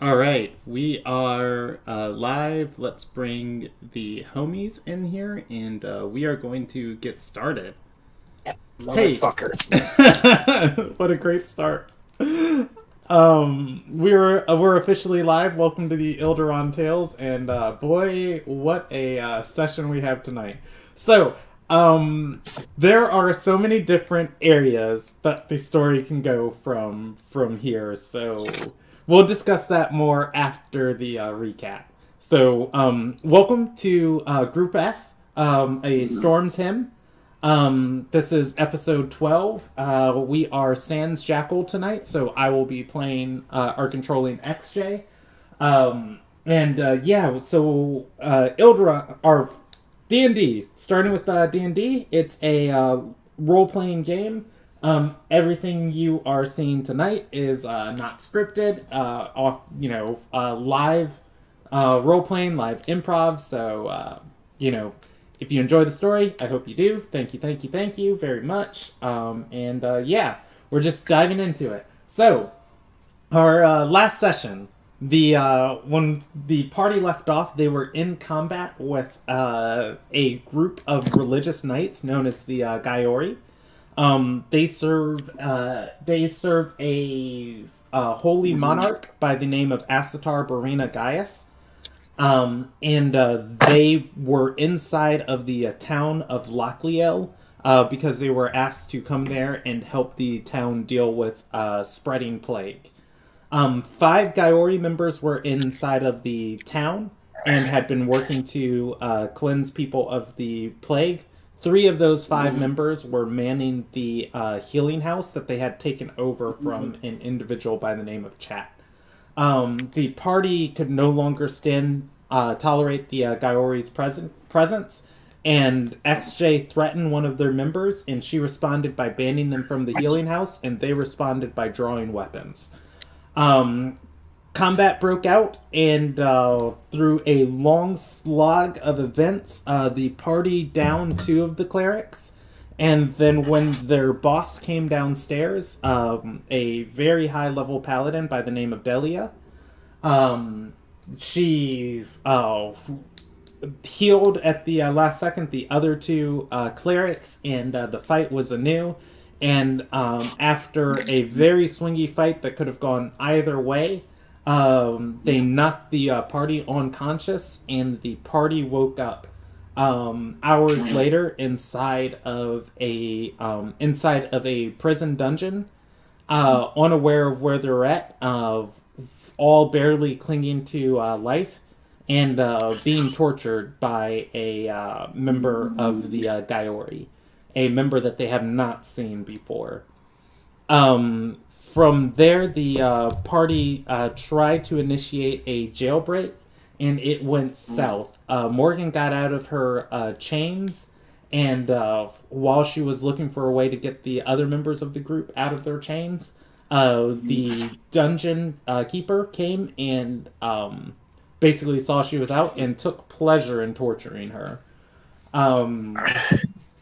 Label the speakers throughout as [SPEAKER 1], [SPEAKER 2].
[SPEAKER 1] All right, we are live. Let's bring the homies in here, and we are going to get started. Hey,
[SPEAKER 2] Motherfucker.
[SPEAKER 1] what a great start! We're officially live. Welcome to the Ilderon Tales, and boy, what a session we have tonight. So, there are so many different areas that the story can go from here. So, we'll discuss that more after the recap. So, welcome to Group F, a Storm's Hymn. This is episode 12. We are Sans Jackal tonight, so I will be playing or controlling XJ. Ilderon, or D&D. Starting with D&D, it's a role-playing game. Everything you are seeing tonight is not scripted, live role-playing, live improv, so, if you enjoy the story, I hope you do. Thank you very much. We're just diving into it. So, our last session, when the party left off, they were in combat with a group of religious knights known as the Gaiori. They serve a holy monarch by the name of Asatar Barina Gaius. They were inside of the town of Lockliel because they were asked to come there and help the town deal with spreading plague. 5 Gaiori members were inside of the town and had been working to cleanse people of the plague. 3 of those 5 members were manning the healing house that they had taken over from an individual by the name of Chat. The party could no longer tolerate the Gaiori's presence, and XJ threatened one of their members, and she responded by banning them from the healing house, and they responded by drawing weapons. Combat broke out, and through a long slog of events, the party downed 2 of the clerics. And then when their boss came downstairs, a very high-level paladin by the name of Delia, she healed at the last second the other 2 clerics, and the fight was anew. And after a very swingy fight that could have gone either way, they knocked the party unconscious, and the party woke up hours later inside of a prison dungeon, unaware of where they're at, all barely clinging to life, and being tortured by a member of the Gaiori, a member that they have not seen before. From there, the party tried to initiate a jailbreak, and it went south. Morgan got out of her chains, and while she was looking for a way to get the other members of the group out of their chains, the dungeon keeper came and basically saw she was out and took pleasure in torturing her.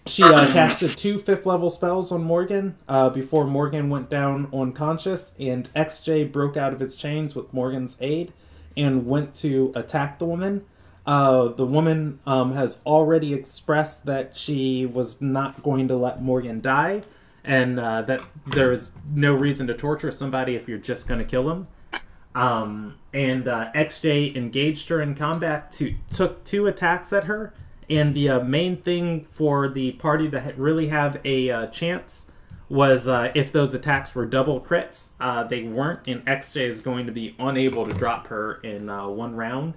[SPEAKER 1] She casted 2 5th-level spells on Morgan before Morgan went down unconscious, and XJ broke out of his chains with Morgan's aid and went to attack the woman. The woman has already expressed that she was not going to let Morgan die, and that there is no reason to torture somebody if you're just going to kill them. XJ engaged her in combat, took 2 attacks at her, and the main thing for the party to really have a chance was if those attacks were double crits. They weren't, and XJ is going to be unable to drop her in 1 round.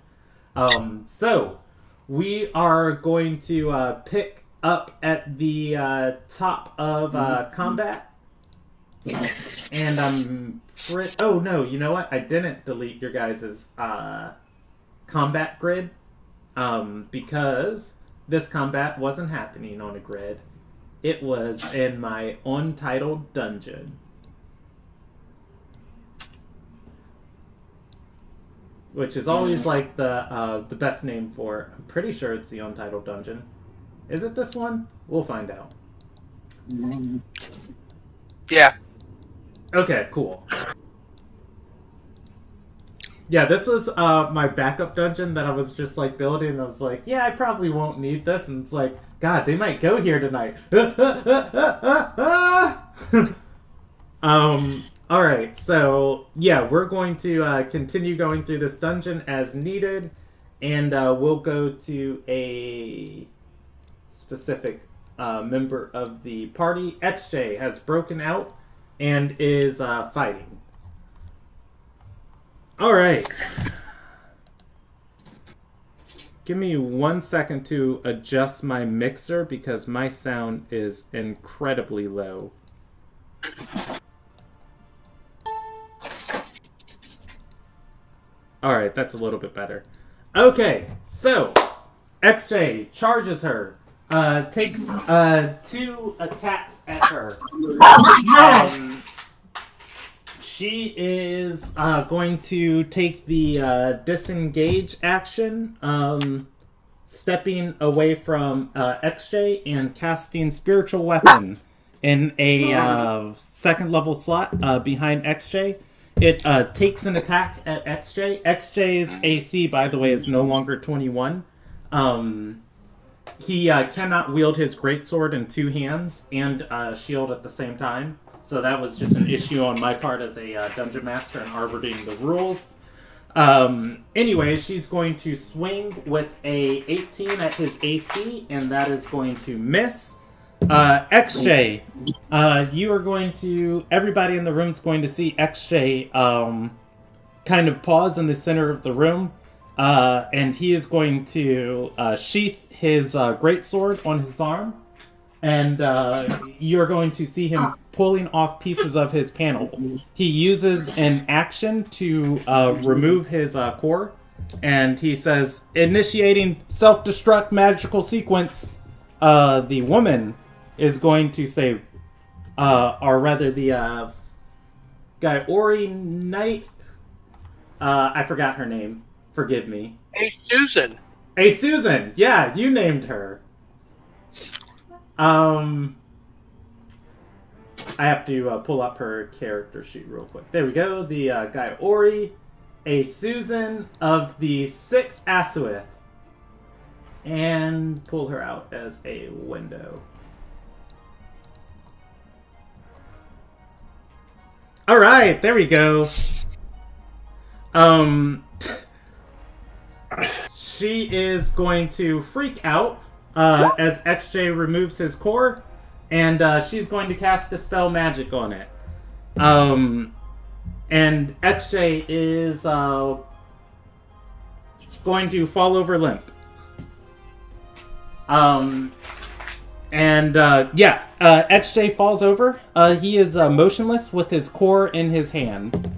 [SPEAKER 1] So, we are going to pick up at the top of combat. And oh no, you know what? I didn't delete your guys' combat grid because this combat wasn't happening on a grid. It was in my untitled dungeon. Which is always like the best name for it. I'm pretty sure it's the Untitled Dungeon. Is it this one? We'll find out.
[SPEAKER 2] Yeah.
[SPEAKER 1] Okay, cool. Yeah, this was my backup dungeon that I was just like building, and I was like, yeah, I probably won't need this, and it's like, God, they might go here tonight. Alright, so yeah, we're going to continue going through this dungeon as needed, and we'll go to a specific member of the party. XJ has broken out and is fighting. Alright. Give me 1 second to adjust my mixer because my sound is incredibly low. Alright, that's a little bit better. Okay, so XJ charges her. Takes 2 attacks at her. She is going to take the disengage action, stepping away from XJ and casting Spiritual Weapon in a 2nd level slot behind XJ. It takes an attack at XJ. XJ's AC, by the way, is no longer 21. He cannot wield his greatsword in 2 hands and shield at the same time. So that was just an issue on my part as a dungeon master and arbitering the rules. Anyway, she's going to swing with a 18 at his AC, and that is going to miss. XJ, you are going to... Everybody in the room is going to see XJ kind of pause in the center of the room. And he is going to sheath his greatsword on his arm. And you're going to see him pulling off pieces of his panel. He uses an action to remove his core. And he says, initiating self-destruct magical sequence. The woman is going to say, or rather the guy, Ori Knight. I forgot her name. Forgive me.
[SPEAKER 2] Hey, Susan.
[SPEAKER 1] Hey, Susan. Yeah, you named her. I have to pull up her character sheet real quick. There we go. The guy Ori, a Susan of the 6th Asuith, and pull her out as a window. All right, there we go. She is going to freak out as XJ removes his core, and she's going to cast Dispel Magic on it. And XJ is going to fall over limp. XJ falls over. He is motionless with his core in his hand.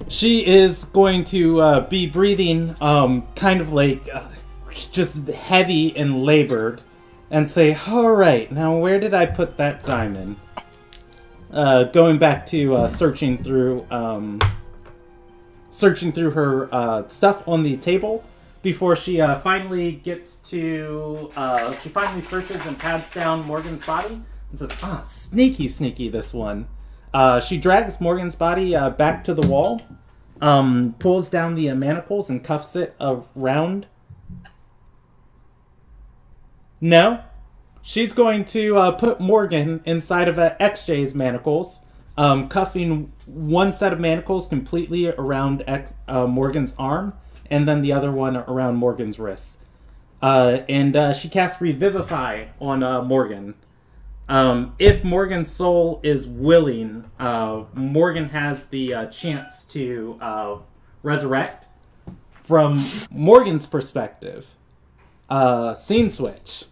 [SPEAKER 1] She is going to be breathing kind of like just heavy and labored and say, alright, now where did I put that diamond? Going back to searching through her stuff on the table before she finally gets to... she finally searches and pats down Morgan's body and says, sneaky this one. She drags Morgan's body back to the wall, pulls down the manacles and cuffs it around. No. She's going to put Morgan inside of XJ's manacles, cuffing one set of manacles completely around Morgan's arm, and then the other one around Morgan's wrist. And she casts Revivify on Morgan. If Morgan's soul is willing, Morgan has the chance to resurrect. From Morgan's perspective, scene switch.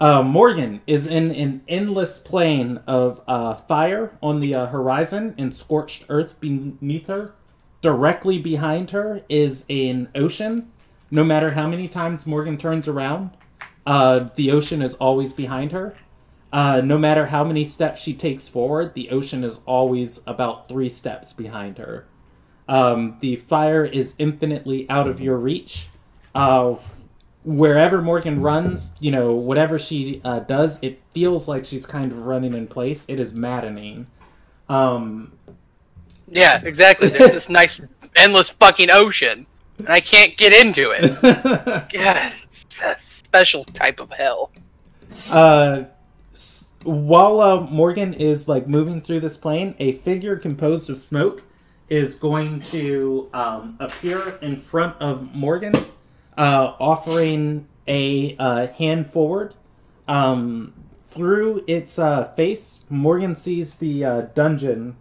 [SPEAKER 1] Morgan is in an endless plane of fire on the horizon and scorched earth beneath her. Directly behind her is an ocean. No matter how many times Morgan turns around, the ocean is always behind her. No matter how many steps she takes forward, the ocean is always about 3 steps behind her. The fire is infinitely out of your reach. Wherever Morgan runs, whatever she does, it feels like she's kind of running in place. It is maddening.
[SPEAKER 2] Yeah, exactly. There's this nice, endless fucking ocean, and I can't get into it. God, it's a special type of hell.
[SPEAKER 1] While Morgan is like moving through this plane, a figure composed of smoke is going to appear in front of Morgan, offering a hand forward. Through its face, Morgan sees the dungeon.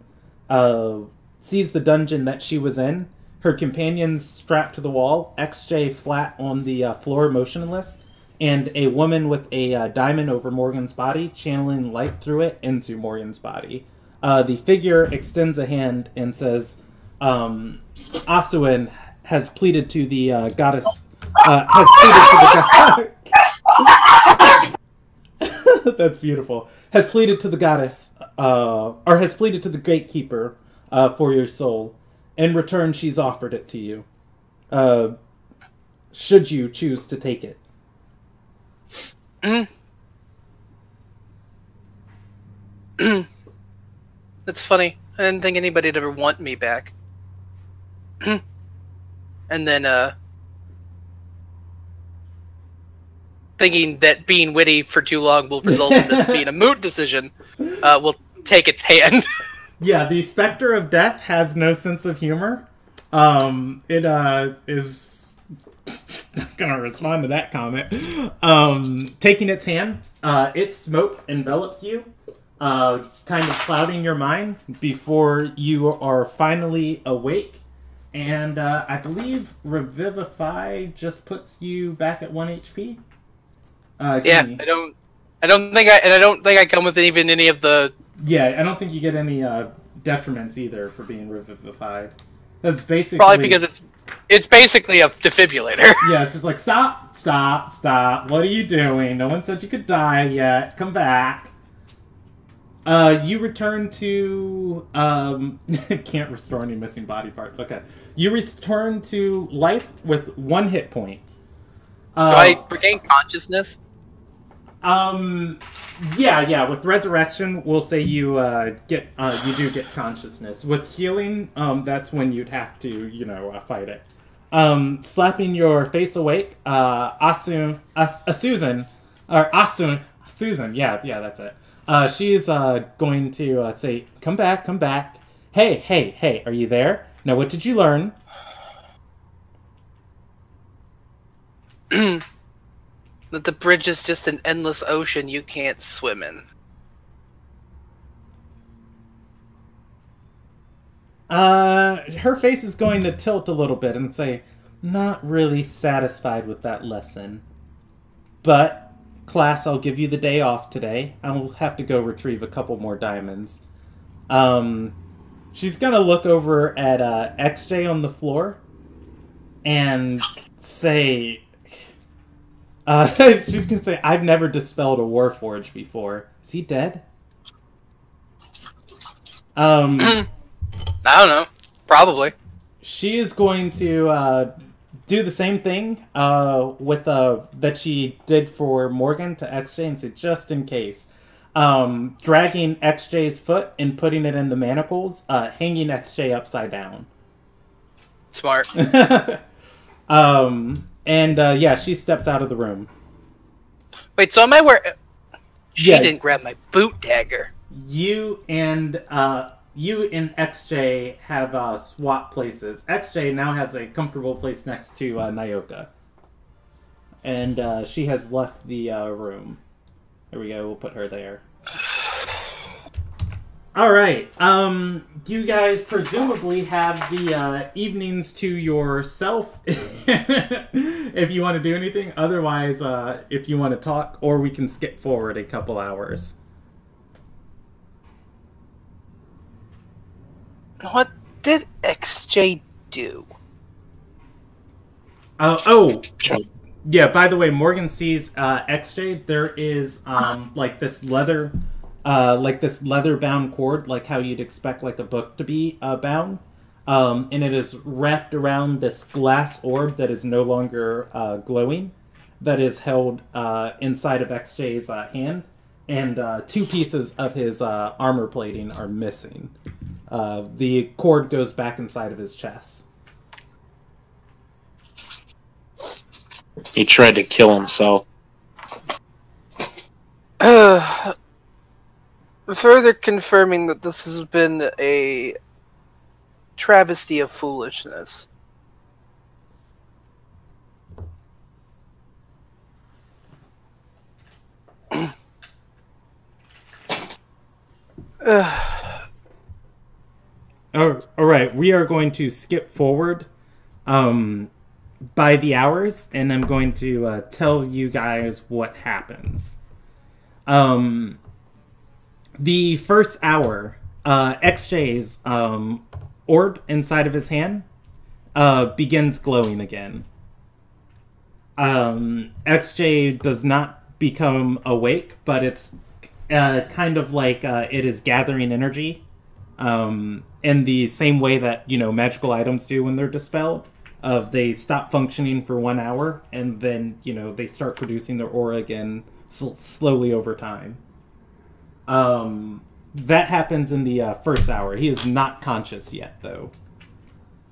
[SPEAKER 1] Sees the dungeon that she was in. Her companions strapped to the wall, XJ flat on the floor, motionless, and a woman with a diamond over Morgan's body, channeling light through it into Morgan's body. The figure extends a hand and says, Asuin has pleaded to the goddess. Has pleaded to the That's beautiful. Has pleaded to the goddess, or has pleaded to the gatekeeper for your soul. In return, she's offered it to you. Should you choose to take it?
[SPEAKER 2] That's funny. I didn't think anybody'd ever want me back. And then, thinking that being witty for too long will result in this being a moot decision, will take its hand.
[SPEAKER 1] Yeah, the Spectre of Death has no sense of humor. It is not gonna respond to that comment. Taking its hand, its smoke envelops you, kind of clouding your mind before you are finally awake. And I believe Revivify just puts you back at 1 HP.
[SPEAKER 2] Yeah, I don't think I come with even any of the.
[SPEAKER 1] Yeah, I don't think you get any detriments either for being revivified. That's basically
[SPEAKER 2] Probably because it's basically a defibrillator.
[SPEAKER 1] Yeah, it's just like stop. What are you doing? No one said you could die yet. Come back. You return to can't restore any missing body parts. Okay, you return to life with 1 hit point.
[SPEAKER 2] Do I regain consciousness?
[SPEAKER 1] Yeah. With resurrection, we'll say you do get consciousness. With healing, that's when you'd have to, fight it. Slapping your face awake, Susan, yeah, that's it. She's going to say, come back. Hey, are you there? Now, what did you learn?
[SPEAKER 2] That the bridge is just an endless ocean you can't swim in.
[SPEAKER 1] Her face is going to tilt a little bit and say, not really satisfied with that lesson. But, class, I'll give you the day off today. I'll have to go retrieve a couple more diamonds. She's gonna look over at XJ on the floor and say... she's gonna say, I've never dispelled a Warforged before. Is he dead?
[SPEAKER 2] I don't know. Probably.
[SPEAKER 1] She is going to do the same thing with that she did for Morgan to XJ and say, just in case. Dragging XJ's foot and putting it in the manacles, hanging XJ upside down.
[SPEAKER 2] Smart.
[SPEAKER 1] And she steps out of the room.
[SPEAKER 2] Wait, so am I where... She didn't grab my boot dagger.
[SPEAKER 1] You and XJ have swapped places. XJ now has a comfortable place next to Nyoka. And she has left the room. There we go, we'll put her there. Alright, you guys presumably have the evenings to yourself if you want to do anything. Otherwise, if you want to talk, or we can skip forward a couple hours.
[SPEAKER 2] What did XJ do?
[SPEAKER 1] Yeah, by the way, Morgan sees XJ. There is this leather bound cord, like how you'd expect like a book to be bound, and it is wrapped around this glass orb that is no longer glowing, that is held inside of XJ's hand, and 2 pieces of his armor plating are missing. The cord goes back inside of his chest.
[SPEAKER 3] He tried to kill himself.
[SPEAKER 2] Further confirming that this has been a travesty of foolishness.
[SPEAKER 1] All right, we are going to skip forward by the hours, and I'm going to tell you guys what happens. The first hour, XJ's orb inside of his hand begins glowing again. XJ does not become awake, but it's kind of like it is gathering energy in the same way that, magical items do when they're dispelled. They stop functioning for 1 hour, and then, they start producing their aura again slowly over time. That happens in the first hour. He is not conscious yet, though.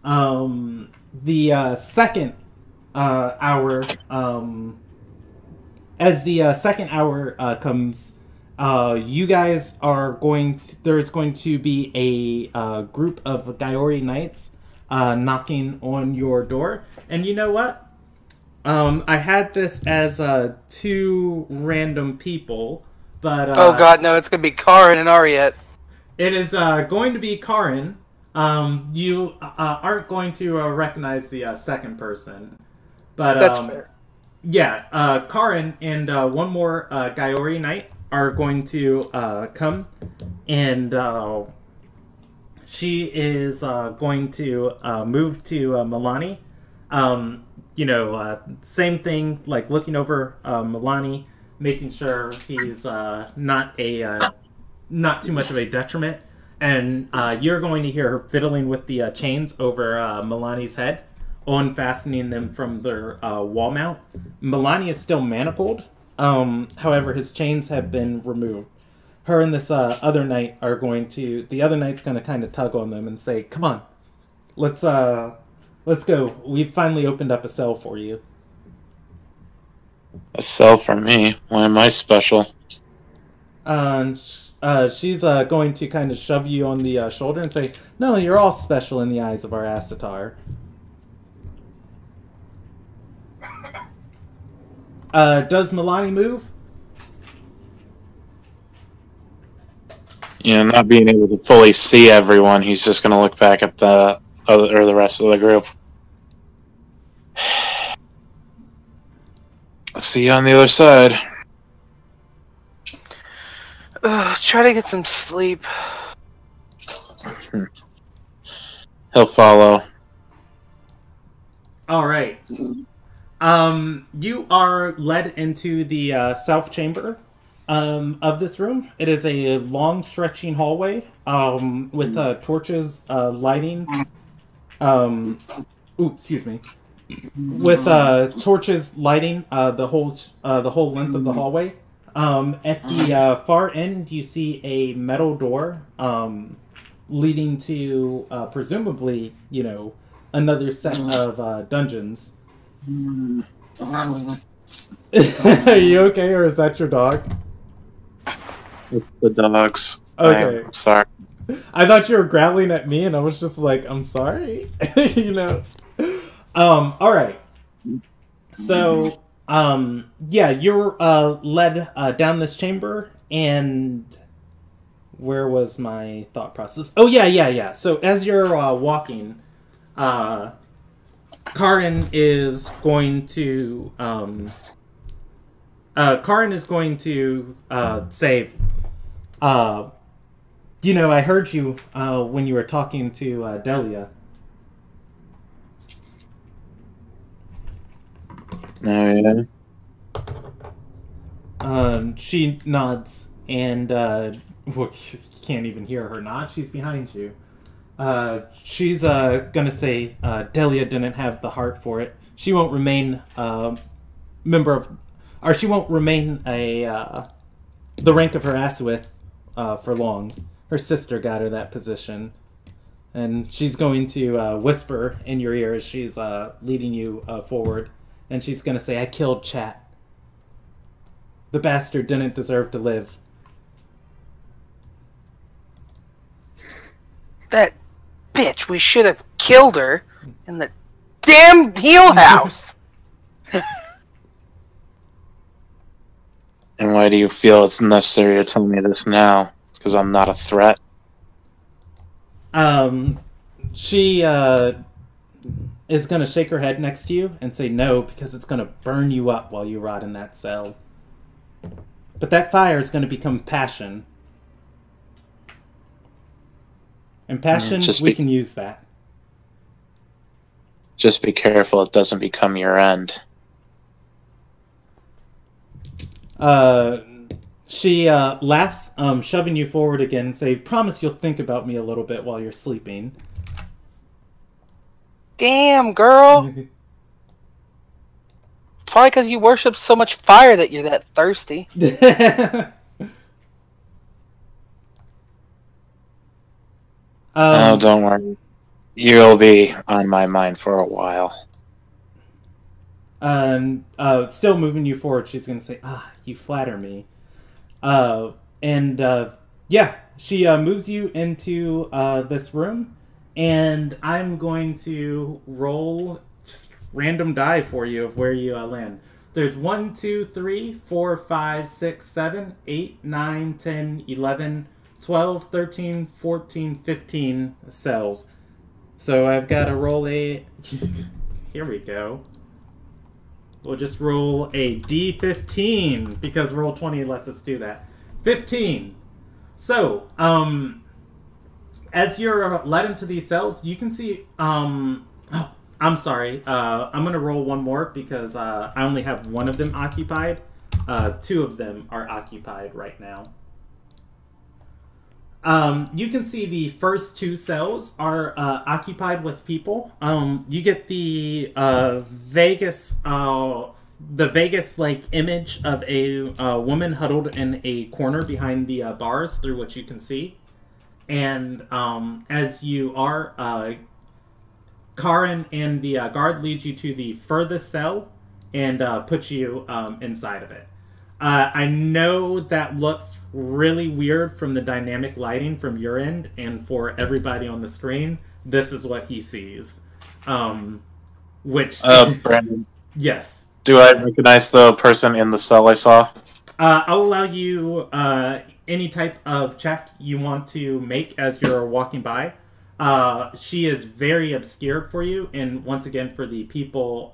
[SPEAKER 1] The second hour, as the second hour comes, you guys are there's going to be a group of Gaiori Knights knocking on your door. And you know what? I had this as 2 random people, but...
[SPEAKER 2] oh god, no, it's going to be Karin and Ariette.
[SPEAKER 1] It is going to be Karin. You aren't going to recognize the second person. But
[SPEAKER 2] that's fair.
[SPEAKER 1] Yeah, Karin and one more Gaiori Knight are going to come, and she is going to move to Milani. Same thing, like looking over Milani, making sure he's not too much of a detriment. And you're going to hear her fiddling with the chains over Milani's head, unfastening them from their wall mount. Milani is still manacled. However, his chains have been removed. Her and this other knight are going to... The other knight's going to kind of tug on them and say, "Come on, let's go. We've finally opened up a cell for you."
[SPEAKER 3] A cell for me? Why am I special?
[SPEAKER 1] She's going to kind of shove you on the shoulder and say, "No, you're all special in the eyes of our Asatar." Does Milani move?
[SPEAKER 3] Not being able to fully see everyone, he's just going to look back at the rest of the group. I'll see you on the other side.
[SPEAKER 2] Try to get some sleep.
[SPEAKER 3] He'll follow.
[SPEAKER 1] All right. You are led into the south chamber of this room. It is a long, stretching hallway with torches lighting. Excuse me. With torches lighting the whole length of the hallway. At the far end, you see a metal door leading to presumably, another set of dungeons. Are you okay, or is that your dog?
[SPEAKER 3] It's the dogs.
[SPEAKER 1] Okay.
[SPEAKER 3] I'm sorry.
[SPEAKER 1] I thought you were growling at me, and I was just like, "I'm sorry," All right. So, yeah, you're led down this chamber, and where was my thought process? Oh, yeah. So as you're walking, Karin is going to say, I heard you when you were talking to Delia.
[SPEAKER 3] Oh, yeah?
[SPEAKER 1] She nods, and you can't even hear her nod. She's behind you. She's gonna say Delia didn't have the heart for it. She won't remain she won't remain a the rank of her ass with for long. Her sister got her that position. And she's going to whisper in your ear as she's leading you forward. And she's going to say, I killed Chat. The bastard didn't deserve to live.
[SPEAKER 2] That bitch, we should have killed her in the damn heel house!
[SPEAKER 3] And why do you feel it's necessary to tell me this now? Because I'm not a threat?
[SPEAKER 1] She is going to shake her head next to you and say no, because it's going to burn you up while you rot in that cell. But that fire is going to become passion. And passion, we can use that.
[SPEAKER 3] Just be careful it doesn't become your end.
[SPEAKER 1] She laughs, shoving you forward again and say, promise you'll think about me a little bit while you're sleeping.
[SPEAKER 2] Damn, girl! Probably because you worship so much fire that you're that thirsty.
[SPEAKER 3] Oh, don't worry. You'll be on my mind for a while.
[SPEAKER 1] Still moving you forward, she's going to say, you flatter me. Yeah, she moves you into this room, and I'm going to roll just random die for you of where you land. There's 1, 2, 3, 4, 5, 6, 7, 8, 9, 10, 11, 12, 13, 14, 15 cells. So I've got to roll a... Here we go. We'll just roll a D15, because Roll20 lets us do that. 15. So, as you're led into these cells, you can see... I'm sorry. I'm going to roll one more, because I only have one of them occupied. 2 of them are occupied right now. You can see the first 2 cells are occupied with people. You get the Vegas like image of a woman huddled in a corner behind the bars through what you can see. And as you are, Karin and the guard leads you to the furthest cell and puts you inside of it. I know that looks really weird from the dynamic lighting from your end, and for everybody on the screen, this is what he sees.
[SPEAKER 3] Brandon.
[SPEAKER 1] Yes.
[SPEAKER 3] Do I recognize the person in the cell I saw?
[SPEAKER 1] I'll allow you any type of check you want to make as you're walking by. She is very obscured for you, and once again, for the people...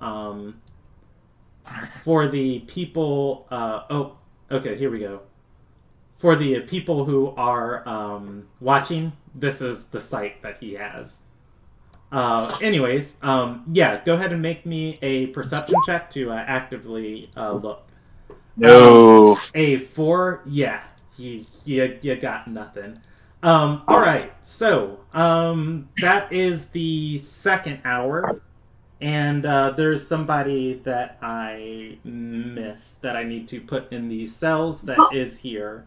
[SPEAKER 1] okay, here we go. For the people who are watching, this is the sight that he has. Anyways, yeah, go ahead and make me a perception check to actively look.
[SPEAKER 3] No.
[SPEAKER 1] A 4, yeah, you got nothing. Alright, so, that is the second hour. And there's somebody that I missed that I need to put in these cells that is here.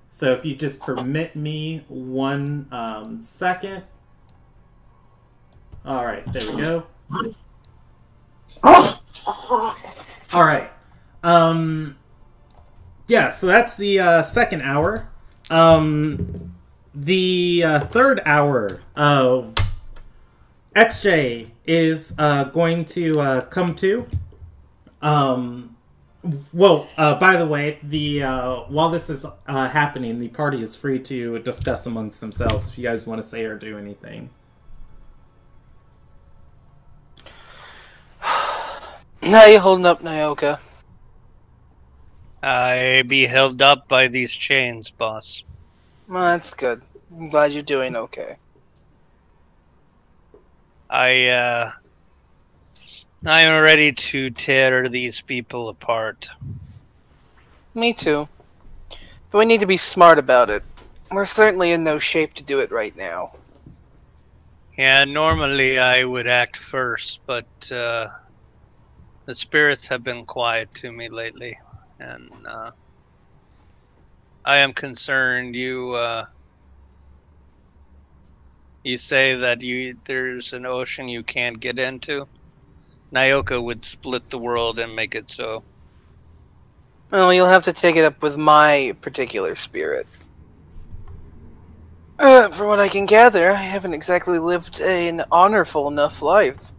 [SPEAKER 1] So if you just permit me 1 second. Alright, there we go. Alright. Yeah, so that's the second hour. The third hour of XJ is going to come to. By the way, while this is happening, the party is free to discuss amongst themselves if you guys want to say or do anything.
[SPEAKER 2] How you holding up, Nyoka?
[SPEAKER 4] I be held up by these chains, boss.
[SPEAKER 2] Well, that's good. I'm glad you're doing okay.
[SPEAKER 4] I am ready to tear these people apart.
[SPEAKER 2] Me too. But we need to be smart about it. We're certainly in no shape to do it right now.
[SPEAKER 4] Yeah, normally I would act first, but the spirits have been quiet to me lately, and I am concerned. You say that there's an ocean you can't get into. Nyoka would split the world and make it so.
[SPEAKER 2] Well, you'll have to take it up with my particular spirit. From what I can gather, I haven't exactly lived an honorful enough life.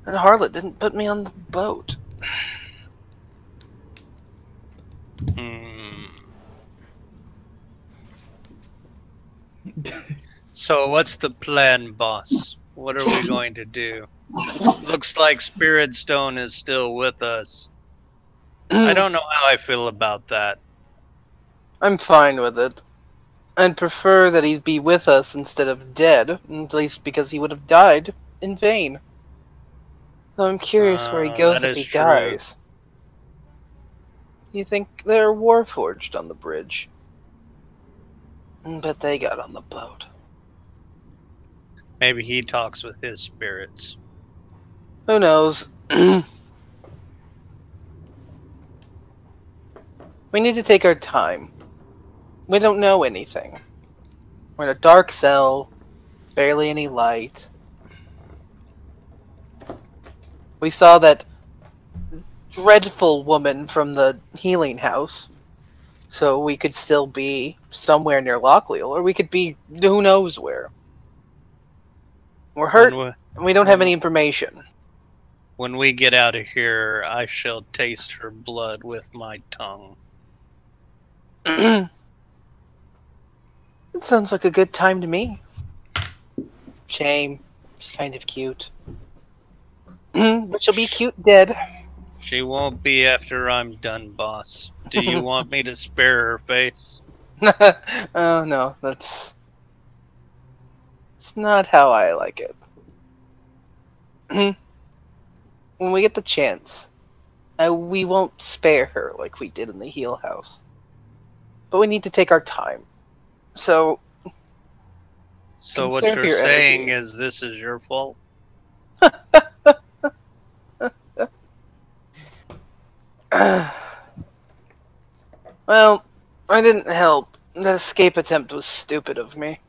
[SPEAKER 2] And Harlot didn't put me on the boat.
[SPEAKER 4] So what's the plan, boss? What are we going to do? Looks like Spirit Stone is still with us. I don't know how I feel about that.
[SPEAKER 2] I'm fine with it. I'd prefer that he be with us instead of dead, at least because he would have died in vain. Though I'm curious where he goes if he dies. You think they're warforged on the bridge? But they got on the boat.
[SPEAKER 4] Maybe he talks with his spirits.
[SPEAKER 2] Who knows? We need to take our time. We don't know anything. We're in a dark cell, barely any light. We saw that dreadful woman from the healing house. So we could still be somewhere near Lockleal, or we could be who knows where. We're hurt, and we don't have any information.
[SPEAKER 4] When we get out of here, I shall taste her blood with my tongue.
[SPEAKER 2] It sounds like a good time to me. Shame. She's kind of cute. But she'll be cute dead.
[SPEAKER 4] She won't be after I'm done, boss. Do you want me to spare her face?
[SPEAKER 2] Oh, no. It's not how I like it. When we get the chance, we won't spare her like we did in the Heal House. But we need to take our time. So
[SPEAKER 4] what you're saying is this is your fault?
[SPEAKER 2] Well, I didn't help. The escape attempt was stupid of me.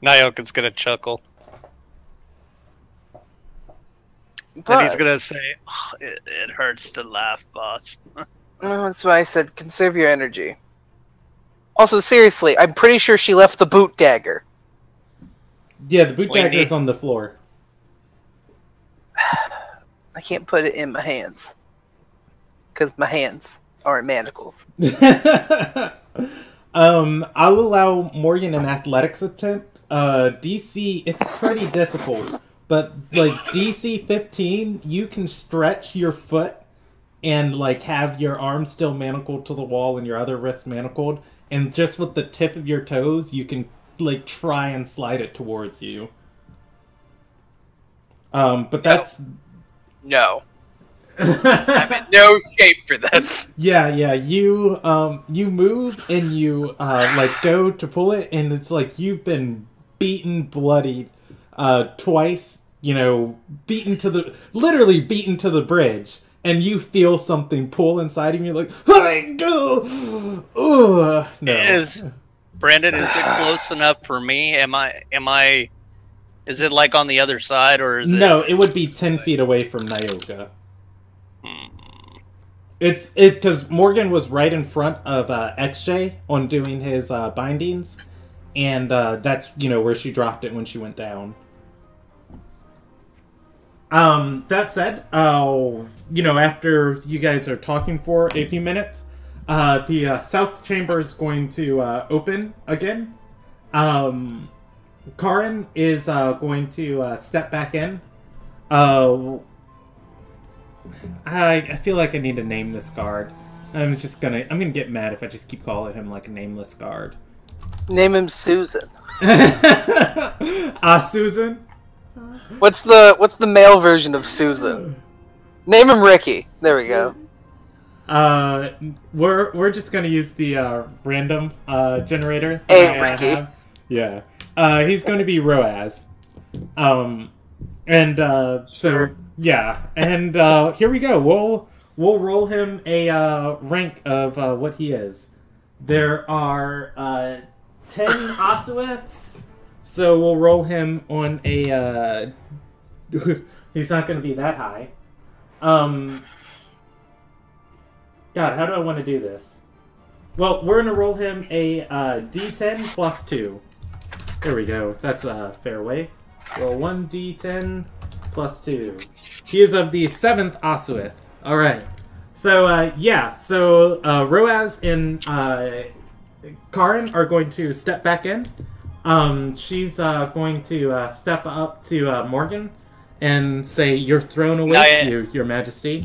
[SPEAKER 4] Nyoka's gonna chuckle.
[SPEAKER 2] But
[SPEAKER 4] And he's gonna say, oh, it hurts to laugh, boss.
[SPEAKER 2] well, that's why I said conserve your energy. Also, seriously, I'm pretty sure she left the boot dagger.
[SPEAKER 1] Yeah, the boot dagger's on the floor.
[SPEAKER 2] I can't put it in my hands. Because my hands aren't manacles.
[SPEAKER 1] I'll allow Morgan an athletics attempt. DC, it's pretty difficult. But, like, DC 15, you can stretch your foot and, like, have your arm still manacled to the wall and your other wrist manacled. And just with the tip of your toes, you can, like, try and slide it towards you. But that's...
[SPEAKER 2] No. I'm in no shape for this.
[SPEAKER 1] Yeah, you move and you, like, go to pull it, and it's like you've been beaten, bloodied, twice, you know, literally beaten to the bridge, and you feel something pull inside of you, like, hey, go! Ugh, no.
[SPEAKER 4] Brandon, is it close enough for me? Is it like on the other side, or is it...
[SPEAKER 1] No, it would be 10 feet away from Nyoka. It's because Morgan was right in front of XJ on doing his bindings, and that's, you know, where she dropped it when she went down. That said, you know, after you guys are talking for a few minutes, the south chamber is going to open again. Karin is going to step back in. I feel like I need to name this guard. I'm gonna get mad if I just keep calling him like a nameless guard.
[SPEAKER 2] Name him Susan.
[SPEAKER 1] Susan?
[SPEAKER 2] What's the male version of Susan? Name him Ricky. There we go.
[SPEAKER 1] We're just gonna use the random generator.
[SPEAKER 2] Hey, Ricky.
[SPEAKER 1] Yeah. He's going to be Roaz. Sure. So yeah, and here we go. we'll roll him a rank of what he is. There are 10 Ossueths, so we'll roll him on a... he's not going to be that high. God, how do I want to do this? Well, we're going to roll him a D10 plus 2. There we go. That's a fair way. Roll 1 D10 plus 2. He is of the 7th Ossueth. Alright. So, yeah. So, Roaz and Karin are going to step back in. She's going to step up to Morgan and say, "Your throne awaits you, Your Majesty."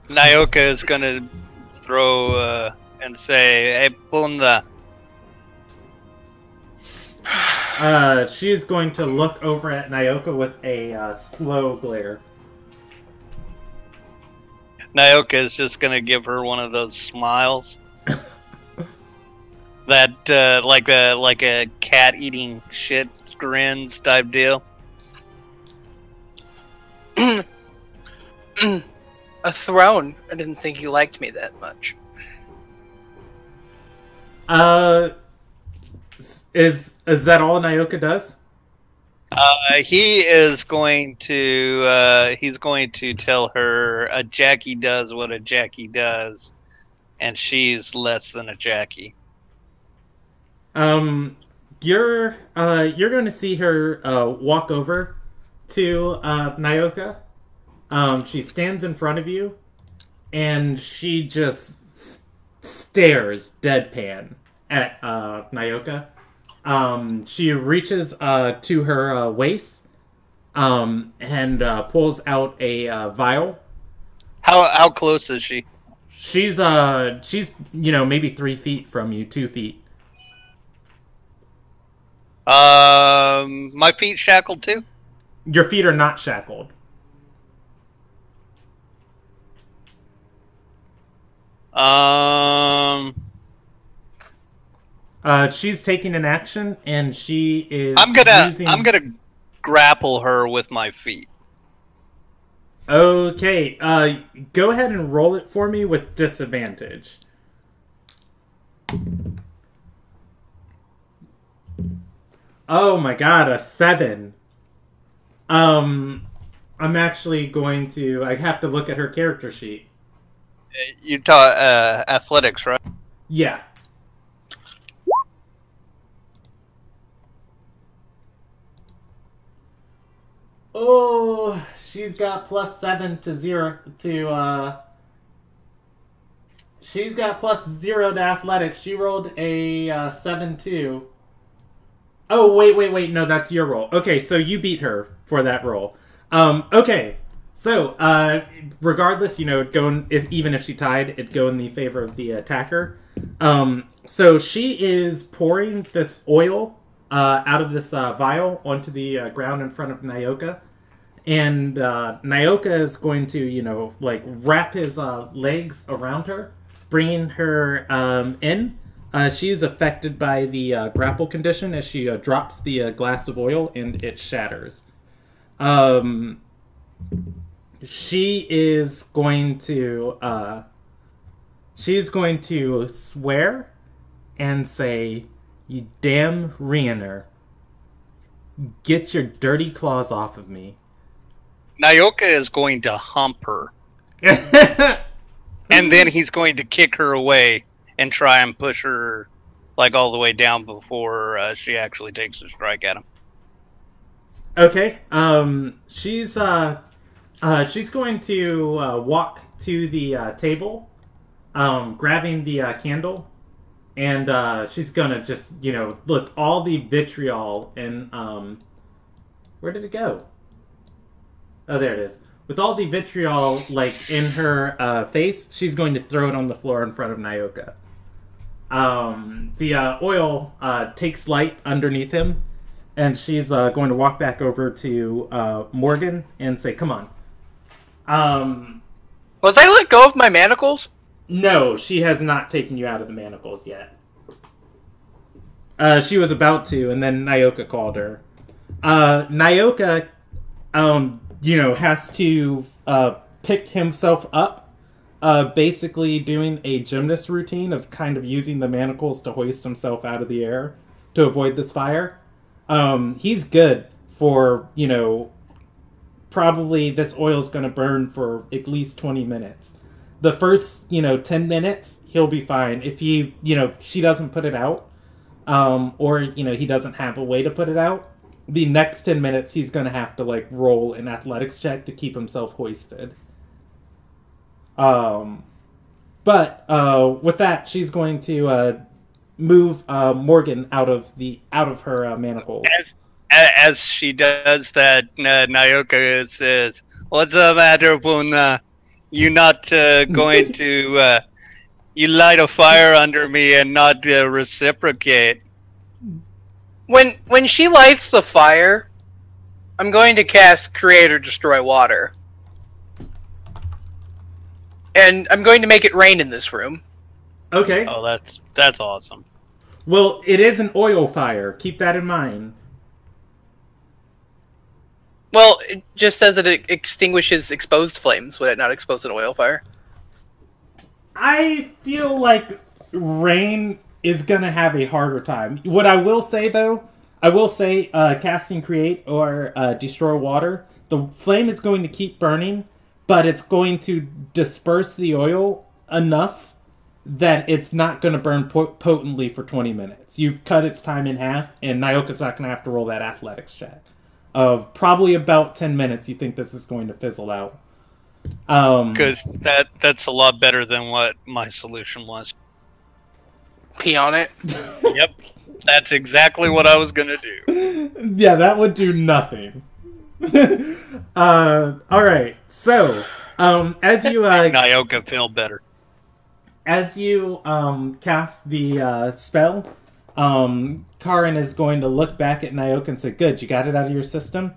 [SPEAKER 4] Nyoka is gonna throw and say, "Hey, Punda."
[SPEAKER 1] She's going to look over at Nyoka with a slow glare.
[SPEAKER 4] Nyoka is just gonna give her one of those smiles. That like a cat eating shit grins type deal.
[SPEAKER 2] A throne. I didn't think you liked me that much.
[SPEAKER 1] Is that all Nyoka does?
[SPEAKER 4] He is going to he's going to tell her a Jackie does what a Jackie does, and she's less than a Jackie.
[SPEAKER 1] You're going to see her walk over to Nyoka. She stands in front of you, and she just stares deadpan at Nyoka. She reaches to her waist and pulls out a vial.
[SPEAKER 4] How close is she?
[SPEAKER 1] She's maybe 3 feet from you, 2 feet.
[SPEAKER 4] My feet shackled too?
[SPEAKER 1] Your feet are not shackled. She's taking an action, and she is.
[SPEAKER 4] I'm gonna grapple her with my feet.
[SPEAKER 1] Okay. Go ahead and roll it for me with disadvantage. Oh my god, a 7. I'm actually going to. I have to look at her character sheet.
[SPEAKER 4] You taught athletics, right?
[SPEAKER 1] Yeah. Oh, she's got +7 to 0 to. She's got +0 to athletics. She rolled a 7 too. Oh, wait. No, that's your roll. Okay, so you beat her for that roll. Okay. So, regardless, even if she tied, it'd go in the favor of the attacker. So she is pouring this oil out of this vial onto the ground in front of Nyoka. And Nyoka is going to, wrap his legs around her, bringing her in. She's affected by the grapple condition as she drops the glass of oil and it shatters. She is going to swear and say, "You damn Rhiannon, get your dirty claws off of me."
[SPEAKER 4] Nyoka is going to hump her. And then he's going to kick her away and try and push her all the way down before she actually takes a strike at him.
[SPEAKER 1] Okay. She's going to walk to the table, grabbing the candle, and she's gonna just with all the vitriol and where did it go? Oh, there it is. With all the vitriol in her face, she's going to throw it on the floor in front of Nyoka. The oil takes light underneath him, and she's going to walk back over to Morgan and say, "Come on."
[SPEAKER 2] Was I let go of my manacles?
[SPEAKER 1] No, she has not taken you out of the manacles yet. She was about to, and then Nyoka called her. Nyoka, has to pick himself up basically doing a gymnast routine of kind of using the manacles to hoist himself out of the air to avoid this fire. He's good for, probably this oil's going to burn for at least 20 minutes. The first, 10 minutes, he'll be fine. If she doesn't put it out, or, he doesn't have a way to put it out, the next 10 minutes he's going to have to, roll an athletics check to keep himself hoisted. But with that, she's going to move Morgan out of her manacles.
[SPEAKER 4] As she does that, Naoka says, "What's the matter, Puna? You not going to you light a fire under me and not reciprocate?"
[SPEAKER 2] When she lights the fire, I'm going to cast Create or Destroy Water. And I'm going to make it rain in this room.
[SPEAKER 1] Okay.
[SPEAKER 4] Oh, that's awesome.
[SPEAKER 1] Well, it is an oil fire. Keep that in mind.
[SPEAKER 2] Well, it just says that it extinguishes exposed flames. Would it not expose an oil fire?
[SPEAKER 1] I feel like rain is going to have a harder time. What I will say, though, casting Create or Destroy Water, the flame is going to keep burning, but it's going to disperse the oil enough that it's not going to burn potently for 20 minutes. You've cut its time in half, and Nyoka's not going to have to roll that athletics check. Of probably about 10 minutes, you think this is going to fizzle out.
[SPEAKER 4] Good. That's a lot better than what my solution was.
[SPEAKER 2] Pee on it?
[SPEAKER 4] Yep. That's exactly what I was going to do.
[SPEAKER 1] Yeah, that would do nothing. Alright, so, as you,
[SPEAKER 4] Nyoka feel better.
[SPEAKER 1] As you, cast the, spell, Karin is going to look back at Nyoka and say, "Good, you got it out of your system?"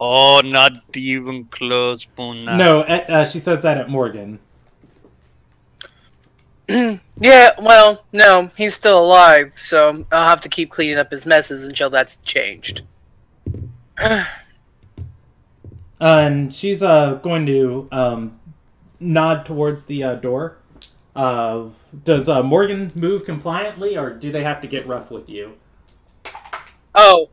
[SPEAKER 4] Oh, not even close, Puna.
[SPEAKER 1] No, she says that at Morgan.
[SPEAKER 2] Yeah, well, no, he's still alive, so I'll have to keep cleaning up his messes until that's changed.
[SPEAKER 1] And she's, going to, nod towards the, door. Does Morgan move compliantly, or do they have to get rough with you?
[SPEAKER 2] Oh,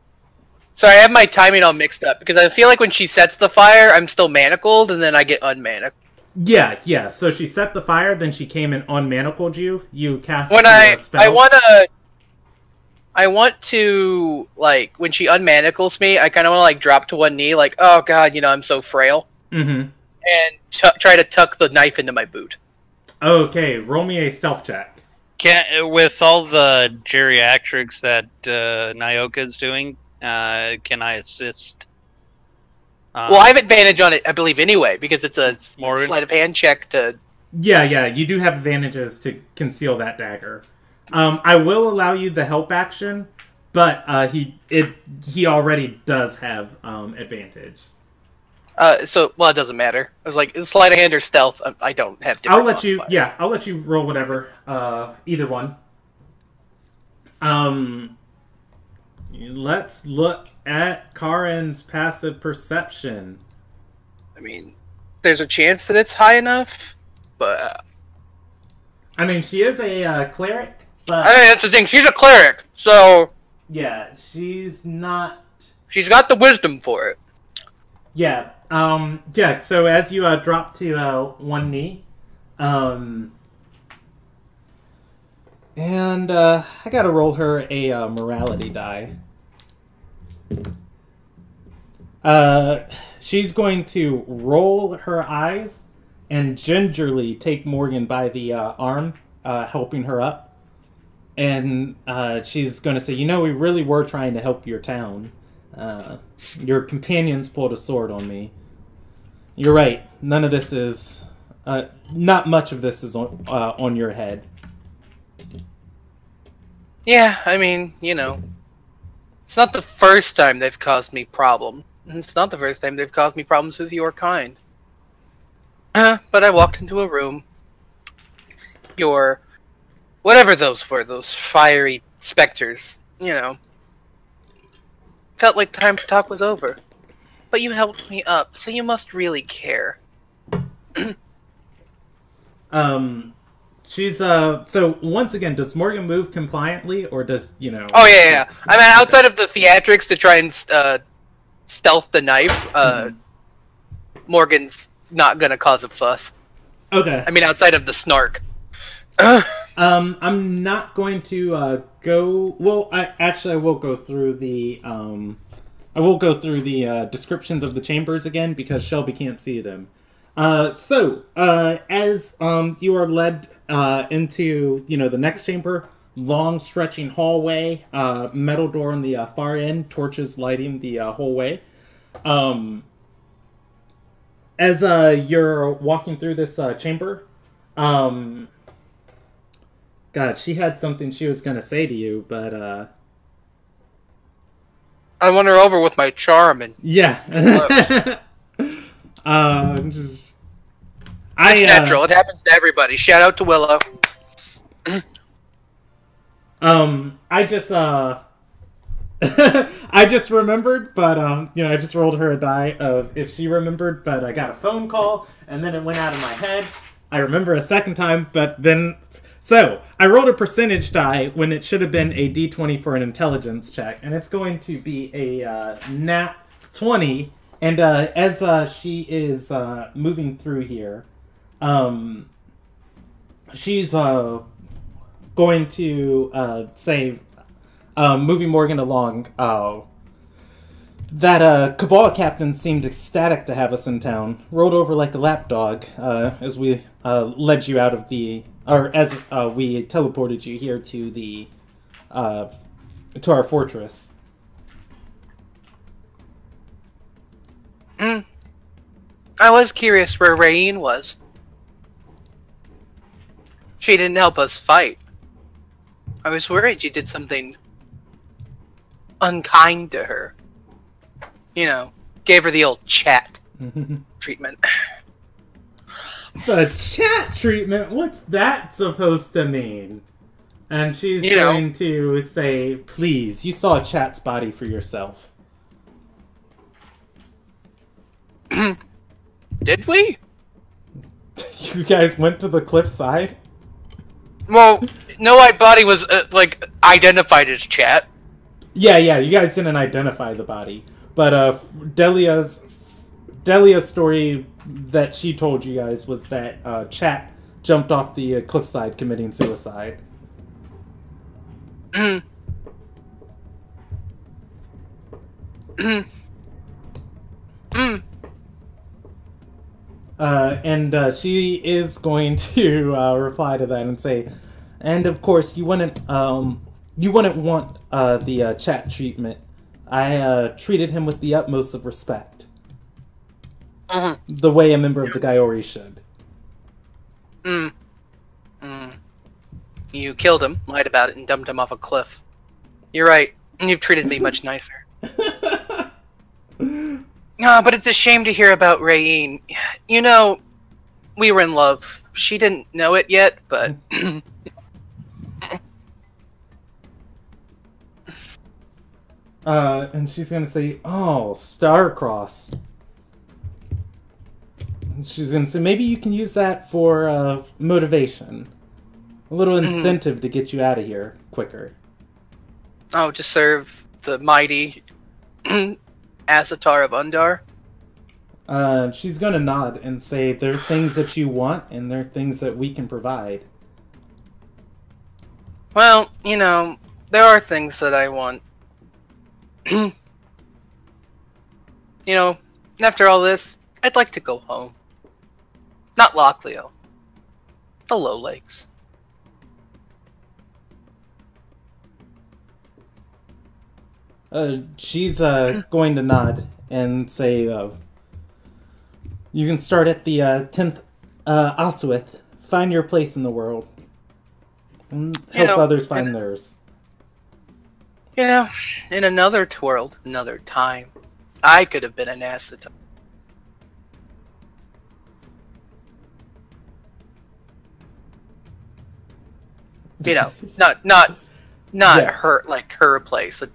[SPEAKER 2] sorry, I have my timing all mixed up, because I feel like when she sets the fire, I'm still manacled, and then I get unmanacled.
[SPEAKER 1] Yeah, so she set the fire, then she came and unmanacled you. You cast
[SPEAKER 2] When
[SPEAKER 1] the spell.
[SPEAKER 2] I want to, like, when she unmanacles me, I kind of want to, drop to one knee, oh god, I'm so frail.
[SPEAKER 1] Mm-hmm.
[SPEAKER 2] And try to tuck the knife into my boot.
[SPEAKER 1] Okay, roll me a stealth check.
[SPEAKER 4] With all the geriatrics that Nyoka is doing, can I assist?
[SPEAKER 2] Well, I have advantage on it, I believe, anyway, because it's a sleight of hand check to...
[SPEAKER 1] Yeah, you do have advantages to conceal that dagger. I will allow you the help action, but he already does have advantage.
[SPEAKER 2] So it doesn't matter. I was like, sleight of hand or stealth, I don't have different
[SPEAKER 1] I'll let you roll whatever, either one. Let's look at Karin's passive perception.
[SPEAKER 2] I mean, there's a chance that it's high enough, but...
[SPEAKER 1] I mean, she is a cleric, but...
[SPEAKER 2] I mean, that's the thing, she's a cleric, so...
[SPEAKER 1] Yeah, she's not...
[SPEAKER 2] She's got the wisdom for it.
[SPEAKER 1] Yeah, so as you drop to one knee, and I gotta roll her a morality die. She's going to roll her eyes and gingerly take Morgan by the arm, helping her up. And she's going to say, we really were trying to help your town. Your companions pulled a sword on me. You're right. None of this is... not much of this is on your head.
[SPEAKER 2] Yeah, I mean, it's not the first time they've caused me problems. It's not the first time they've caused me problems with your kind. But I walked into a room. Whatever those were, those fiery specters, Felt like time to talk was over. But you helped me up, so you must really care.
[SPEAKER 1] She's so once again, does Morgan move compliantly, or does
[SPEAKER 2] Oh yeah. I mean, outside of the theatrics to try and stealth the knife, Morgan's not gonna cause a fuss.
[SPEAKER 1] Okay.
[SPEAKER 2] I mean, outside of the snark.
[SPEAKER 1] I'm not going to go. Well, I will go through the descriptions of the chambers again because Shelby can't see them. As you are led into the next chamber, long stretching hallway, metal door on the far end, torches lighting the whole way. As you're walking through this chamber, God, she had something she was gonna say to you, but
[SPEAKER 2] I won her over with my charm and
[SPEAKER 1] yeah. It's
[SPEAKER 2] natural. It happens to everybody. Shout out to Willow.
[SPEAKER 1] I just I just remembered, but I just rolled her a die of if she remembered, but I got a phone call and then it went out of my head. I remember a second time, but then so I rolled a percentage die when it should have been a d20 for an intelligence check, and it's going to be a nat 20. And as she is moving through here, she's going to say, moving Morgan along, that Cabal captain seemed ecstatic to have us in town. Rolled over like a lapdog as we led you out of the, or as we teleported you here to the to our fortress.
[SPEAKER 2] I was curious where Rain was. She didn't help us fight. I was worried you did something unkind to her. Gave her the old chat treatment.
[SPEAKER 1] The chat treatment? What's that supposed to mean? And she's going to say, please, you saw Chat's body for yourself.
[SPEAKER 2] Did we?
[SPEAKER 1] You guys went to the cliffside?
[SPEAKER 2] Well, no white body was, identified as Chat.
[SPEAKER 1] Yeah, you guys didn't identify the body. But, Delia's story that she told you guys was that, Chat jumped off the cliffside committing suicide. And she is going to reply to that and say, and of course you wouldn't want the Chat treatment. I treated him with the utmost of respect, the way a member of the Gaiori should.
[SPEAKER 2] You killed him, lied about it, and dumped him off a cliff. You're right. You've treated me much nicer. No, but it's a shame to hear about Rain. We were in love. She didn't know it yet, but...
[SPEAKER 1] and she's gonna say, oh, Starcross. And she's gonna say, maybe you can use that for motivation. A little incentive to get you out of here quicker.
[SPEAKER 2] Oh, to serve the mighty Asatar of Undar?
[SPEAKER 1] She's gonna nod and say, there are things that you want, and there are things that we can provide.
[SPEAKER 2] Well, there are things that I want. After all this, I'd like to go home. Not Lochleo. The Low Lakes.
[SPEAKER 1] She's going to nod and say, you can start at the 10th Oswith. Find your place in the world. And help others find theirs.
[SPEAKER 2] In another world, another time, I could have been an Asatar. Not her, like her place, a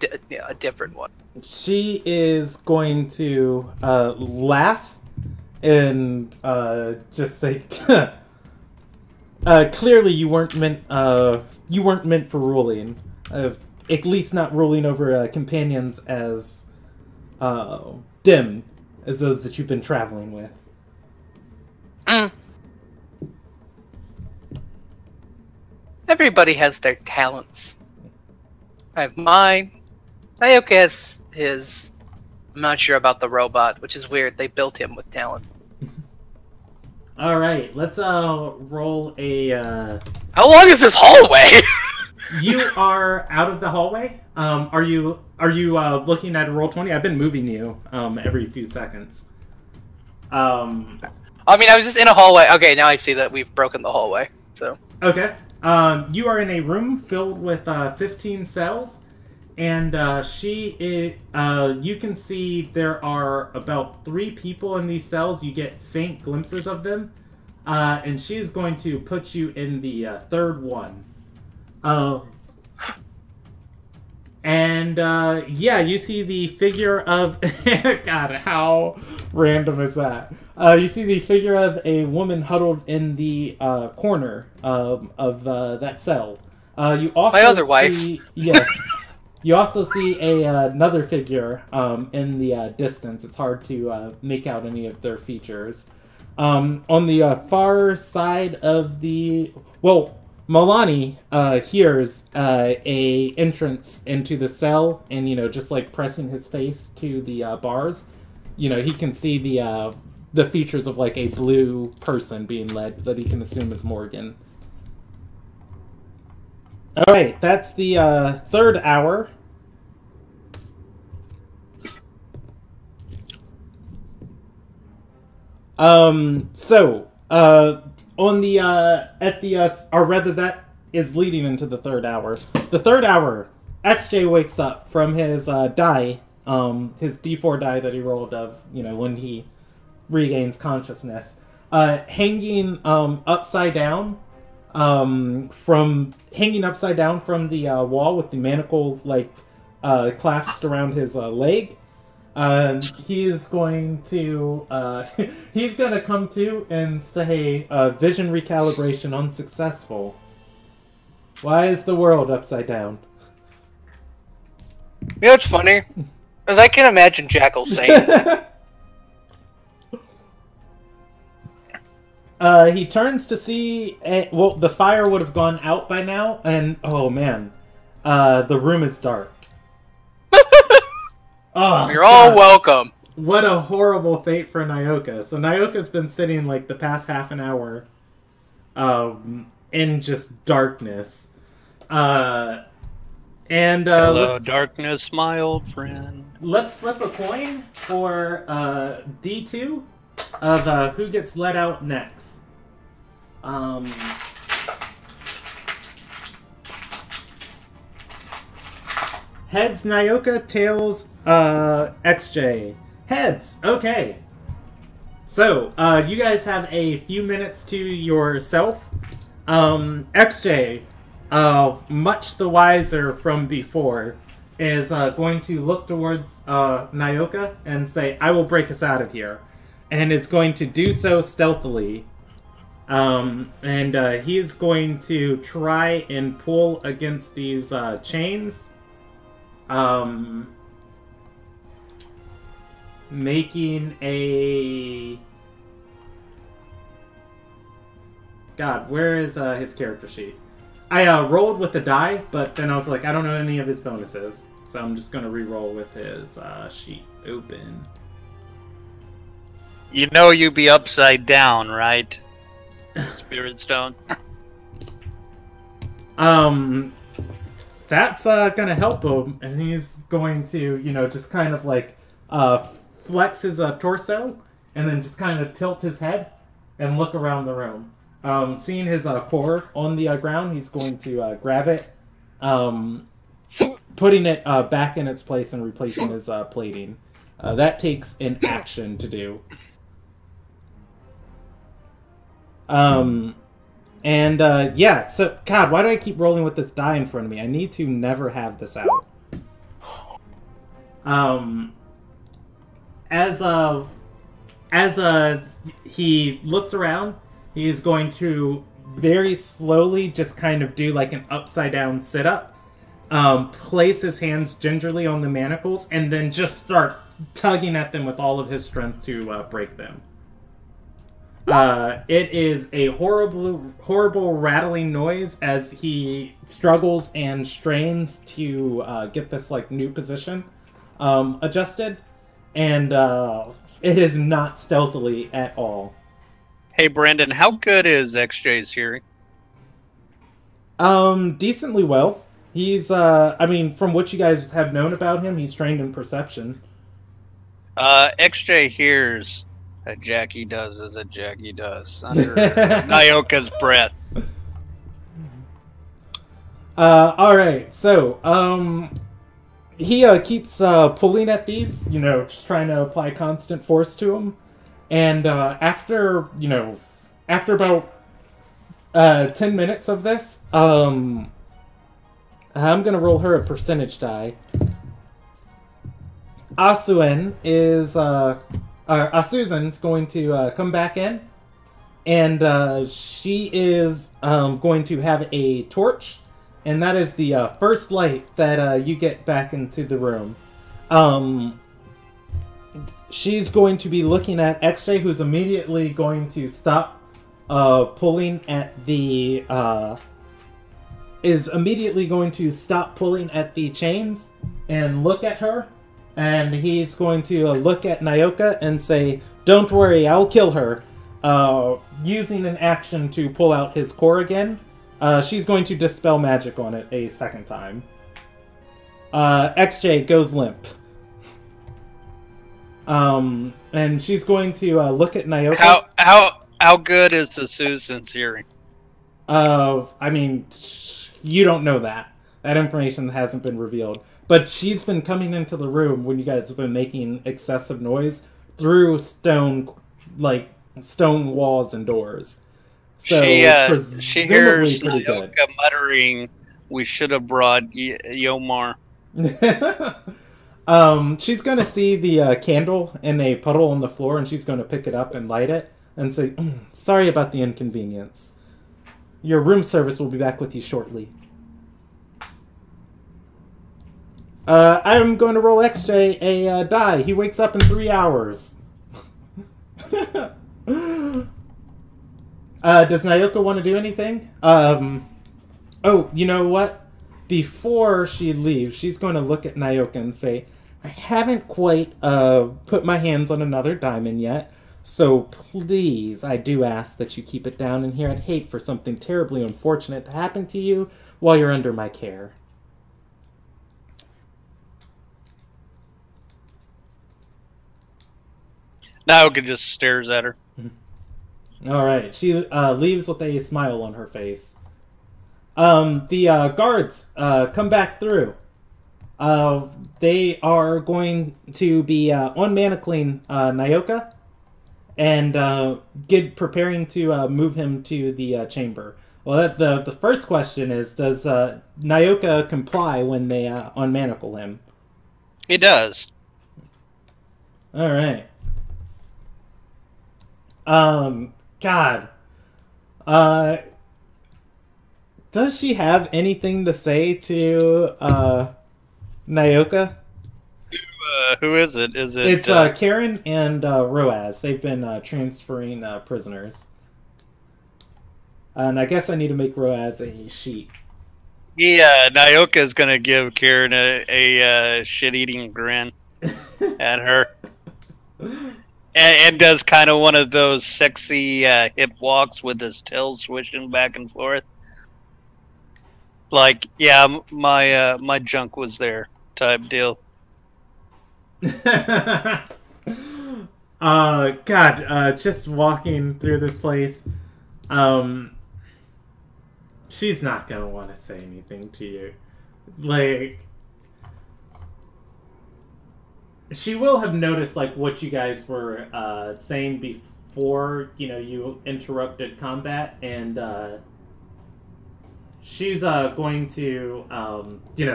[SPEAKER 2] different one.
[SPEAKER 1] She is going to laugh and just say, clearly you weren't meant for ruling. At least not ruling over companions as dim as those that you've been traveling with.
[SPEAKER 2] Everybody has their talents. I have mine. Naoki has his. I'm not sure about the robot, which is weird. They built him with talent.
[SPEAKER 1] All right, let's roll a.
[SPEAKER 2] How long is this hallway?
[SPEAKER 1] You are out of the hallway. Are you looking at a roll 20? I've been moving you every few seconds.
[SPEAKER 2] I mean, I was just in a hallway. Okay, now I see that we've broken the hallway. So
[SPEAKER 1] okay. You are in a room filled with 15 cells, and you can see there are about 3 people in these cells. You get faint glimpses of them, and she is going to put you in the third one. You see the figure of... God, how random is that? You see the figure of a woman huddled in the corner of that cell. You also
[SPEAKER 2] my other wife.
[SPEAKER 1] Yeah. You also see another figure in the distance. It's hard to make out any of their features. On the far side of the... Well, Milani hears a entrance into the cell, and just like pressing his face to the bars, he can see the features of like a blue person being led that he can assume is Morgan. All right, that's the third hour. On the or rather that is leading into the third hour. The third hour, XJ wakes up from his die, his D4 die that he rolled of, when he regains consciousness, hanging upside down from the wall with the manacle clasped around his leg. He's going to come to and say, vision recalibration unsuccessful. Why is the world upside down?
[SPEAKER 2] You know what's funny? Is I can imagine Jackal saying that.
[SPEAKER 1] He turns to see, the fire would have gone out by now, and oh man, the room is dark. Oh,
[SPEAKER 2] you're all welcome.
[SPEAKER 1] What a horrible fate for Nyoka. So Nyoka's been sitting the past half an hour in just darkness.
[SPEAKER 4] Hello, darkness, my old friend.
[SPEAKER 1] Let's flip a coin for D2 of who gets let out next. Heads, Nyoka. Tails, XJ. Heads. Okay. So, you guys have a few minutes to yourself. XJ, much the wiser from before, is going to look towards Nyoka and say, I will break us out of here. And is going to do so stealthily. He's going to try and pull against these chains. Making a... God, where is his character sheet? I rolled with the die, but then I was like, I don't know any of his bonuses. So I'm just going to re-roll with his sheet open.
[SPEAKER 4] You know you be upside down, right? Spirit Stone.
[SPEAKER 1] That's gonna help him, and he's going to, just kind of flex his torso, and then just kind of tilt his head and look around the room. Seeing his core on the ground, he's going to grab it, putting it back in its place and replacing his plating. That takes an action to do. So, God, why do I keep rolling with this die in front of me? I need to never have this out. As he looks around, he's going to very slowly just kind of do like an upside down sit up, place his hands gingerly on the manacles, and then just start tugging at them with all of his strength to break them. It is a horrible rattling noise as he struggles and strains to get this like new position adjusted, and it is not stealthily at all.
[SPEAKER 4] Hey, Brandon, how good is XJ's hearing?
[SPEAKER 1] Decently well. He's I mean, from what you guys have known about him, he's trained in perception.
[SPEAKER 4] XJ hears a Jackie does as a Jackie does under Nyoka's breath.
[SPEAKER 1] Alright, so, he keeps pulling at these, just trying to apply constant force to them. And after about 10 minutes of this, I'm gonna roll her a percentage die. Asuzan's going to come back in, and she is going to have a torch, and that is the first light that you get back into the room. She's going to be looking at XJ, who's immediately going to stop pulling at the chains and look at her. And he's going to look at Nyoka and say, "Don't worry, I'll kill her." Using an action to pull out his core again. She's going to dispel magic on it a second time. XJ goes limp. And she's going to look at Nyoka.
[SPEAKER 4] How good is the Susan's hearing?
[SPEAKER 1] I mean, you don't know that. That information hasn't been revealed. But she's been coming into the room when you guys have been making excessive noise through stone walls and doors. So
[SPEAKER 4] she hears Nyoka muttering, "We should have brought Yomar."
[SPEAKER 1] She's going to see the candle in a puddle on the floor, and she's going to pick it up and light it and say, "Sorry about the inconvenience. Your room service will be back with you shortly." I'm going to roll XJ a die. He wakes up in 3 hours. Does Nyoka want to do anything? Oh, you know what? Before she leaves, she's going to look at Nyoka and say, "I haven't quite put my hands on another diamond yet, so please, I do ask that you keep it down in here. I'd hate for something terribly unfortunate to happen to you while you're under my care."
[SPEAKER 4] Nyoka just stares at her.
[SPEAKER 1] Alright, she leaves with a smile on her face. The guards come back through. They are going to be unmanacling Nyoka and preparing to move him to the chamber. Well, the first question is, does Nyoka comply when they unmanacle him?
[SPEAKER 4] He does.
[SPEAKER 1] Alright. God. Does she have anything to say to Nyoka?
[SPEAKER 4] Who is it? Is it?
[SPEAKER 1] It's Karen and Roaz. They've been transferring prisoners. And I guess I need to make Roaz a sheet.
[SPEAKER 4] Yeah, Nyoka is gonna give Karen a shit-eating grin at her. And does kind of one of those sexy hip walks with his tail swishing back and forth. Like, yeah, my junk was there type deal.
[SPEAKER 1] God, just walking through this place, she's not gonna want to say anything to you. Like, she will have noticed, like, what you guys were saying before, you interrupted combat, and she's going to,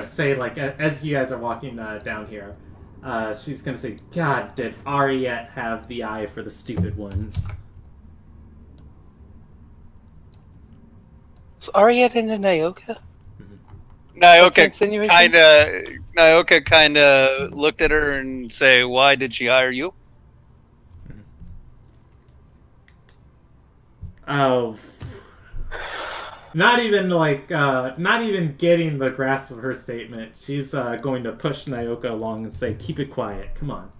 [SPEAKER 1] say, like, as you guys are walking down here, she's going to say, "God, did Ariette have the eye for the stupid ones?"
[SPEAKER 2] So Ariette into Nyoka?
[SPEAKER 4] Nyoka kind of looked at her and say, "Why did she hire you?"
[SPEAKER 1] Oh, not even getting the grasp of her statement. She's going to push Nyoka along and say, "Keep it quiet. Come on."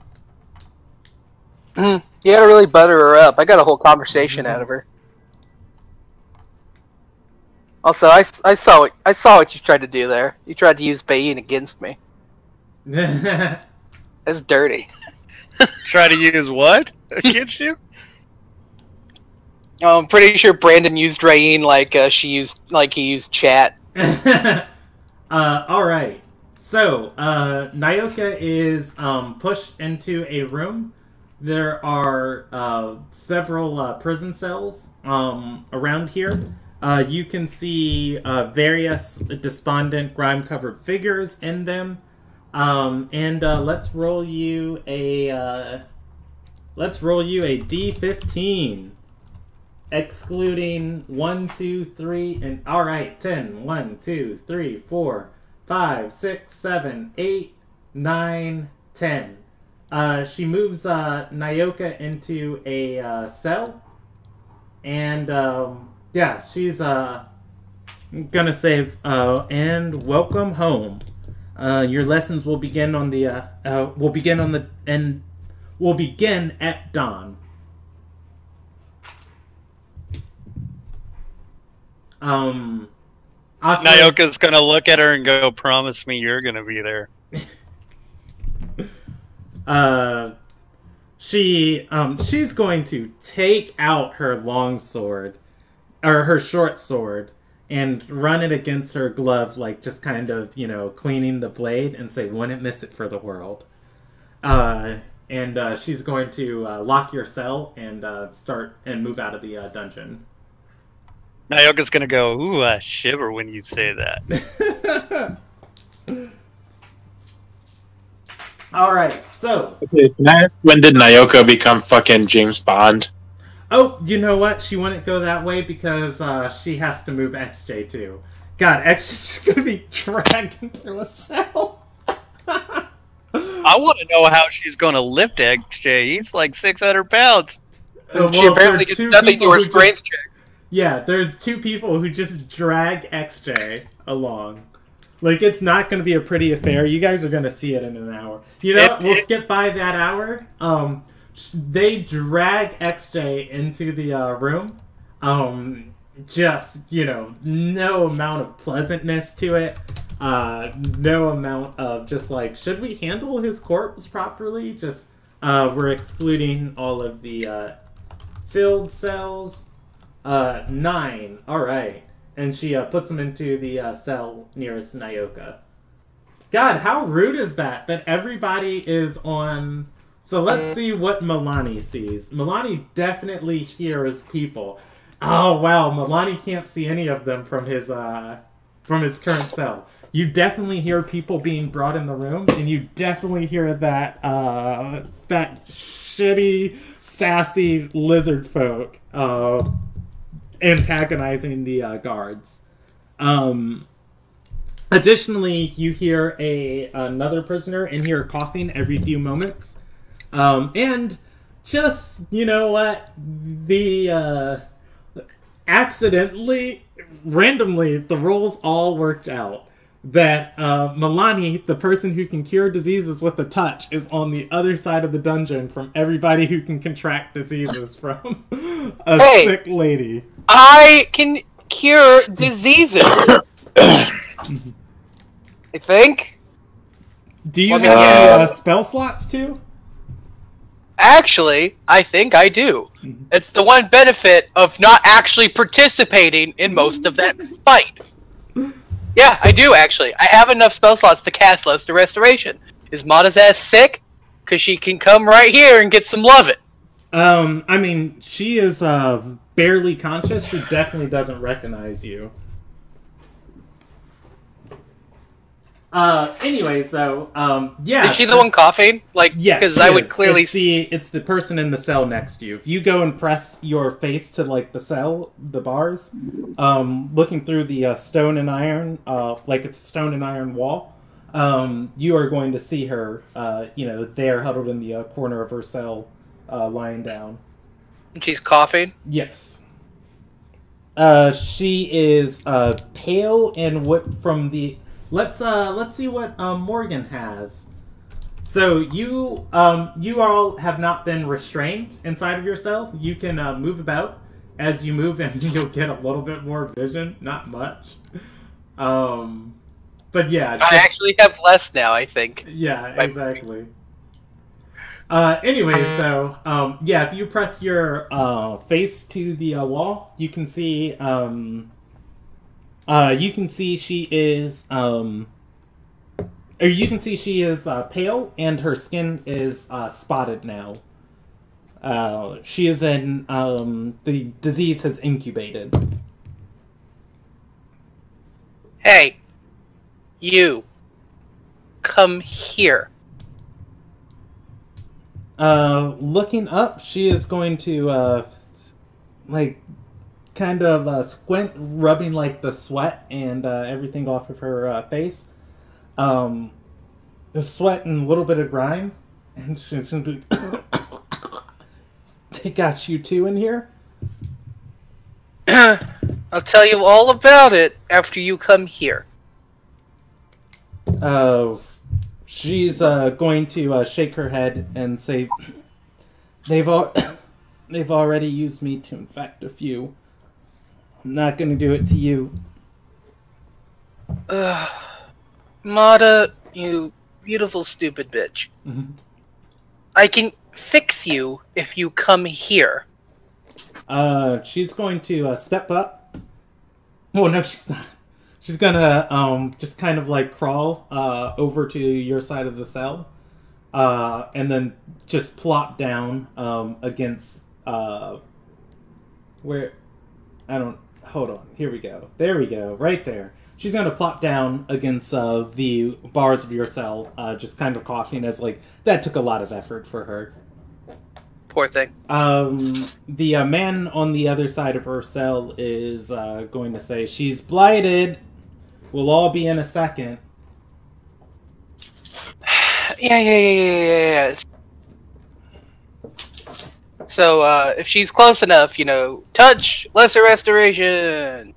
[SPEAKER 2] You gotta really butter her up. I got a whole conversation out of her. Also, I saw what you tried to do there. You tried to use Bain against me. That's dirty.
[SPEAKER 4] Try to use what against you?
[SPEAKER 2] I'm pretty sure Brandon used Rain like he used chat.
[SPEAKER 1] All right. So Nyoka is pushed into a room. There are several prison cells around here. You can see various despondent, grime-covered figures in them. And let's roll you a D15. Excluding 1, 2, 3, and alright, 10. 1, 2, 3, 4, 5, 6, 7, 8, 9, 10. She moves Nyoka into a cell. And yeah, she's gonna say, and welcome home. Your lessons will begin on the will begin at dawn.
[SPEAKER 4] Nyoka's gonna look at her and go, "Promise me you're gonna be there."
[SPEAKER 1] She's going to take out her long sword, or her short sword, and run it against her glove, like just kind of, cleaning the blade, and say, "Wouldn't miss it for the world." And she's going to lock your cell and start and move out of the dungeon.
[SPEAKER 4] Nyoka's gonna go, "Ooh, I shiver when you say that."
[SPEAKER 1] All right, so.
[SPEAKER 3] Okay, can I ask, when did Nyoka become fucking James Bond?
[SPEAKER 1] Oh, you know what? She wouldn't go that way because she has to move XJ too. God, XJ's just gonna be dragged into a cell.
[SPEAKER 4] I want to know how she's gonna lift XJ. He's like 600 pounds.
[SPEAKER 2] She apparently gets nothing to her strength checks.
[SPEAKER 1] Yeah, there's two people who just drag XJ along. Like, it's not going to be a pretty affair. You guys are going to see it in an hour. We'll skip by that hour. They drag XJ into the room. Just, no amount of pleasantness to it. No amount of just like, should we handle his corpse properly? Just, we're excluding all of the filled cells. 9. Alright. And she puts him into the cell nearest Nyoka. God, how rude is that? That everybody is on... So let's see what Milani sees. Milani definitely hears people. Oh, wow. Milani can't see any of them from his current cell. You definitely hear people being brought in the room, and you definitely hear that shitty, sassy lizard folk antagonizing the guards. Additionally, you hear another prisoner in here coughing every few moments. And just, randomly, the rolls all worked out. That Milani, the person who can cure diseases with a touch, is on the other side of the dungeon from everybody who can contract diseases from a sick lady.
[SPEAKER 2] I can cure diseases. I think.
[SPEAKER 1] Do you have spell slots too?
[SPEAKER 2] Actually, I think I do. It's the one benefit of not actually participating in most of that fight. Yeah, I do actually. I have enough spell slots to cast Luster Restoration. Is Mata's ass sick? Because she can come right here and get some loving.
[SPEAKER 1] I mean, she is barely conscious. She definitely doesn't recognize you. Anyways, though, yeah.
[SPEAKER 2] Is she the one coughing? Like,
[SPEAKER 1] Yes,
[SPEAKER 2] because
[SPEAKER 1] she
[SPEAKER 2] I would
[SPEAKER 1] is.
[SPEAKER 2] clearly
[SPEAKER 1] It's the person in the cell next to you. If you go and press your face to like the cell, the bars, looking through the stone and iron, like it's a stone and iron wall, you are going to see her, there huddled in the corner of her cell, lying down.
[SPEAKER 2] she's coughing.
[SPEAKER 1] Yes. She is pale and what from the. Let's see what Morgan has. So you all have not been restrained inside of yourself. You can move about as you move, and you'll get a little bit more vision. Not much, but yeah.
[SPEAKER 2] I actually have less now, I think.
[SPEAKER 1] Yeah, exactly. Anyway, so if you press your face to the wall, you can see she is pale and her skin is spotted now. She is in the disease has incubated.
[SPEAKER 2] Hey, you, come here.
[SPEAKER 1] Looking up, she is going to kind of squint, rubbing like the sweat and everything off of her face. The sweat and a little bit of grime, and she's gonna be. They got you two in here.
[SPEAKER 2] I'll tell you all about it after you come here.
[SPEAKER 1] She's going to shake her head and say, they've already used me to infect a few. I'm not going to do it to you.
[SPEAKER 2] Mata, you beautiful stupid bitch.
[SPEAKER 1] Mm-hmm.
[SPEAKER 2] I can fix you if you come here.
[SPEAKER 1] She's going to step up. Oh, no, she's not. She's gonna just kind of like crawl over to your side of the cell, and then just plop down against where I don't. Hold on. Here we go. There we go. Right there. She's gonna plop down against the bars of your cell, just kind of coughing as like that took a lot of effort for her.
[SPEAKER 2] Poor thing.
[SPEAKER 1] The man on the other side of her cell is going to say, "She's blighted. We'll all be in a second."
[SPEAKER 2] Yeah. So, if she's close enough, touch, lesser restoration.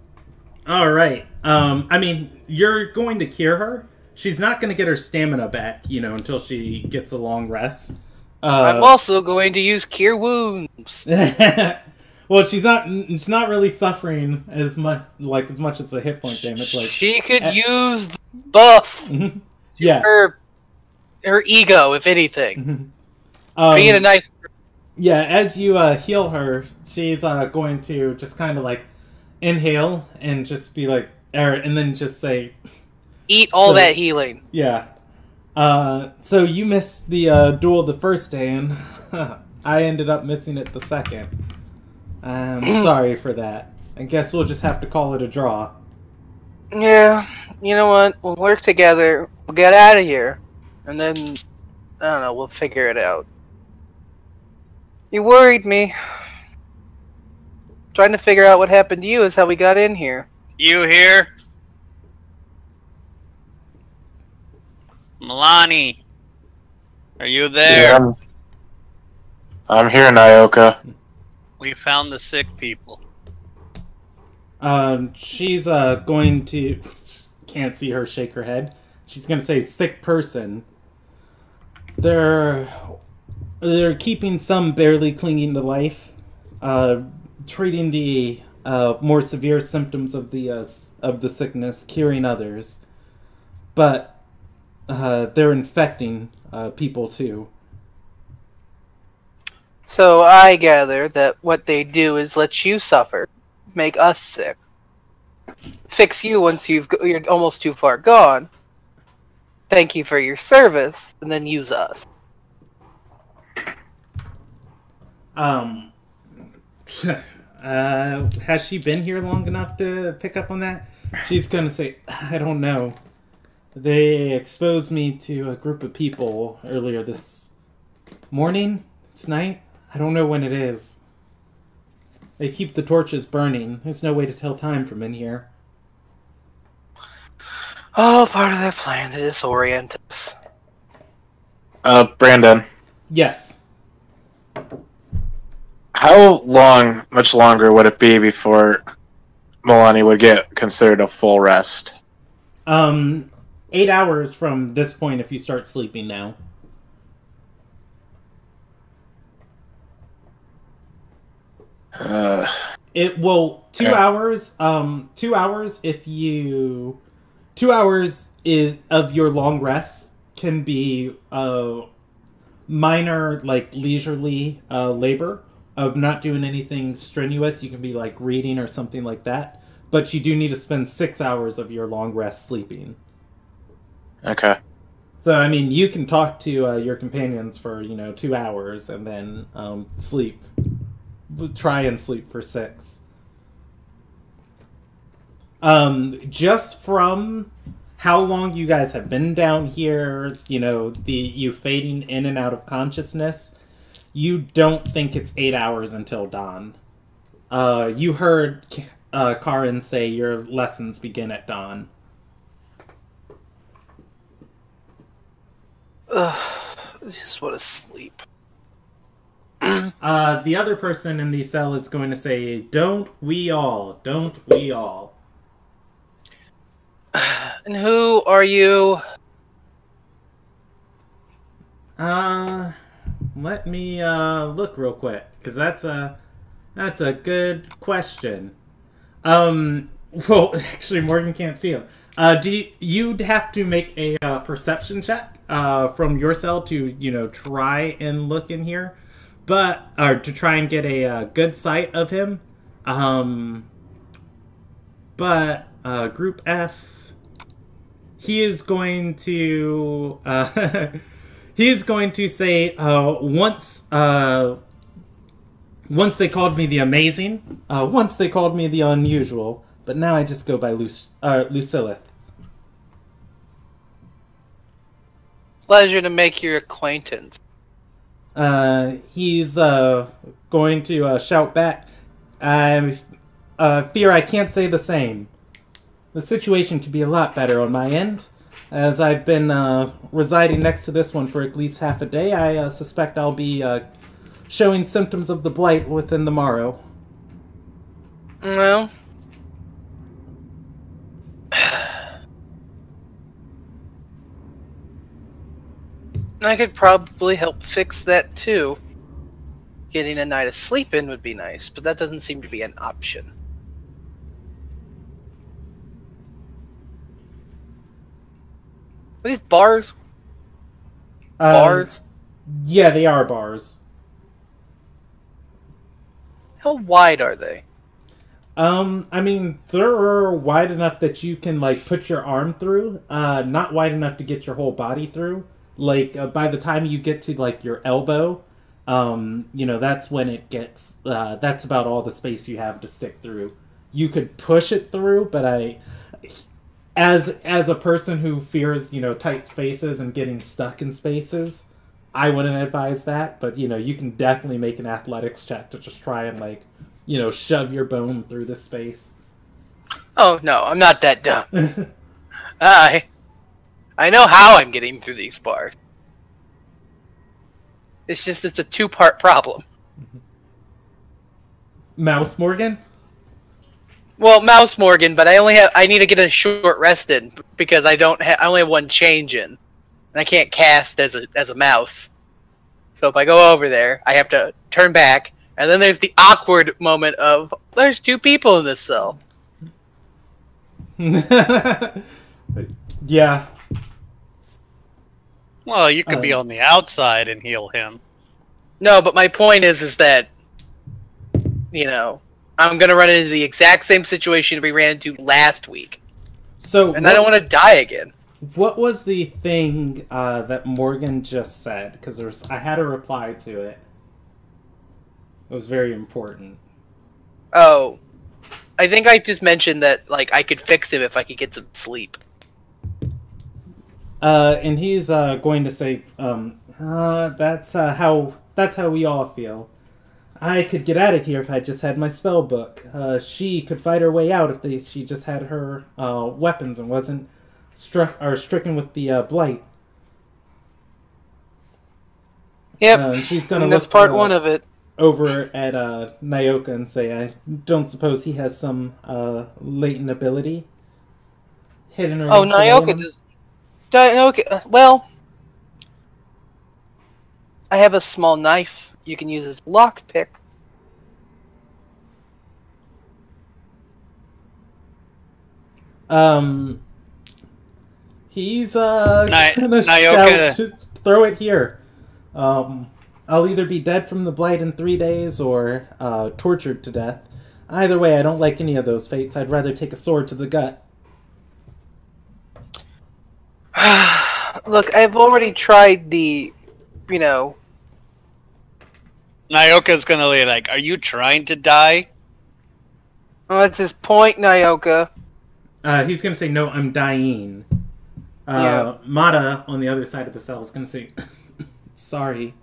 [SPEAKER 1] All right. I mean, you're going to cure her. She's not going to get her stamina back, until she gets a long rest.
[SPEAKER 2] I'm also going to use cure wounds.
[SPEAKER 1] Well, she's not really suffering as much as a hit point damage. Like
[SPEAKER 2] she could use the buff.
[SPEAKER 1] Yeah.
[SPEAKER 2] Her ego, if anything. Being a nice.
[SPEAKER 1] Yeah, as you heal her, she's going to just kind of like inhale and just be like, and then just say,
[SPEAKER 2] "Eat all that healing."
[SPEAKER 1] Yeah. So you missed the duel the first day, and I ended up missing it the second. I'm sorry for that. I guess we'll just have to call it a draw.
[SPEAKER 2] Yeah, you know what? We'll work together. We'll get out of here. And then, I don't know, we'll figure it out. You worried me. Trying to figure out what happened to you is how we got in here.
[SPEAKER 4] You here? Milani, are you there?
[SPEAKER 3] Yeah, I'm here, Nyoka.
[SPEAKER 4] We found the sick people.
[SPEAKER 1] She's going to... Can't see her shake her head. She's going to say, sick person. They're keeping some barely clinging to life. Treating the more severe symptoms of the sickness, curing others. But they're infecting people too.
[SPEAKER 2] So I gather that what they do is let you suffer, make us sick, fix you once you're almost too far gone, thank you for your service, and then use us.
[SPEAKER 1] Has she been here long enough to pick up on that? She's gonna say, I don't know. They exposed me to a group of people earlier this morning. It's night. I don't know when it is. They keep the torches burning. There's no way to tell time from in here.
[SPEAKER 2] Oh, part of their plan to disorient us.
[SPEAKER 3] Brandon,
[SPEAKER 1] Yes.
[SPEAKER 3] how much longer would it be before Milani would get considered a full rest?
[SPEAKER 1] 8 hours from this point if you start sleeping now. It will 2
[SPEAKER 3] Yeah.
[SPEAKER 1] hours. 2 hours if you 2 hours is of your long rest can be minor, like leisurely labor of not doing anything strenuous. You can be like reading or something like that, but you do need to spend 6 hours of your long rest sleeping.
[SPEAKER 3] Okay.
[SPEAKER 1] So I mean, you can talk to your companions for 2 hours and then sleep. Try and sleep for 6. Just from how long you guys have been down here, you fading in and out of consciousness, you don't think it's 8 hours until dawn. You heard Karin say your lessons begin at dawn.
[SPEAKER 2] I just want to sleep.
[SPEAKER 1] The other person in the cell is going to say, "Don't we all? Don't we all?"
[SPEAKER 2] And who are you?
[SPEAKER 1] Let me look real quick, because that's a good question. Well, actually, Morgan can't see him. You'd have to make a perception check from your cell to try and look in here, or to try and get a good sight of him. But Group F, he is going to say once they called me the amazing, once they called me the unusual, but now I just go by Lucillith.
[SPEAKER 2] Pleasure to make your acquaintance.
[SPEAKER 1] He's going to shout back, I fear I can't say the same. The situation could be a lot better on my end. As I've been residing next to this one for at least half a day, I suspect I'll be showing symptoms of the blight within the morrow.
[SPEAKER 2] Well, I could probably help fix that too. Getting a night of sleep in would be nice, but that doesn't seem to be an option. Are these bars? Bars?
[SPEAKER 1] Yeah, they are bars.
[SPEAKER 2] How wide are they?
[SPEAKER 1] I mean, they're wide enough that you can, put your arm through. Not wide enough to get your whole body through. By the time you get to, your elbow, that's when it gets, that's about all the space you have to stick through. You could push it through, but as a person who fears, tight spaces and getting stuck in spaces, I wouldn't advise that, but, you can definitely make an athletics check to just try and, shove your bone through the space.
[SPEAKER 2] Oh, no, I'm not that dumb. I know how I'm getting through these bars. It's just it's a two-part problem.
[SPEAKER 1] Mouse Morgan?
[SPEAKER 2] Well, Mouse Morgan, but I need to get a short rest in because I only have one change in, and I can't cast as a mouse. So if I go over there, I have to turn back, and then there's the awkward moment of there's two people in this cell.
[SPEAKER 1] Yeah.
[SPEAKER 4] Well, you could be on the outside and heal him.
[SPEAKER 2] No, but my point is that I'm gonna run into the exact same situation we ran into last week.
[SPEAKER 1] So,
[SPEAKER 2] and I don't want to die again.
[SPEAKER 1] What was the thing that Morgan just said? Because I had a reply to it. It was very important.
[SPEAKER 2] Oh, I think I just mentioned that I could fix him if I could get some sleep.
[SPEAKER 1] And he's going to say, that's how we all feel. I could get out of here if I just had my spell book. She could fight her way out if she just had her weapons and wasn't stricken with the blight.
[SPEAKER 2] Yep,
[SPEAKER 1] She's gonna
[SPEAKER 2] that's
[SPEAKER 1] look
[SPEAKER 2] part one of it.
[SPEAKER 1] over at Nyoka and say, I don't suppose he has some latent ability hidden around.
[SPEAKER 2] Oh, Nyoka does. Nyoka, well, I have a small knife you can use as lockpick.
[SPEAKER 1] He's gonna
[SPEAKER 4] Nyoka.
[SPEAKER 1] shout, throw it here. I'll either be dead from the blight in 3 days or tortured to death. Either way, I don't like any of those fates. I'd rather take a sword to the gut.
[SPEAKER 2] Look, I've already tried the,
[SPEAKER 4] Nyoka's gonna be like, "Are you trying to die?"
[SPEAKER 2] Oh, that's his point, Nyoka.
[SPEAKER 1] He's gonna say, no, I'm dying.
[SPEAKER 2] Yeah.
[SPEAKER 1] Mata, on the other side of the cell, is gonna say, sorry.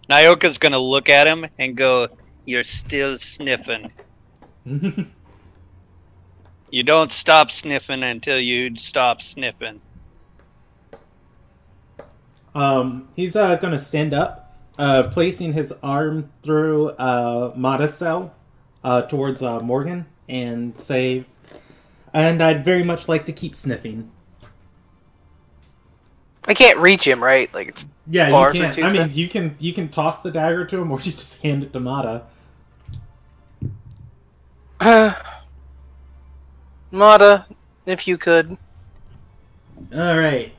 [SPEAKER 4] Nyoka's gonna look at him and go, "You're still sniffing. You don't stop sniffing until you stop sniffing."
[SPEAKER 1] He's gonna stand up, placing his arm through Mata's cell towards Morgan, and say, and I'd very much like to keep sniffing.
[SPEAKER 2] I can't reach him, right? Like it's
[SPEAKER 1] Yeah,
[SPEAKER 2] bars
[SPEAKER 1] you
[SPEAKER 2] or
[SPEAKER 1] can.
[SPEAKER 2] two
[SPEAKER 1] I mean,
[SPEAKER 2] things?
[SPEAKER 1] you can toss the dagger to him, or you just hand it to Mata.
[SPEAKER 2] Mata, if you could.
[SPEAKER 1] All right.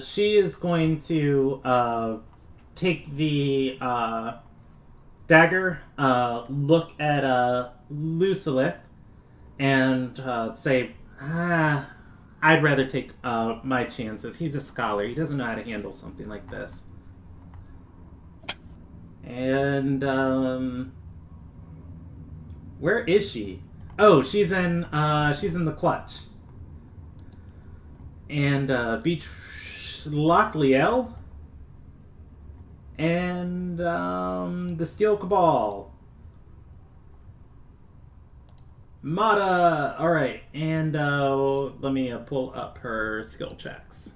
[SPEAKER 1] She is going to take the dagger, look at Lucilith, and say, I'd rather take my chances. He's a scholar. He doesn't know how to handle something like this. And where is she? Oh, she's in the clutch. And Beach Lockliel and the Steel Cabal. Mata. All right, and let me pull up her skill checks.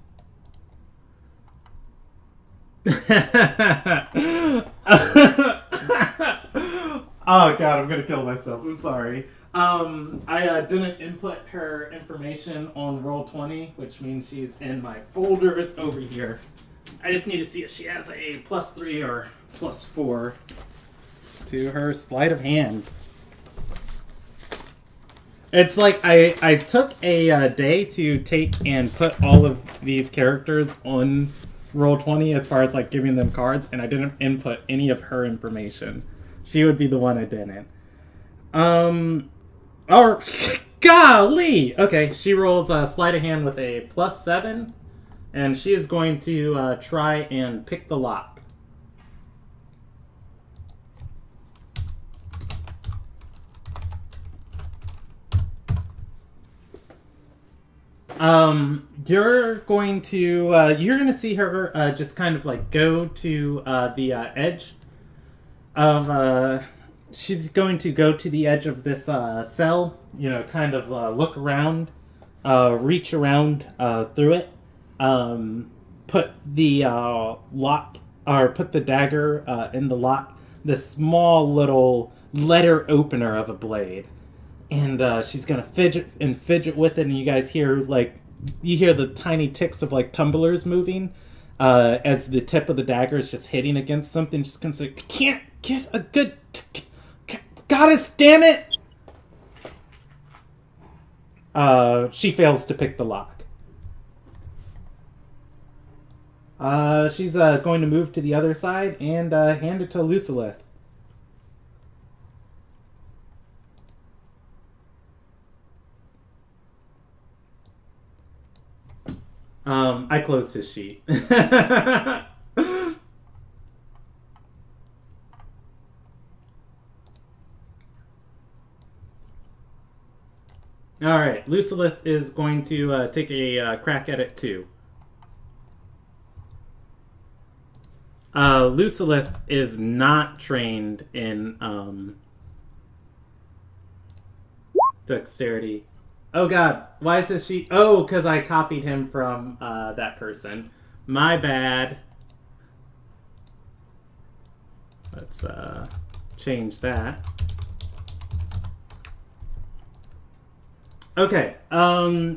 [SPEAKER 1] Oh god, I'm gonna kill myself. I'm sorry. I didn't input her information on Roll20, which means she's in my folders over here. I just need to see if she has a +3 or +4 to her sleight of hand. It's like I took a day to take and put all of these characters on Roll20 as far as like giving them cards, and I didn't input any of her information. She would be the one I didn't. Or golly. Okay, she rolls a sleight of hand with a +7, and she is going to try and pick the lock. You're going to see her just kind of like go to the edge of she's going to go to the edge of this cell, kind of look around, reach around through it, put the lock, or put the dagger in the lock, this small little letter opener of a blade. And she's gonna fidget with it, and you guys hear the tiny ticks of like tumblers moving as the tip of the dagger is just hitting against something. Just gonna say, "Can't get a good, goddess, damn it!" She fails to pick the lock. She's going to move to the other side and hand it to Lucilith. I closed his sheet. Alright, Lucilith is going to take a crack at it too. Lucilith is not trained in dexterity. Oh god, why is this sheet? Oh, because I copied him from that person. My bad. Let's change that. Okay,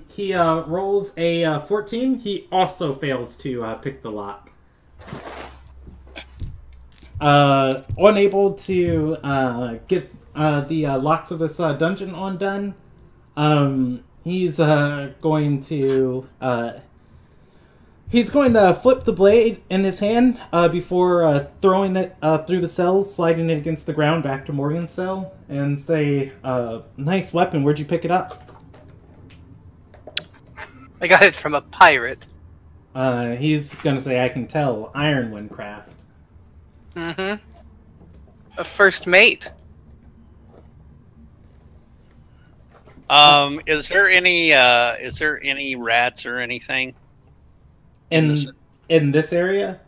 [SPEAKER 1] he rolls a 14. He also fails to pick the lock. Unable to get the locks of this dungeon undone, he's going to flip the blade in his hand before throwing it through the cell, sliding it against the ground back to Morgan's cell, and say, "Nice weapon. Where'd you pick it up?"
[SPEAKER 2] I got it from a pirate.
[SPEAKER 1] He's gonna say, "I can tell. Ironwind craft."
[SPEAKER 2] Mm-hmm. A first mate.
[SPEAKER 4] Is there any rats or anything
[SPEAKER 1] In this area?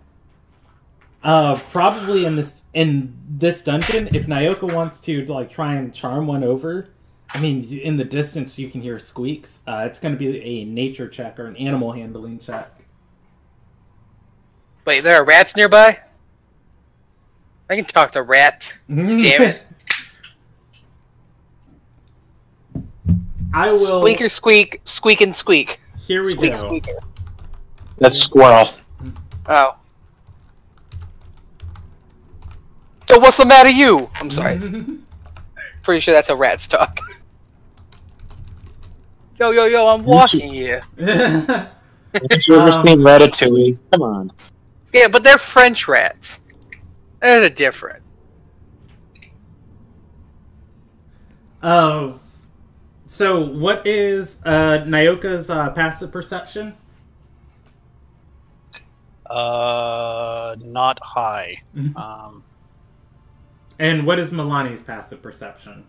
[SPEAKER 1] Probably in this dungeon. If Nyoka wants to try and charm one over, I mean, in the distance you can hear squeaks. It's going to be a nature check or an animal handling check.
[SPEAKER 2] Wait, there are rats nearby? I can talk to rats. Damn it.
[SPEAKER 1] I will.
[SPEAKER 2] Squeaker squeak, squeak and squeak.
[SPEAKER 1] Here we
[SPEAKER 2] Squeak
[SPEAKER 1] go.
[SPEAKER 2] squeaker.
[SPEAKER 3] That's a squirrel.
[SPEAKER 2] Oh. So what's the matter you? I'm sorry. Pretty sure that's a rat's talk. Yo, I'm walking here.
[SPEAKER 3] Have you ever seen Ratatouille? Come on.
[SPEAKER 2] Yeah, but they're French rats. They're different.
[SPEAKER 1] So what is Nyoka's passive perception?
[SPEAKER 4] Not high.
[SPEAKER 1] And what is Milani's passive perception?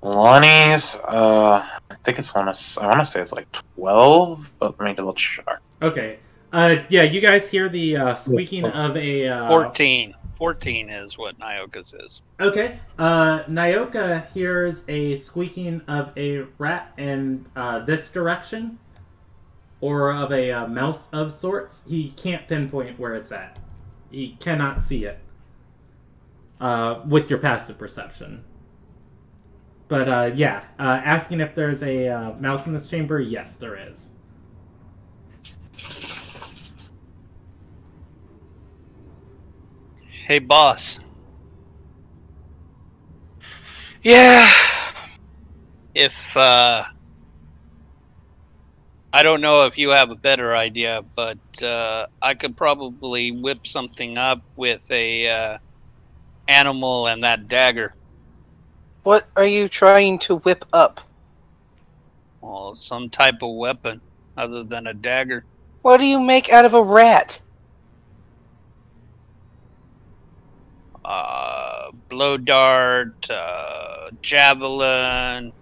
[SPEAKER 3] Lonnie's, I think I want to say it's like 12, but let me double check.
[SPEAKER 1] Okay. Yeah, you guys hear the squeaking of a...
[SPEAKER 4] 14. 14 is what Nyoka's is.
[SPEAKER 1] Okay. Nyoka hears a squeaking of a rat in this direction, or of a mouse of sorts. He can't pinpoint where it's at. He cannot see it with your passive perception. But yeah, asking if there's a mouse in this chamber, yes, there is.
[SPEAKER 4] Hey, boss.
[SPEAKER 2] Yeah.
[SPEAKER 4] If, I don't know if you have a better idea, but I could probably whip something up with a animal and that dagger.
[SPEAKER 2] What are you trying to whip up?
[SPEAKER 4] Well, some type of weapon other than a dagger.
[SPEAKER 2] What do you make out of a rat?
[SPEAKER 4] Blow dart, javelin.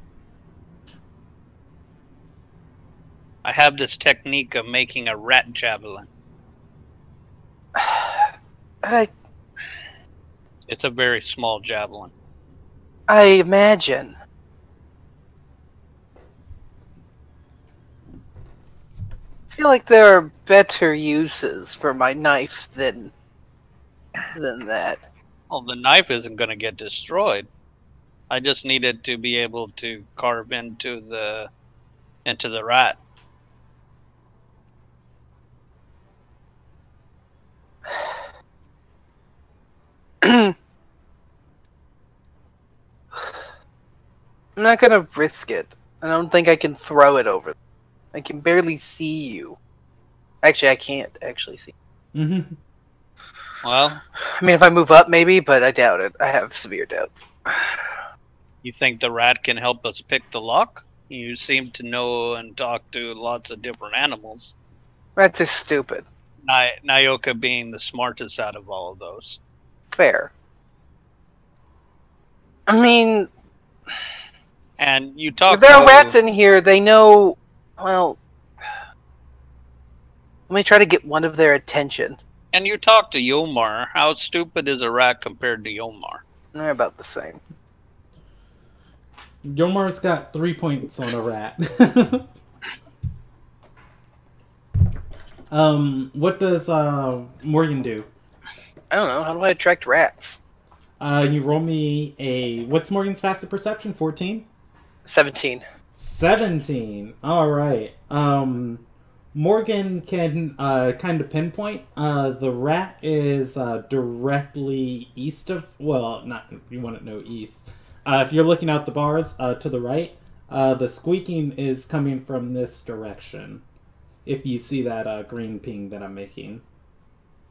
[SPEAKER 4] I have this technique of making a rat javelin. It's a very small javelin.
[SPEAKER 2] I imagine. I feel like there are better uses for my knife than that.
[SPEAKER 4] Well, the knife isn't going to get destroyed. I just needed to be able to carve into the rat.
[SPEAKER 2] I'm not gonna risk it. I don't think I can throw it over. I can barely see you. Actually, I can't actually see.
[SPEAKER 1] Mm-hmm.
[SPEAKER 4] Well,
[SPEAKER 2] I mean, if I move up, maybe, but I doubt it. I have severe doubts.
[SPEAKER 4] you think the rat can help us pick the lock? You seem to know and talk to lots of different animals.
[SPEAKER 2] Rats are stupid.
[SPEAKER 4] Nyoka being the smartest out of all of those.
[SPEAKER 2] Fair. I mean...
[SPEAKER 4] And you talk
[SPEAKER 2] If there are
[SPEAKER 4] to...
[SPEAKER 2] rats in here, they know... Well... Let me try to get one of their attention.
[SPEAKER 4] And you talk to Yomar. How stupid is a rat compared to Yomar?
[SPEAKER 2] They're about the same.
[SPEAKER 1] Yomar's got 3 points on a rat. What does Morgan do?
[SPEAKER 2] I don't know. How do I attract rats?
[SPEAKER 1] You roll me a... What's Morgan's passive perception? 14?
[SPEAKER 2] 17.
[SPEAKER 1] 17. Alright. Morgan can kind of pinpoint. The rat is directly east of... Well, not if you want to know east. If you're looking out the bars to the right, the squeaking is coming from this direction. If you see that green ping that I'm making.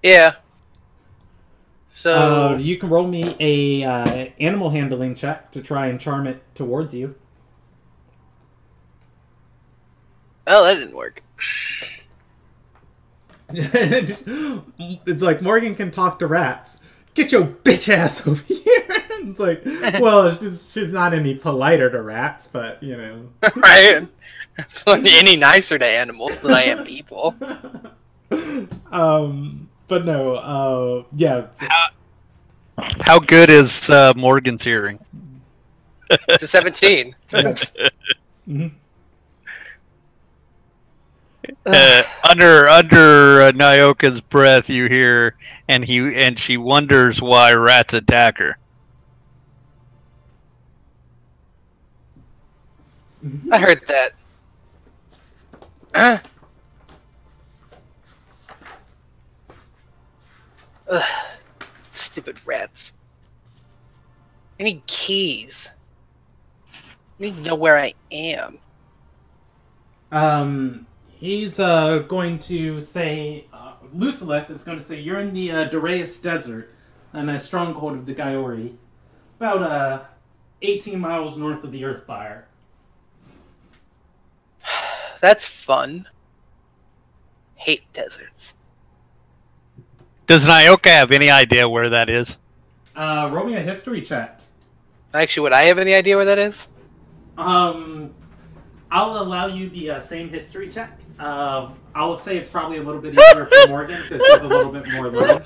[SPEAKER 2] Yeah. So...
[SPEAKER 1] you can roll me a animal handling check to try and charm it towards you.
[SPEAKER 2] Oh, that didn't work.
[SPEAKER 1] It's like, Morgan can talk to rats. Get your bitch ass over here. It's like, well, she's not any politer to rats, but, you know.
[SPEAKER 2] Right? Any nicer to animals than I am people.
[SPEAKER 1] But no, yeah.
[SPEAKER 4] How good is Morgan's hearing?
[SPEAKER 2] It's a 17.
[SPEAKER 1] Mm-hmm.
[SPEAKER 4] Under Nyoka's breath, you hear, and she wonders why rats attack her.
[SPEAKER 2] I heard that. Stupid rats. I need keys. I need to know where I am.
[SPEAKER 1] He's going to say, Lucilith is going to say, you're in the Duraeus Desert, in a stronghold of the Gyori, about 18 miles north of the Earthfire.
[SPEAKER 2] That's fun. Hate deserts.
[SPEAKER 4] Does Nyoka have any idea where that is?
[SPEAKER 1] Roll me a history check.
[SPEAKER 2] Actually, would I have any idea where that is?
[SPEAKER 1] I'll allow you the same history check. I'll say it's probably a little bit easier for Morgan because she's a little bit more learned.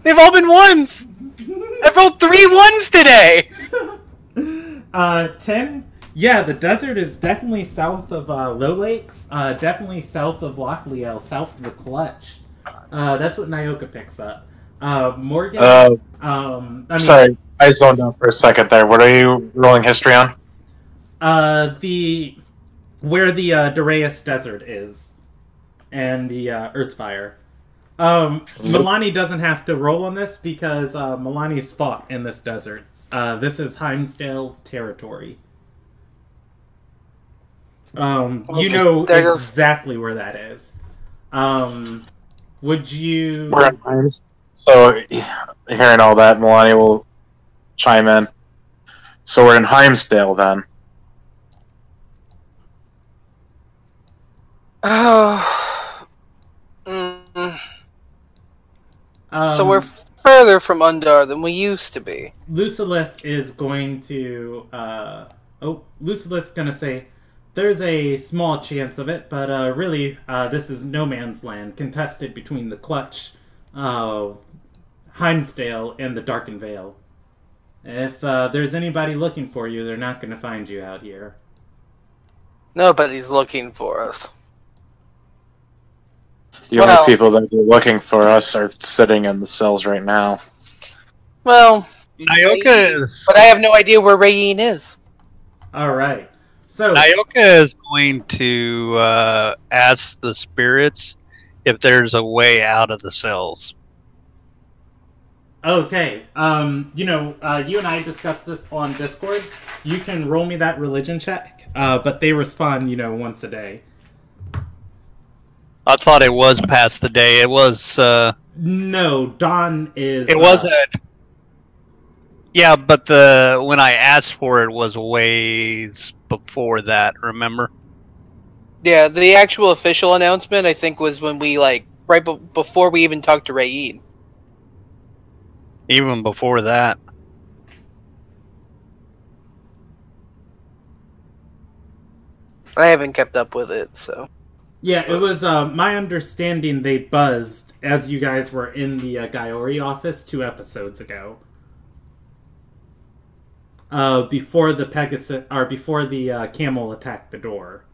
[SPEAKER 2] They've all been ones! I rolled 3 ones today!
[SPEAKER 1] 10? Yeah, the desert is definitely south of Low Lakes, definitely south of Lochliel, south of the Clutch. That's what Nyoka picks up. Morgan...
[SPEAKER 3] sorry, I zoned out for a second there. What are you rolling history on?
[SPEAKER 1] Where the Duraeus Desert is, and the Earthfire. Milani doesn't have to roll on this because Milani's fought in this desert. This is Heimsdale territory. You know exactly where that is. Would you...
[SPEAKER 3] We're in Himes. So, hearing all that, Milani will chime in. So we're in Heimsdale, then.
[SPEAKER 2] Oh. So we're further from Undar than we used to be.
[SPEAKER 1] Lucilith is going to... Lucilith's going to say, there's a small chance of it, but really, this is no man's land, contested between the Clutch, Heimsdale, and the Darkened Vale. If there's anybody looking for you, they're not going to find you out here.
[SPEAKER 2] Nobody's looking for us.
[SPEAKER 3] The only people that are looking for us are sitting in the cells right now.
[SPEAKER 2] Well,
[SPEAKER 4] Nyoka is...
[SPEAKER 2] But I have no idea where Rayin is.
[SPEAKER 1] Alright. So
[SPEAKER 4] Nyoka is going to ask the spirits if there's a way out of the cells.
[SPEAKER 1] Okay. You and I discussed this on Discord. You can roll me that religion check, but they respond, once a day.
[SPEAKER 4] I thought it was past the day. It was...
[SPEAKER 1] No, dawn is...
[SPEAKER 4] It wasn't... Yeah, but when I asked for it was ways before that, remember?
[SPEAKER 2] Yeah, the actual official announcement, I think, was when we, before we even talked to Rayin.
[SPEAKER 4] Even before that.
[SPEAKER 2] I haven't kept up with it, so.
[SPEAKER 1] Yeah, it was my understanding they buzzed as you guys were in the Gaiori office 2 episodes ago. Before the Pegasus, or before the camel attacked the door,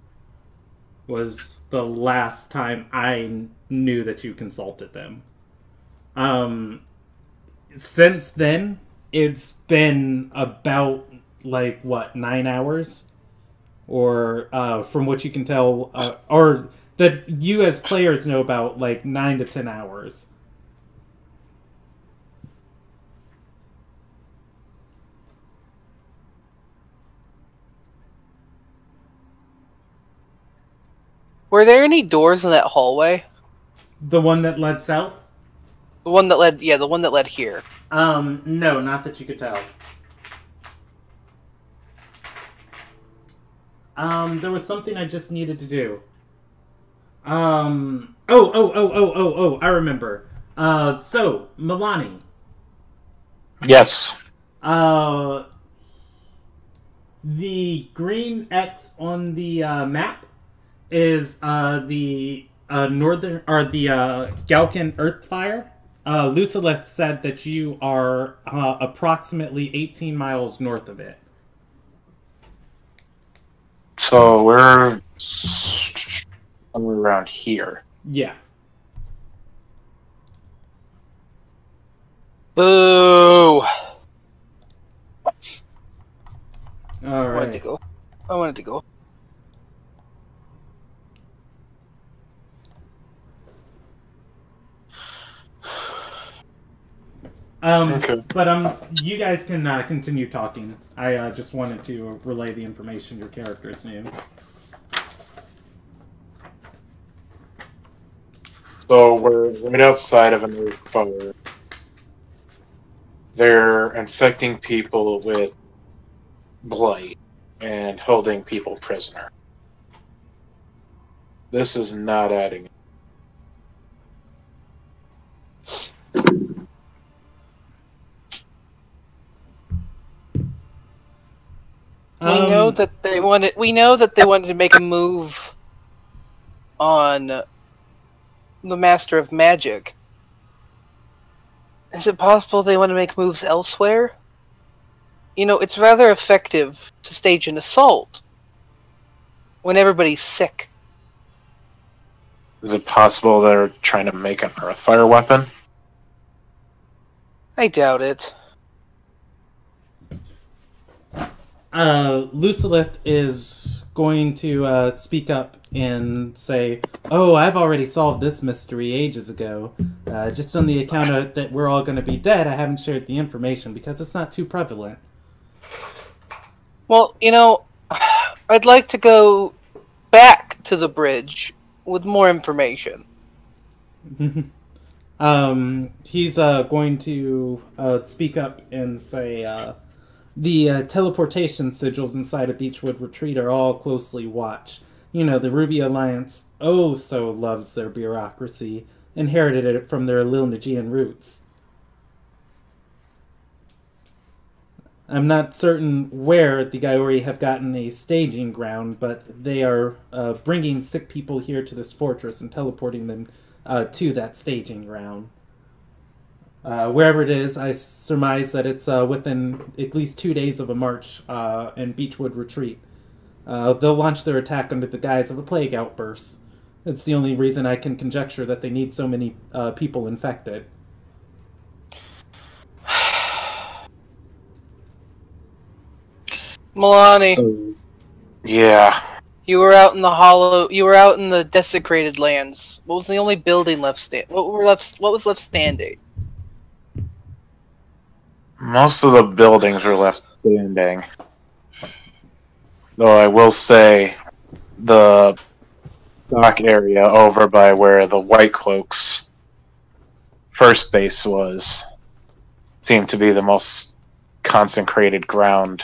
[SPEAKER 1] was the last time I knew that you consulted them. Since then, it's been about, 9 hours? Or, from what you can tell, or that you as players know about, 9 to 10 hours.
[SPEAKER 2] Were there any doors in that hallway?
[SPEAKER 1] The one that led south?
[SPEAKER 2] The one that led, the one that led here.
[SPEAKER 1] No, not that you could tell. There was something I just needed to do. I remember. So, Milani.
[SPEAKER 3] Yes.
[SPEAKER 1] The green X on the map is the northern, or the Galcan Earthfire. Lucilith said that you are approximately 18 miles north of it.
[SPEAKER 3] So we're somewhere around here.
[SPEAKER 1] Yeah.
[SPEAKER 2] Boo!
[SPEAKER 1] All
[SPEAKER 2] I wanted
[SPEAKER 1] right.
[SPEAKER 2] to go. I wanted to go.
[SPEAKER 3] Okay.
[SPEAKER 1] But you guys can continue talking. I just wanted to relay the information your characters knew.
[SPEAKER 3] So we're right outside of an fire. They're infecting people with blight and holding people prisoner. This is not adding.
[SPEAKER 2] We know that they wanted. We know that they wanted to make a move on the Master of Magic. Is it possible they want to make moves elsewhere? You know, it's rather effective to stage an assault when everybody's sick.
[SPEAKER 3] Is it possible they're trying to make an Earthfire weapon?
[SPEAKER 2] I doubt it.
[SPEAKER 1] Lucilith is going to speak up and say, "Oh, I've already solved this mystery ages ago. Just on the account of that we're all going to be dead, I haven't shared the information because it's not too prevalent."
[SPEAKER 2] Well, you know, I'd like to go back to the bridge with more information.
[SPEAKER 1] He's going to speak up and say, the teleportation sigils inside of Beechwood Retreat are all closely watched. You know, the Ruby Alliance oh so loves their bureaucracy, inherited it from their Lilnagian roots. I'm not certain where the Gaiori have gotten a staging ground, but they are bringing sick people here to this fortress and teleporting them to that staging ground. Wherever it is, I surmise that it's within at least 2 days of a march in Beechwood Retreat. They'll launch their attack under the guise of a plague outburst. It's the only reason I can conjecture that they need so many people infected.
[SPEAKER 2] Milani,
[SPEAKER 3] Yeah.
[SPEAKER 2] you were out in the hollow. You were out in the desecrated lands. What was the only building left What was left standing?
[SPEAKER 3] Most of the buildings are left standing. Though I will say the dock area over by where the White Cloaks first base was seemed to be the most consecrated ground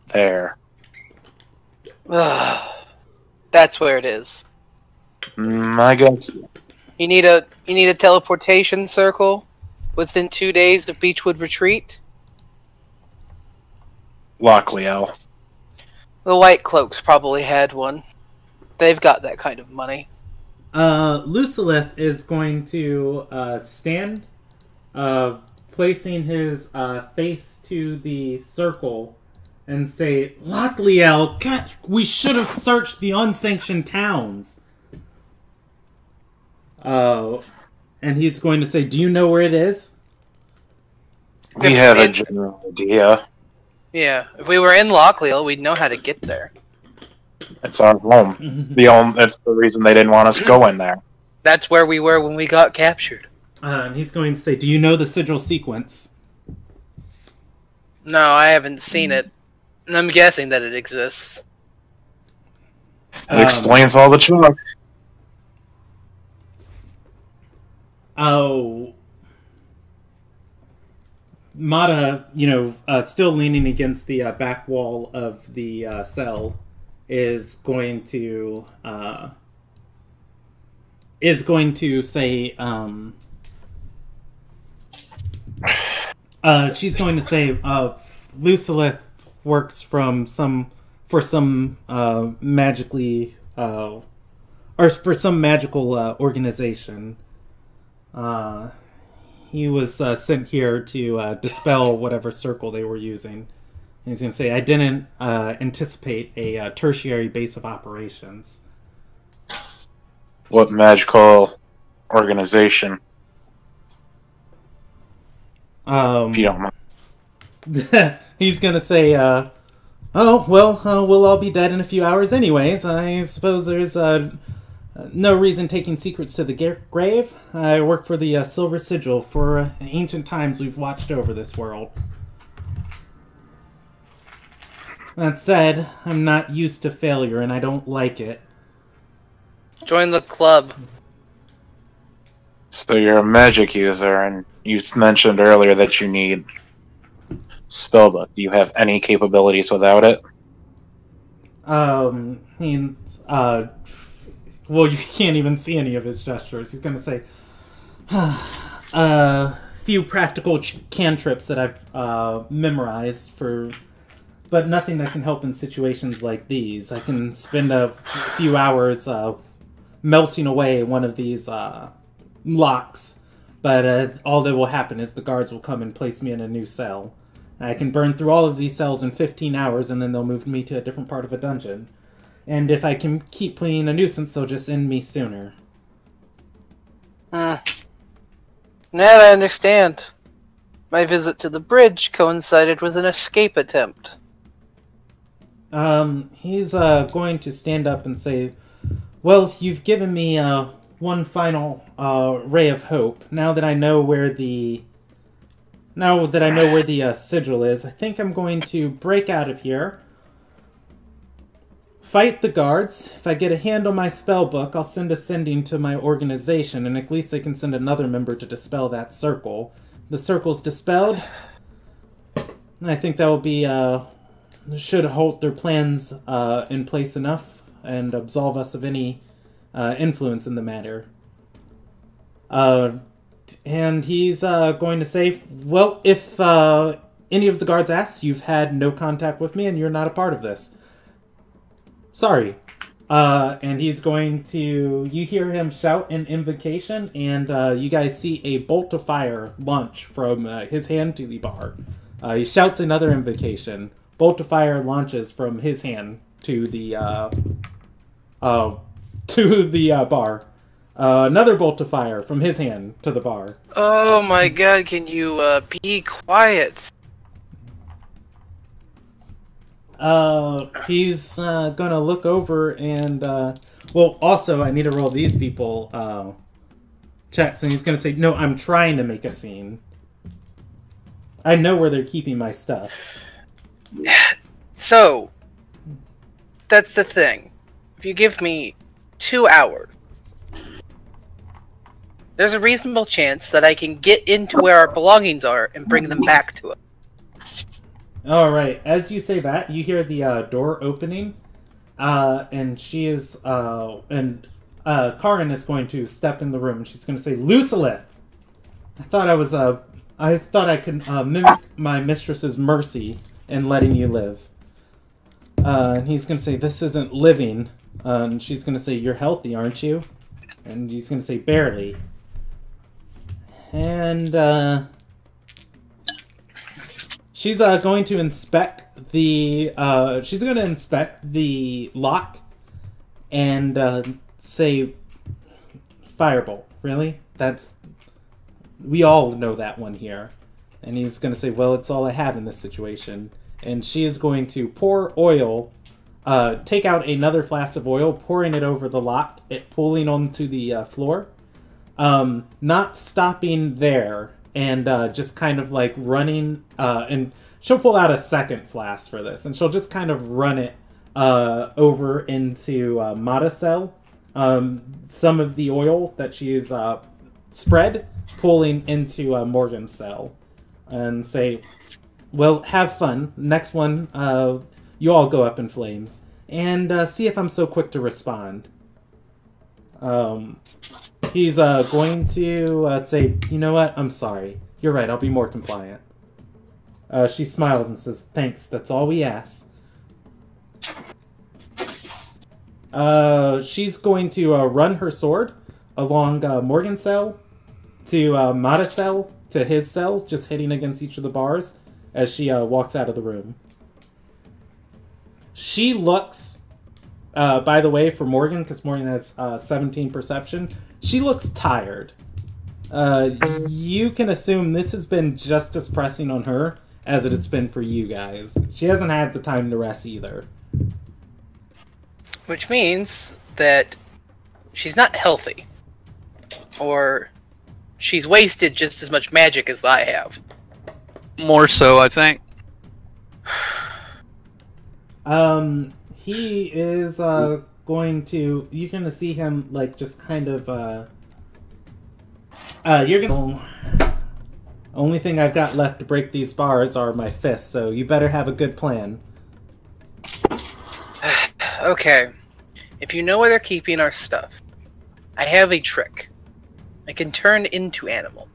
[SPEAKER 3] there.
[SPEAKER 2] That's where it is.
[SPEAKER 3] I guess.
[SPEAKER 2] You need a teleportation circle within 2 days of Beechwood Retreat.
[SPEAKER 3] Lockleal.
[SPEAKER 2] The White Cloaks probably had one. They've got that kind of money.
[SPEAKER 1] Lucilith is going to stand, placing his face to the circle, and say, "Lockliel, God, we should have searched the unsanctioned towns." And he's going to say, "Do you know where it is?"
[SPEAKER 3] We have a general idea.
[SPEAKER 2] Yeah, if we were in Lockleal, we'd know how to get there.
[SPEAKER 3] It's our home. That's the reason they didn't want us going there.
[SPEAKER 2] That's where we were when we got captured.
[SPEAKER 1] And he's going to say, "Do you know the sigil sequence?"
[SPEAKER 2] No, I haven't seen it. And I'm guessing that it exists.
[SPEAKER 3] It explains all the chalk.
[SPEAKER 1] Oh, Mata, still leaning against the back wall of the cell, is going to say, she's going to say, Lucilith works for some magically, or for some magical organization. He was sent here to dispel whatever circle they were using. And he's going to say, "I didn't anticipate a tertiary base of operations."
[SPEAKER 3] What magical organization? If you don't mind.
[SPEAKER 1] He's going to say, "Oh, well, we'll all be dead in a few hours anyways. I suppose there's no reason taking secrets to the grave. I work for the Silver Sigil. For ancient times, we've watched over this world. That said, I'm not used to failure, and I don't like it."
[SPEAKER 2] Join the club.
[SPEAKER 3] So you're a magic user, and you mentioned earlier that you need spellbook. Do you have any capabilities without it?
[SPEAKER 1] Well, you can't even see any of his gestures. He's going to say, "A few practical cantrips that I've memorized but nothing that can help in situations like these. I can spend a few hours melting away one of these locks, but all that will happen is the guards will come and place me in a new cell. I can burn through all of these cells in 15 hours, and then they'll move me to a different part of a dungeon. And if I can keep playing a nuisance, they'll just end me sooner."
[SPEAKER 2] Now I understand. My visit to the bridge coincided with an escape attempt.
[SPEAKER 1] He's going to stand up and say, "Well, you've given me one final ray of hope. Now that I know where the sigil is, I think I'm going to break out of here, fight the guards. If I get a hand on my spell book, I'll send a sending to my organization, and at least they can send another member to dispel that circle. The circle's dispelled, and I think that will be should halt their plans in place enough and absolve us of any influence in the matter." And he's going to say, "Well, if any of the guards asks, you've had no contact with me and you're not a part of this. Sorry." And he's going to... You hear him shout an invocation, and you guys see a bolt of fire launch from his hand to the bar. He shouts another invocation. Bolt of fire launches from his hand to the bar. Another bolt of fire from his hand to the bar.
[SPEAKER 2] Oh my god, can you be quiet?
[SPEAKER 1] He's gonna look over and, well, also, I need to roll these people, checks, and he's gonna say, "No, I'm trying to make a scene. I know where they're keeping my stuff."
[SPEAKER 2] So, that's the thing. If you give me 2 hours, there's a reasonable chance that I can get into where our belongings are and bring them back to us.
[SPEAKER 1] Alright, as you say that, you hear the door opening, and she is, Karin is going to step in the room, and she's going to say, "Lucilith, I thought I could mimic my mistress's mercy in letting you live. And he's going to say, this isn't living. And she's going to say, you're healthy, aren't you? And he's going to say, barely. And she's going to inspect the lock and say, firebolt. Really? We all know that one here. And he's going to say, well, it's all I have in this situation. And she is going to pour oil, take out another flask of oil, pouring it over the lock, it pulling onto the floor. Not stopping there, and just kind of like running, and she'll pull out a second flask for this, and she'll just kind of run it over into Mata's cell. Some of the oil that she's spread, pulling into Morgan's cell. And say, well, have fun. Next one, you all go up in flames. And see if I'm so quick to respond. He's going to say, you know what? I'm sorry. You're right, I'll be more compliant. She smiles and says, thanks, that's all we ask. She's going to run her sword along Morgan's cell to Mata's cell, to his cell, just hitting against each of the bars as she walks out of the room. She looks, by the way, for Morgan, because Morgan has 17 perception, she looks tired. You can assume this has been just as pressing on her as it's been for you guys. She hasn't had the time to rest either.
[SPEAKER 2] Which means that she's not healthy. Or she's wasted just as much magic as I have.
[SPEAKER 4] More so, I think.
[SPEAKER 1] He is going to. You're gonna see him like just kind of. You're gonna. Only thing I've got left to break these bars are my fists, so you better have a good plan.
[SPEAKER 2] Okay, if you know where they're keeping our stuff, I have a trick. I can turn into animal.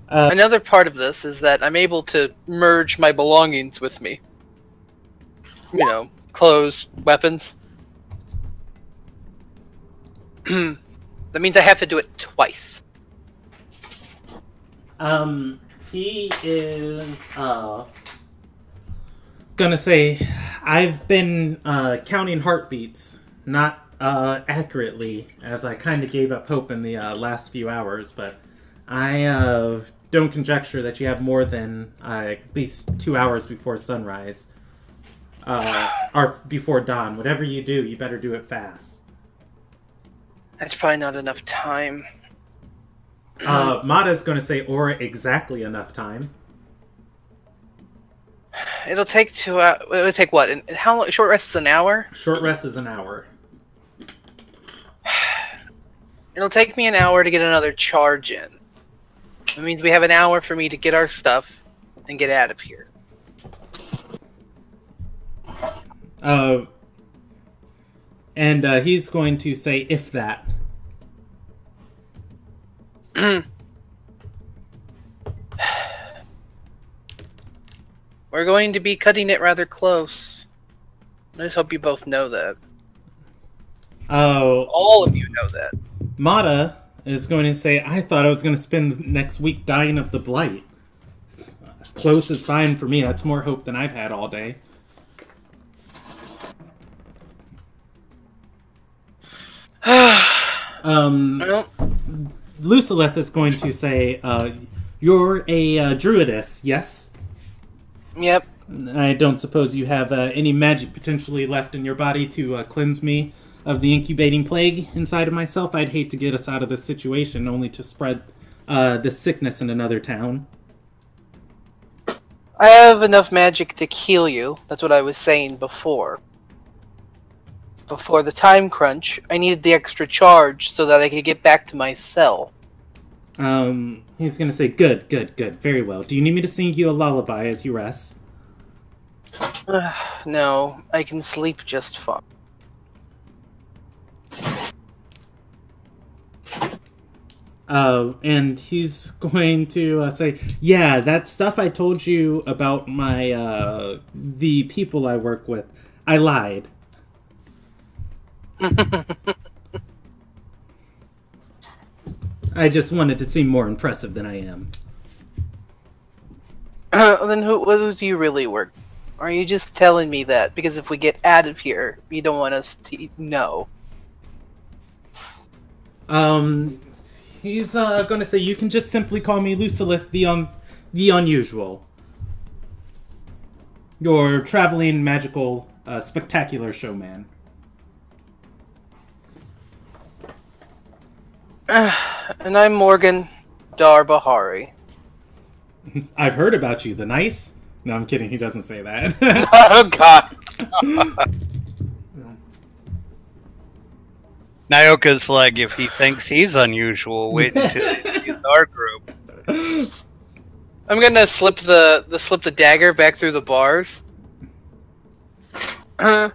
[SPEAKER 2] Another part of this is that I'm able to merge my belongings with me. You know, clothes, weapons. That means I have to do it twice.
[SPEAKER 1] He is gonna say, I've been counting heartbeats, not accurately, as I kind of gave up hope in the last few hours, but I don't conjecture that you have more than at least 2 hours before sunrise. Or before dawn. Whatever you do, you better do it fast.
[SPEAKER 2] That's probably not enough time.
[SPEAKER 1] Mata's going to say, or exactly enough time.
[SPEAKER 2] It'll take 2 hours. It'll take what? And how long? Short rest is an hour?
[SPEAKER 1] Short rest is an hour.
[SPEAKER 2] It'll take me an hour to get another charge in. That means we have an hour for me to get our stuff and get out of here.
[SPEAKER 1] And he's going to say, if that.
[SPEAKER 2] We're going to be cutting it rather close. I just hope you both know that.
[SPEAKER 1] Oh.
[SPEAKER 2] All of you know that.
[SPEAKER 1] Mata is going to say, I thought I was going to spend the next week dying of the blight. Close is fine for me. That's more hope than I've had all day.
[SPEAKER 2] Well,
[SPEAKER 1] Lucilith is going to say, you're a druidess, yes?
[SPEAKER 2] Yep.
[SPEAKER 1] I don't suppose you have any magic potentially left in your body to cleanse me of the incubating plague inside of myself. I'd hate to get us out of this situation only to spread this sickness in another town.
[SPEAKER 2] I have enough magic to heal you. That's what I was saying before. Before the time crunch, I needed the extra charge so that I could get back to my cell.
[SPEAKER 1] He's gonna say, good, very well. Do you need me to sing you a lullaby as you rest?
[SPEAKER 2] No, I can sleep just fine.
[SPEAKER 1] And he's going to say, "Yeah, that stuff I told you about my the people I work with, I lied." I just wanted to seem more impressive than I am.
[SPEAKER 2] Then who do you really work? Or are you just telling me that? Because if we get out of here, you don't want us to know.
[SPEAKER 1] He's going to say, "You can just simply call me Lucilith the Unusual. Your traveling magical spectacular showman."
[SPEAKER 2] And I'm Morgan Darbahari.
[SPEAKER 1] "I've heard about you, the nice." No, I'm kidding. He doesn't say that.
[SPEAKER 2] Oh God!
[SPEAKER 4] Nyoka's like, if he thinks he's unusual, wait until he's our group.
[SPEAKER 2] I'm gonna slip the dagger back through the bars. In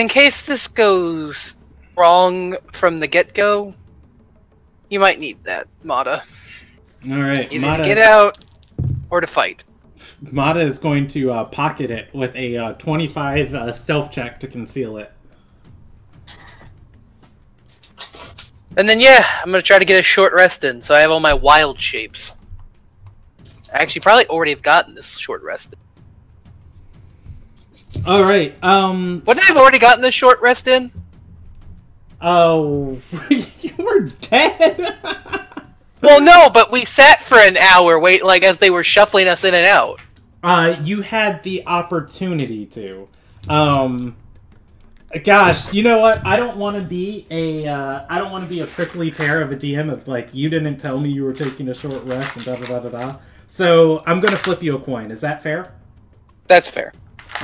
[SPEAKER 2] case this goes wrong from the get-go, you might need that, Mata.
[SPEAKER 1] All right,
[SPEAKER 2] Either
[SPEAKER 1] Mata,
[SPEAKER 2] to get out or to fight.
[SPEAKER 1] Mata is going to pocket it with a 25 stealth check to conceal it.
[SPEAKER 2] And then, yeah, I'm gonna try to get a short rest in, so I have all my wild shapes. I actually probably already have gotten this short rest in.
[SPEAKER 1] All right.
[SPEAKER 2] Wouldn't I have already gotten this short rest in?
[SPEAKER 1] Oh, you were dead.
[SPEAKER 2] Well, no, but we sat for an hour, as they were shuffling us in and out.
[SPEAKER 1] You had the opportunity to. Gosh, you know what? I don't want to be a prickly pear of a DM of like, you didn't tell me you were taking a short rest and da da da da da. So I'm gonna flip you a coin. Is that fair?
[SPEAKER 2] That's fair.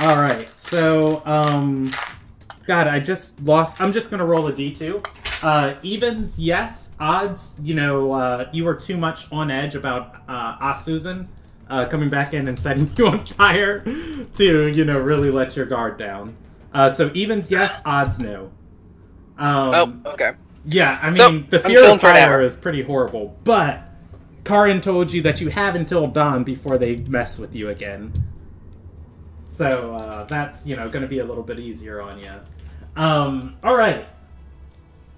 [SPEAKER 1] All right. So God, I just lost. I'm just gonna roll a d2. Evens, yes. Odds, you were too much on edge about Susan coming back in and setting you on fire to, really let your guard down. So evens, yes. Odds, no.
[SPEAKER 2] Okay.
[SPEAKER 1] Yeah, I mean, the fear of fire is pretty horrible, but Karin told you that you have until dawn before they mess with you again. So that's, going to be a little bit easier on you. All right.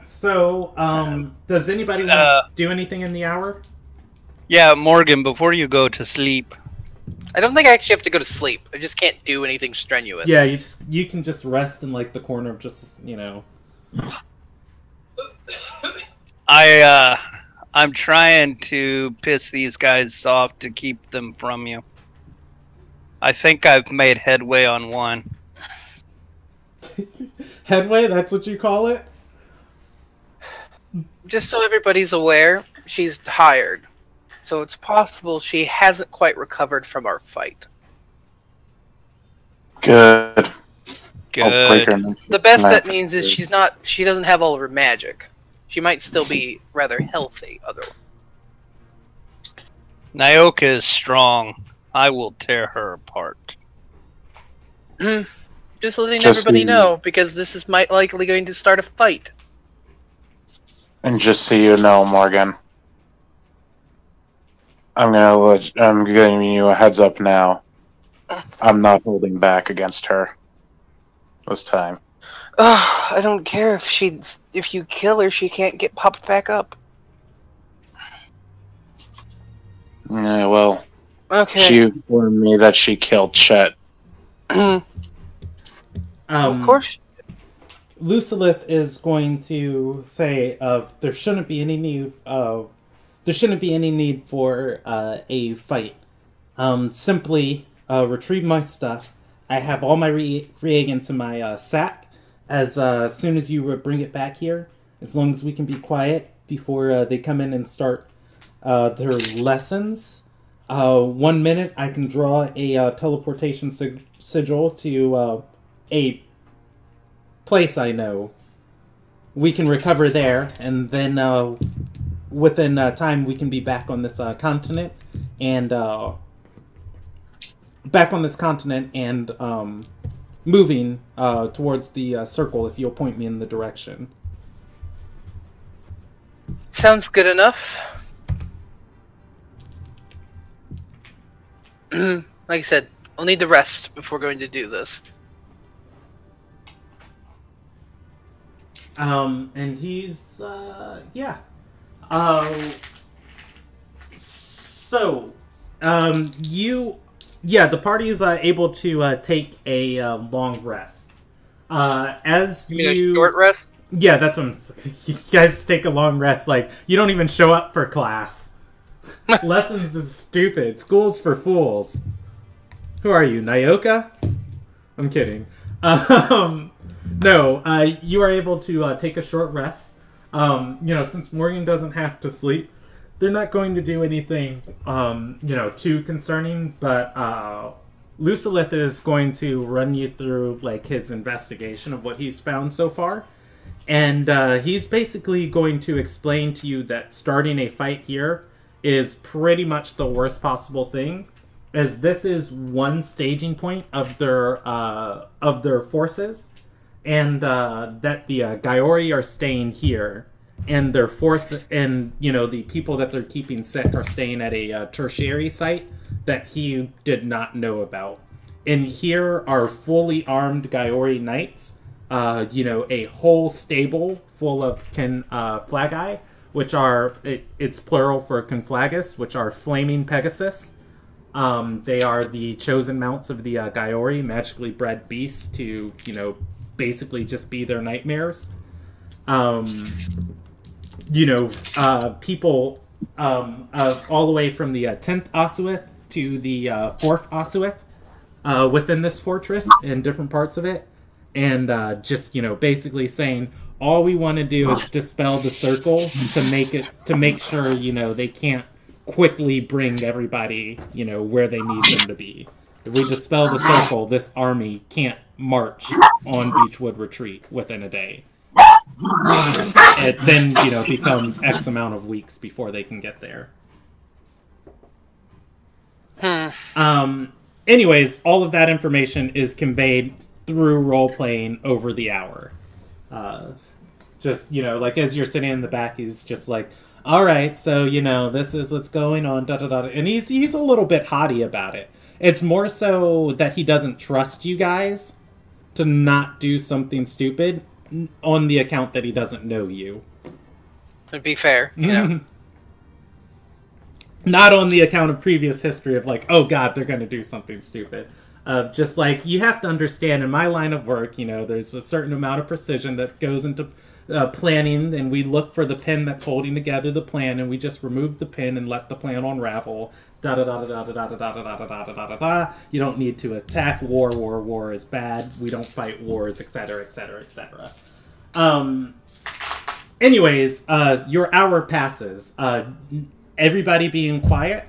[SPEAKER 1] So, does anybody want to do anything in the hour?
[SPEAKER 4] Yeah, Morgan, before you go to sleep.
[SPEAKER 2] I don't think I actually have to go to sleep. I just can't do anything strenuous.
[SPEAKER 1] Yeah, you can just rest in like the corner of just,
[SPEAKER 4] I'm trying to piss these guys off to keep them from you. I think I've made headway on one.
[SPEAKER 1] Headway? That's what you call it?
[SPEAKER 2] Just so everybody's aware, she's tired. So it's possible she hasn't quite recovered from our fight.
[SPEAKER 3] Good.
[SPEAKER 4] Good.
[SPEAKER 2] The best that means is she doesn't have all of her magic. She might still be rather healthy otherwise.
[SPEAKER 4] Nyoka is strong. I will tear her apart.
[SPEAKER 2] Just letting everybody know, because this is likely going to start a fight.
[SPEAKER 3] And just so you know, Morgan, I'm giving you a heads up now. I'm not holding back against her this time.
[SPEAKER 2] I don't care if you kill her, she can't get popped back up.
[SPEAKER 3] Yeah, well,
[SPEAKER 2] okay.
[SPEAKER 3] She informed me that she killed Chet.
[SPEAKER 2] Of course.
[SPEAKER 1] Lucilith is going to say, there shouldn't be any need. There shouldn't be any need for a fight. Simply retrieve my stuff. I have all my reagents in my sack. As soon as you bring it back here, as long as we can be quiet before they come in and start their lessons. 1 minute, I can draw a teleportation sigil to a place I know. We can recover there, and then within time we can be back on this continent, and moving towards the circle if you'll point me in the direction.
[SPEAKER 2] Sounds good enough. Like I said, I'll need to rest before going to do this.
[SPEAKER 1] And he's, yeah. The party is able to take a long rest. As
[SPEAKER 2] You mean a short rest?
[SPEAKER 1] Yeah, that's what you guys take a long rest. Like, you don't even show up for class. Lessons is stupid. School's for fools. Who are you, Nyoka? I'm kidding. No, you are able to take a short rest. Since Morgan doesn't have to sleep, they're not going to do anything, too concerning, but Lucilith is going to run you through, like, his investigation of what he's found so far. And he's basically going to explain to you that starting a fight here is pretty much the worst possible thing, as this is one staging point of their forces, and that the Gaiori are staying here, and their force and the people that they're keeping sick are staying at a tertiary site that he did not know about. And here are fully armed Gaiori knights. A whole stable full of Conflagi, which are, it's plural for Conflagus, which are flaming Pegasus. They are the chosen mounts of the Gaiori, magically bred beasts to, basically just be their nightmares. People all the way from the 10th Asuith to the 4th Asuith within this fortress in different parts of it. And basically saying all we want to do is dispel the circle to make sure they can't quickly bring everybody where they need them to be. If we dispel the circle, this army can't march on Beechwood Retreat within a day. It then becomes X amount of weeks before they can get there. Anyways, all of that information is conveyed through role-playing over the hour. As you're sitting in the back, he's just like, alright, so, this is what's going on, da-da-da. And he's a little bit haughty about it. It's more so that he doesn't trust you guys to not do something stupid on the account that he doesn't know you.
[SPEAKER 2] To be fair,
[SPEAKER 1] Not on the account of previous history of like, oh god, they're going to do something stupid. Just like, you have to understand, in my line of work, there's a certain amount of precision that goes into planning, and we look for the pin that's holding together the plan, and we just remove the pin and let the plan unravel. Da da da da da da da da da da da da da da. You don't need to attack war is bad. We don't fight wars, etc., etc., etc. Anyways, your hour passes. Everybody being quiet.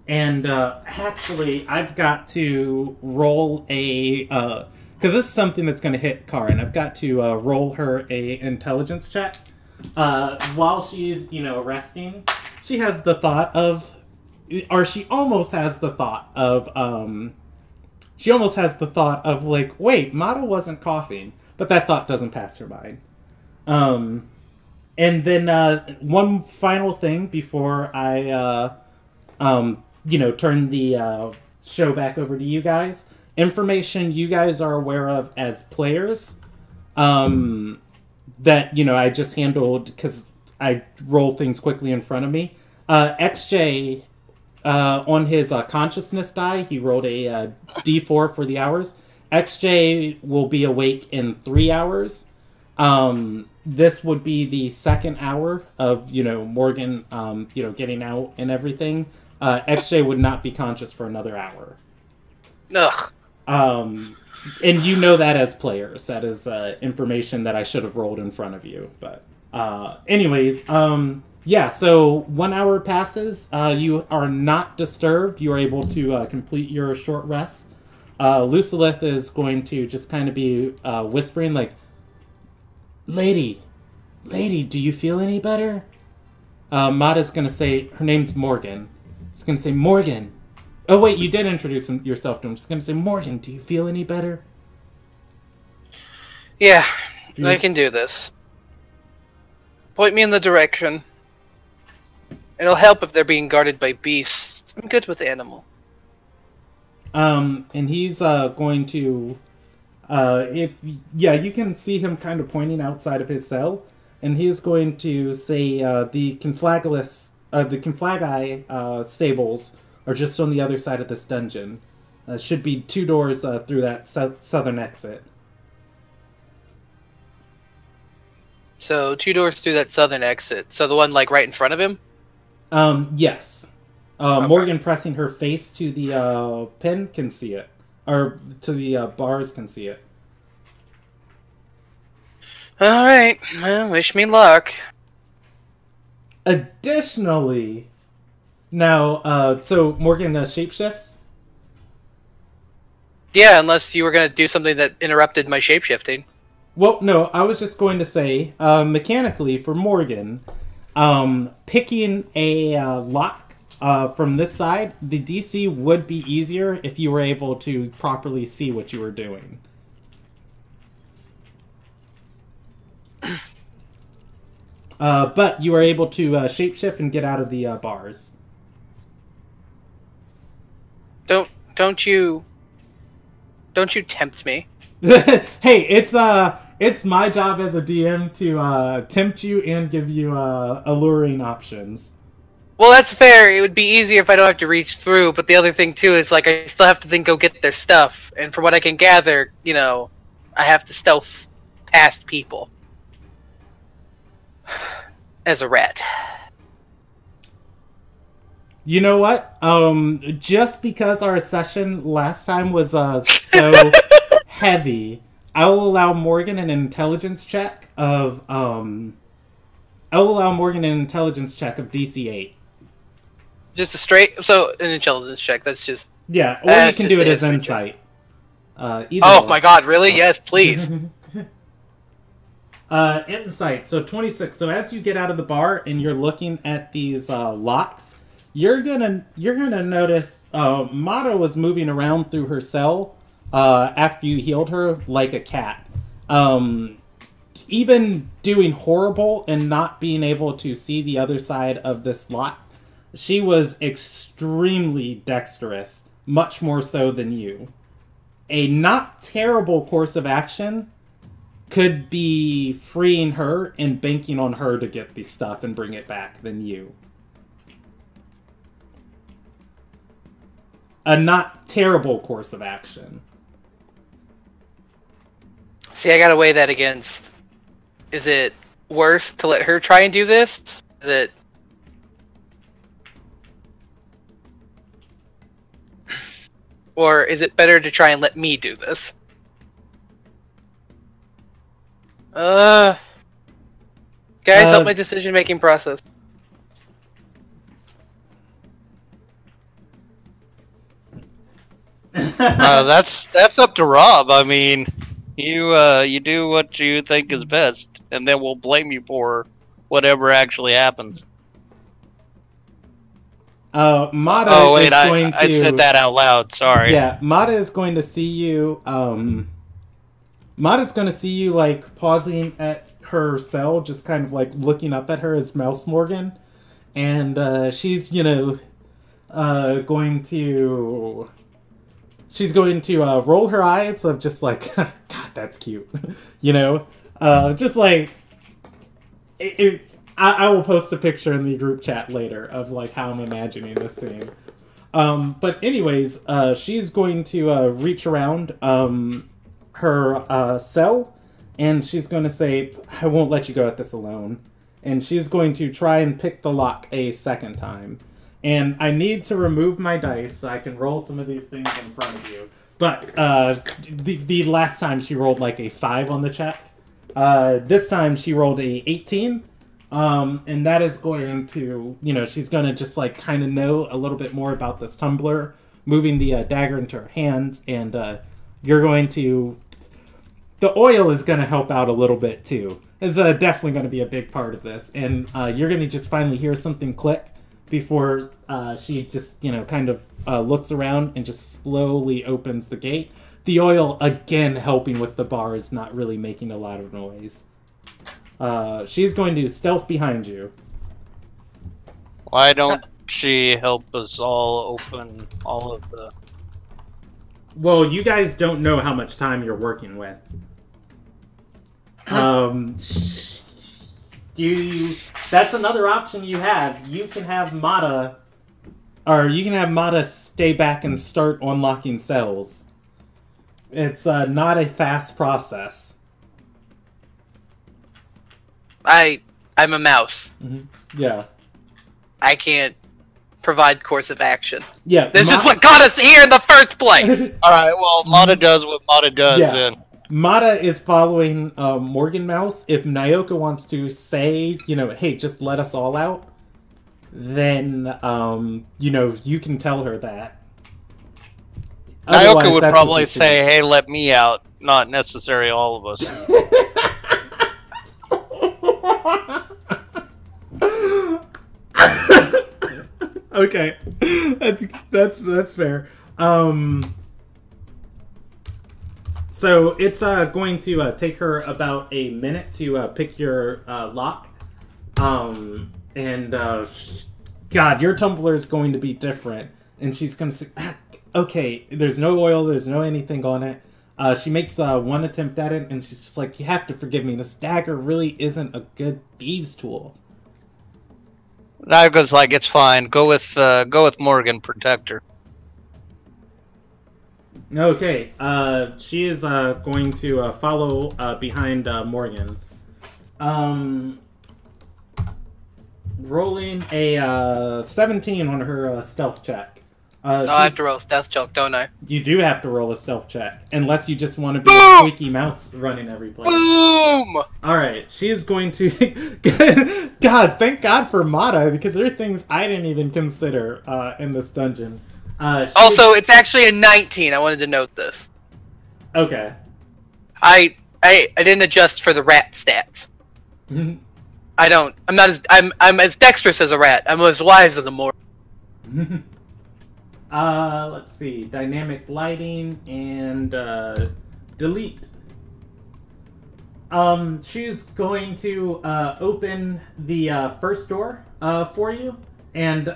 [SPEAKER 1] Actually, I've got to roll a... because this is something that's going to hit Karin. I've got to roll her a intelligence check. While she's, resting, she has the thought of... Or she almost has the thought of... like, wait, Mata wasn't coughing. But that thought doesn't pass her mind. And then one final thing before I... turn the show back over to you guys. Information you guys are aware of as players that, I just handled because I roll things quickly in front of me. XJ, on his consciousness die, he rolled a D4 for the hours. XJ will be awake in 3 hours. This would be the second hour of, Morgan, getting out and everything. XJ would not be conscious for another hour.
[SPEAKER 2] Ugh.
[SPEAKER 1] And you know that as players. That is information that I should have rolled in front of you. But anyways, so 1 hour passes. You are not disturbed. You are able to complete your short rest. Lucilith is going to just kind of be whispering like, Lady, do you feel any better? Mata's going to say, her name's Morgan. It's going to say, Morgan. Oh, wait, you did introduce yourself to him. It's going to say, Morgan, do you feel any better?
[SPEAKER 2] Yeah, I can do this. Point me in the direction. It'll help if they're being guarded by beasts. I'm good with animal.
[SPEAKER 1] And he's going to, you can see him kind of pointing outside of his cell, and he's going to say the Conflagi stables are just on the other side of this dungeon. Should be 2 doors through that southern exit.
[SPEAKER 2] So 2 doors through that southern exit. So the one like right in front of him?
[SPEAKER 1] Yes.
[SPEAKER 2] Okay.
[SPEAKER 1] Morgan pressing her face to the pin can see it. Or to the bars can see it.
[SPEAKER 2] Alright, well, wish me luck.
[SPEAKER 1] Additionally, now, so Morgan shapeshifts?
[SPEAKER 2] Yeah, unless you were going to do something that interrupted my shapeshifting.
[SPEAKER 1] Well, no, I was just going to say, mechanically, for Morgan, picking a lock from this side, the DC would be easier if you were able to properly see what you were doing. But you were able to shapeshift and get out of the bars.
[SPEAKER 2] Don't you tempt me.
[SPEAKER 1] Hey, it's my job as a DM to tempt you and give you alluring options.
[SPEAKER 2] Well, that's fair. It would be easier if I don't have to reach through, but the other thing, too, is, like, I still have to then go get their stuff. And from what I can gather, you know, I have to stealth past people. As a rat.
[SPEAKER 1] You know what? Just because our session last time was so heavy, I will allow Morgan an intelligence check of DC 8.
[SPEAKER 2] Just a straight, so an intelligence check. That's just
[SPEAKER 1] Yeah, or you can do it as insight.
[SPEAKER 2] Oh my god, really? Yes, please.
[SPEAKER 1] Insight, so 26. So as you get out of the bar and you're looking at these locks, you're gonna notice Mata was moving around through her cell after you healed her like a cat. Even doing horrible and not being able to see the other side of this lock, she was extremely dexterous, much more so than you. A not terrible course of action could be freeing her and banking on her to get the stuff and bring it back than you. A not terrible course of action.
[SPEAKER 2] See, I gotta weigh that against... Is it worse to let her try and do this? Is it... Or is it better to try and let me do this? Guys, help my decision-making process.
[SPEAKER 4] That's up to Rob. I mean, you do what you think is best, and then we'll blame you for whatever actually happens.
[SPEAKER 1] Mata
[SPEAKER 4] I
[SPEAKER 1] to...
[SPEAKER 4] said that out loud. Sorry.
[SPEAKER 1] Yeah, Mata is going to see you. Mata's going to see you like pausing at her cell, just kind of like looking up at her as Mouse Morgan, and she's going to roll her eyes of just like, God, that's cute, just like I will post a picture in the group chat later of like how I'm imagining this scene. But anyways, she's going to reach around her cell, and she's going to say, I won't let you go at this alone. And she's going to try and pick the lock a second time. And I need to remove my dice so I can roll some of these things in front of you. But the last time she rolled like a 5 on the check. This time she rolled a 18. And that is going to, she's going to just like kind of know a little bit more about this tumbler, moving the dagger into her hands, and you're going to... The oil is going to help out a little bit too. It's definitely going to be a big part of this, and you're going to just finally hear something click before she just, kind of looks around and just slowly opens the gate. The oil, again, helping with the bars, not really making a lot of noise. She's going to stealth behind you.
[SPEAKER 4] Why don't she help us all open all of the...
[SPEAKER 1] Well, you guys don't know how much time you're working with. That's another option you have. You can have Mata stay back and start unlocking cells. It's not a fast process.
[SPEAKER 2] I'm a mouse.
[SPEAKER 1] Mm-hmm. Yeah.
[SPEAKER 2] I can't provide course of action.
[SPEAKER 1] Yeah.
[SPEAKER 2] This is what got us here in the first place!
[SPEAKER 4] Alright, well, Mata does what Mata does,
[SPEAKER 1] Yeah.
[SPEAKER 4] then.
[SPEAKER 1] Mata is following Morgan Mouse. If Nyoka wants to say, hey, just let us all out, then, you can tell her that.
[SPEAKER 4] Nyoka would probably say, hey, let me out. Not necessary all of us.
[SPEAKER 1] Okay. That's fair. So it's going to take her about a minute to pick your lock. God, your tumbler is going to be different. And she's going to say, okay, there's no oil, there's no anything on it. She makes one attempt at it, and she's just like, you have to forgive me. This dagger really isn't a good thieves' tool.
[SPEAKER 4] Nyoka's like, it's fine. Go with Morgan, protect her.
[SPEAKER 1] Okay, she is going to follow behind Morgan. Rolling a 17 on her stealth check.
[SPEAKER 2] I have to roll a stealth check, don't I?
[SPEAKER 1] You do have to roll a stealth check, unless you just want to be a squeaky mouse running every place.
[SPEAKER 2] Boom!
[SPEAKER 1] Alright, she is going to... God, thank God for Mata, because there are things I didn't even consider in this dungeon.
[SPEAKER 2] Also, it's actually a 19. I wanted to note this.
[SPEAKER 1] Okay.
[SPEAKER 2] I didn't adjust for the rat stats. I'm as dexterous as a rat. I'm as wise as a Mor.
[SPEAKER 1] Let's see. Dynamic lighting and delete. She's going to open the first door for you, and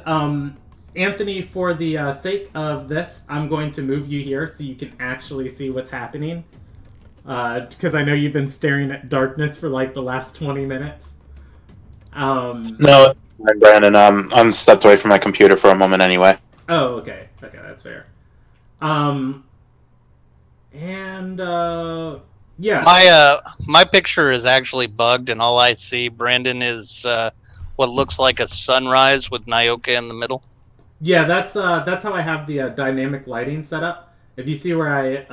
[SPEAKER 1] Anthony, for the sake of this, I'm going to move you here so you can actually see what's happening. Because I know you've been staring at darkness for like the last 20 minutes.
[SPEAKER 3] No, it's fine, Brandon. I'm stepped away from my computer for a moment anyway.
[SPEAKER 1] Oh, okay. Okay, that's fair. Yeah.
[SPEAKER 4] My picture is actually bugged, and all I see, Brandon, is what looks like a sunrise with Nyoka in the middle.
[SPEAKER 1] Yeah, that's how I have the dynamic lighting set up. If you see where I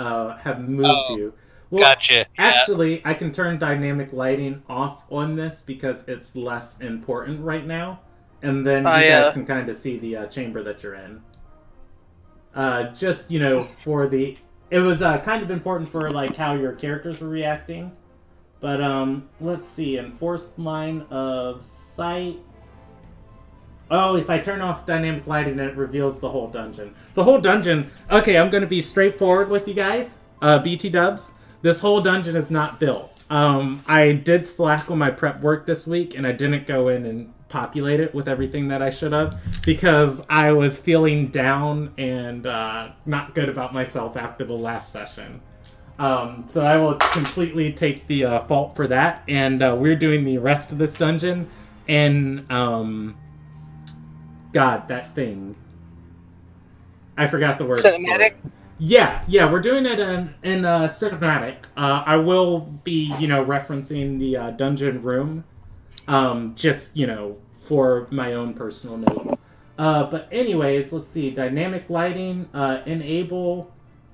[SPEAKER 1] have moved you. Well,
[SPEAKER 4] gotcha.
[SPEAKER 1] Actually, I can turn dynamic lighting off on this because it's less important right now. And then you guys can kind of see the chamber that you're in. Just, for the... It was kind of important for, like, how your characters were reacting. But, let's see. Enforced line of sight. Oh, if I turn off dynamic lighting, it reveals the whole dungeon. The whole dungeon... Okay, I'm going to be straightforward with you guys. BT dubs. This whole dungeon is not built. I did slack on my prep work this week, and I didn't go in and populate it with everything that I should have, because I was feeling down and not good about myself after the last session. So I will completely take the fault for that, and we're doing the rest of this dungeon in... God, that thing. I forgot the word.
[SPEAKER 2] Cinematic?
[SPEAKER 1] Yeah, we're doing it in cinematic. I will be, referencing the dungeon room, just, for my own personal notes. But anyways, let's see. Dynamic lighting, enable,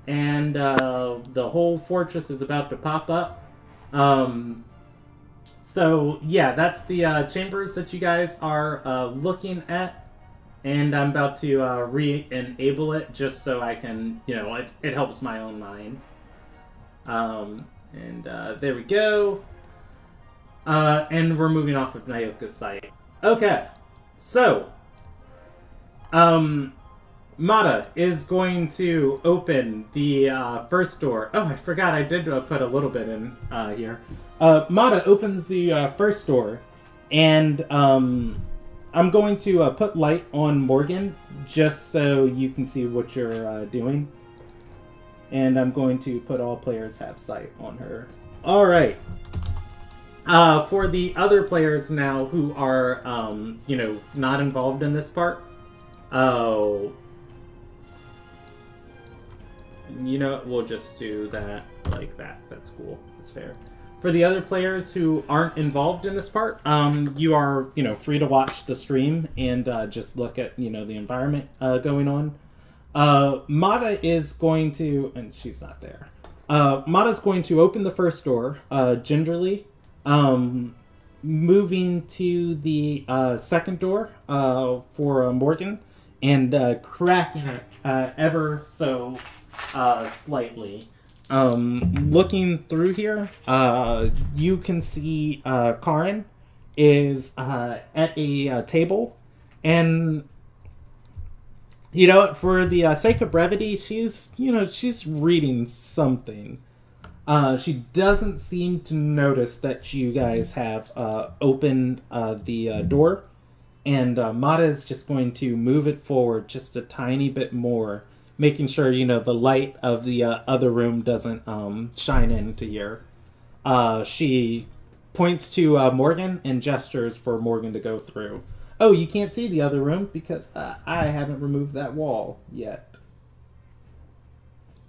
[SPEAKER 1] and the whole fortress is about to pop up. So, yeah, that's the chambers that you guys are looking at. And I'm about to re-enable it just so I can, it helps my own mind. There we go. And we're moving off of Nyoka's site. Okay. So, Mata is going to open the first door. Oh, I forgot I did put a little bit in here. Mata opens the first door, and I'm going to put light on Morgan just so you can see what you're doing. And I'm going to put all players have sight on her. All right. For the other players now who are, not involved in this part, we'll just do that like that. That's cool. That's fair. For the other players who aren't involved in this part, you are, free to watch the stream and just look at, the environment going on. Mata is going to, and she's not there. Mata's going to open the first door gingerly, moving to the second door for Morgan, and cracking it ever so slightly. Looking through here, you can see Karin is at a table, and for the sake of brevity, she's reading something. She doesn't seem to notice that you guys have opened the door, and Mata is just going to move it forward just a tiny bit more, making sure the light of the other room doesn't shine into here. She points to Morgan and gestures for Morgan to go through. Oh, you can't see the other room because I haven't removed that wall yet.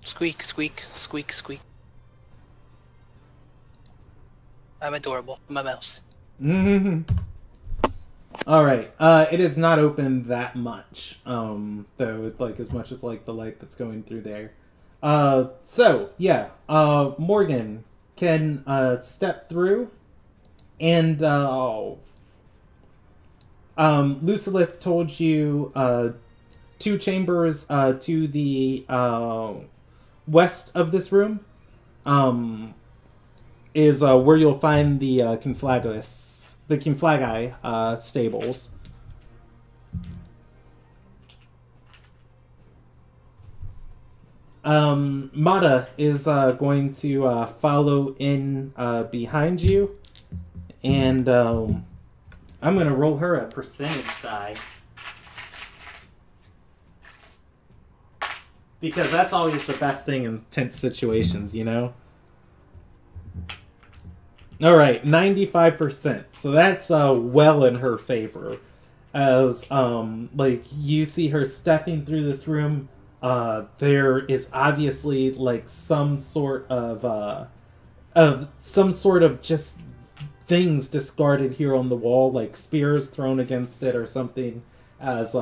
[SPEAKER 2] Squeak, squeak, squeak, squeak. I'm adorable. I'm a mouse.
[SPEAKER 1] Mm-hmm. All right. It is not open that much, though. It's like as much as like the light that's going through there. Morgan can step through, and Lucilith told you 2 chambers to the west of this room is where you'll find the Conflagi stables. Mata is going to follow in behind you, and I'm going to roll her a percentage die. Because that's always the best thing in tense situations, Alright, 95%. So that's well in her favor. As, you see her stepping through this room, there is obviously, some sort of just things discarded here on the wall, like spears thrown against it or something, as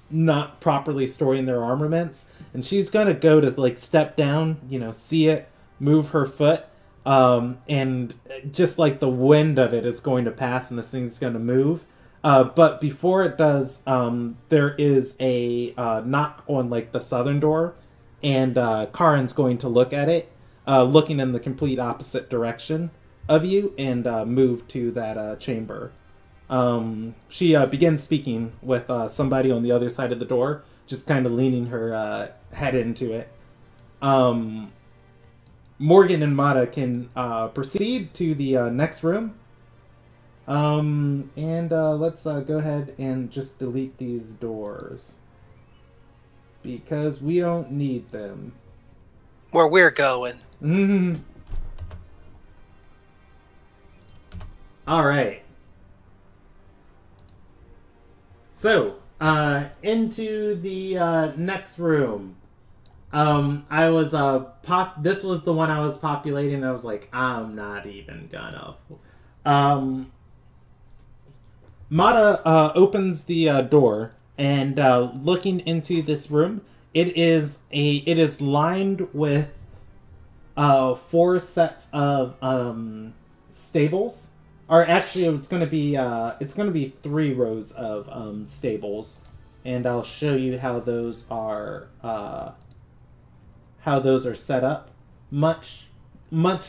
[SPEAKER 1] not properly storing their armaments. And she's gonna go to step down, see it, move her foot, and just the wind of it is going to pass and this thing's gonna move. But before it does, there is a knock on the southern door, and Karin's going to look at it, looking in the complete opposite direction of you, and move to that chamber. She begins speaking with somebody on the other side of the door, just kind of leaning her head into it. Morgan and Mata can proceed to the next room. Let's go ahead and just delete these doors, because we don't need them.
[SPEAKER 2] Where we're going.
[SPEAKER 1] Mm-hmm. All right. So, into the next room. I was this was the one I was populating. I was like, I'm not even gonna. Mata opens the door, and looking into this room, it is lined with 4 sets of stables. Or actually, it's gonna be 3 rows of stables, and I'll show you how those are set up. Much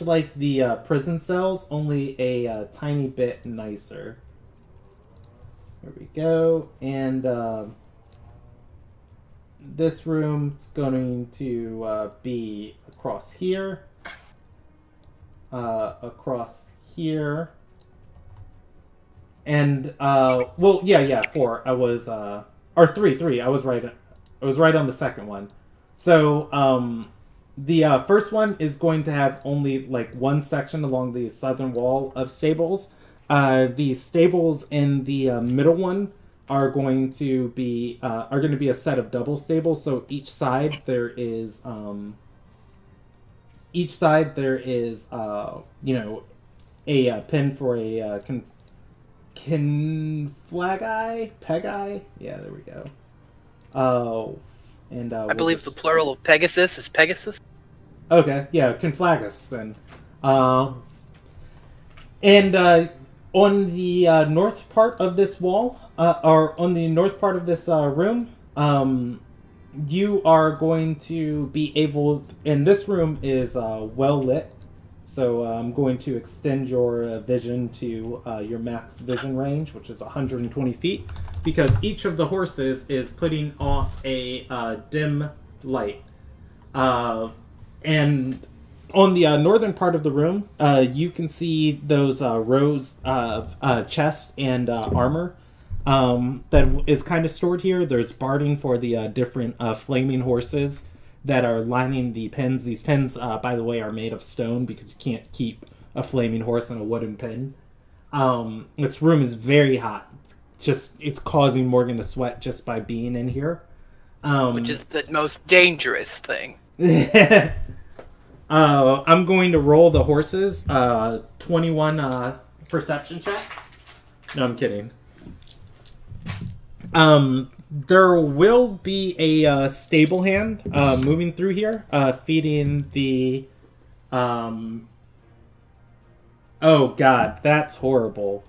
[SPEAKER 1] like the prison cells, only a tiny bit nicer. There we go, and this room's going to be across here. Across here. And, 4. I was, or 3. I was right on the second one. So, the first one is going to have only, like, one section along the southern wall of stables. The stables in the middle one are going to be a set of double stables. So each side there is a pin for a pegi. Yeah, there we go.
[SPEAKER 2] I believe the plural of Pegasus is Pegasus.
[SPEAKER 1] Okay, yeah, conflagus then. On the north part of this wall, or on the north part of this room, you are going to be able... And this room is well lit, so I'm going to extend your vision to your max vision range, which is 120 feet, because each of the horses is putting off a dim light. And on the northern part of the room, you can see those rows of chest and armor that is kind of stored here. There's barding for the different flaming horses that are lining the pens. These pens, by the way, are made of stone because you can't keep a flaming horse in a wooden pen. This room is very hot. It's causing Morgan to sweat just by being in here.
[SPEAKER 2] Which is the most dangerous thing.
[SPEAKER 1] I'm going to roll the horses 21 perception checks. No, I'm kidding. There will be a stable hand moving through here, feeding the... Oh god, that's horrible.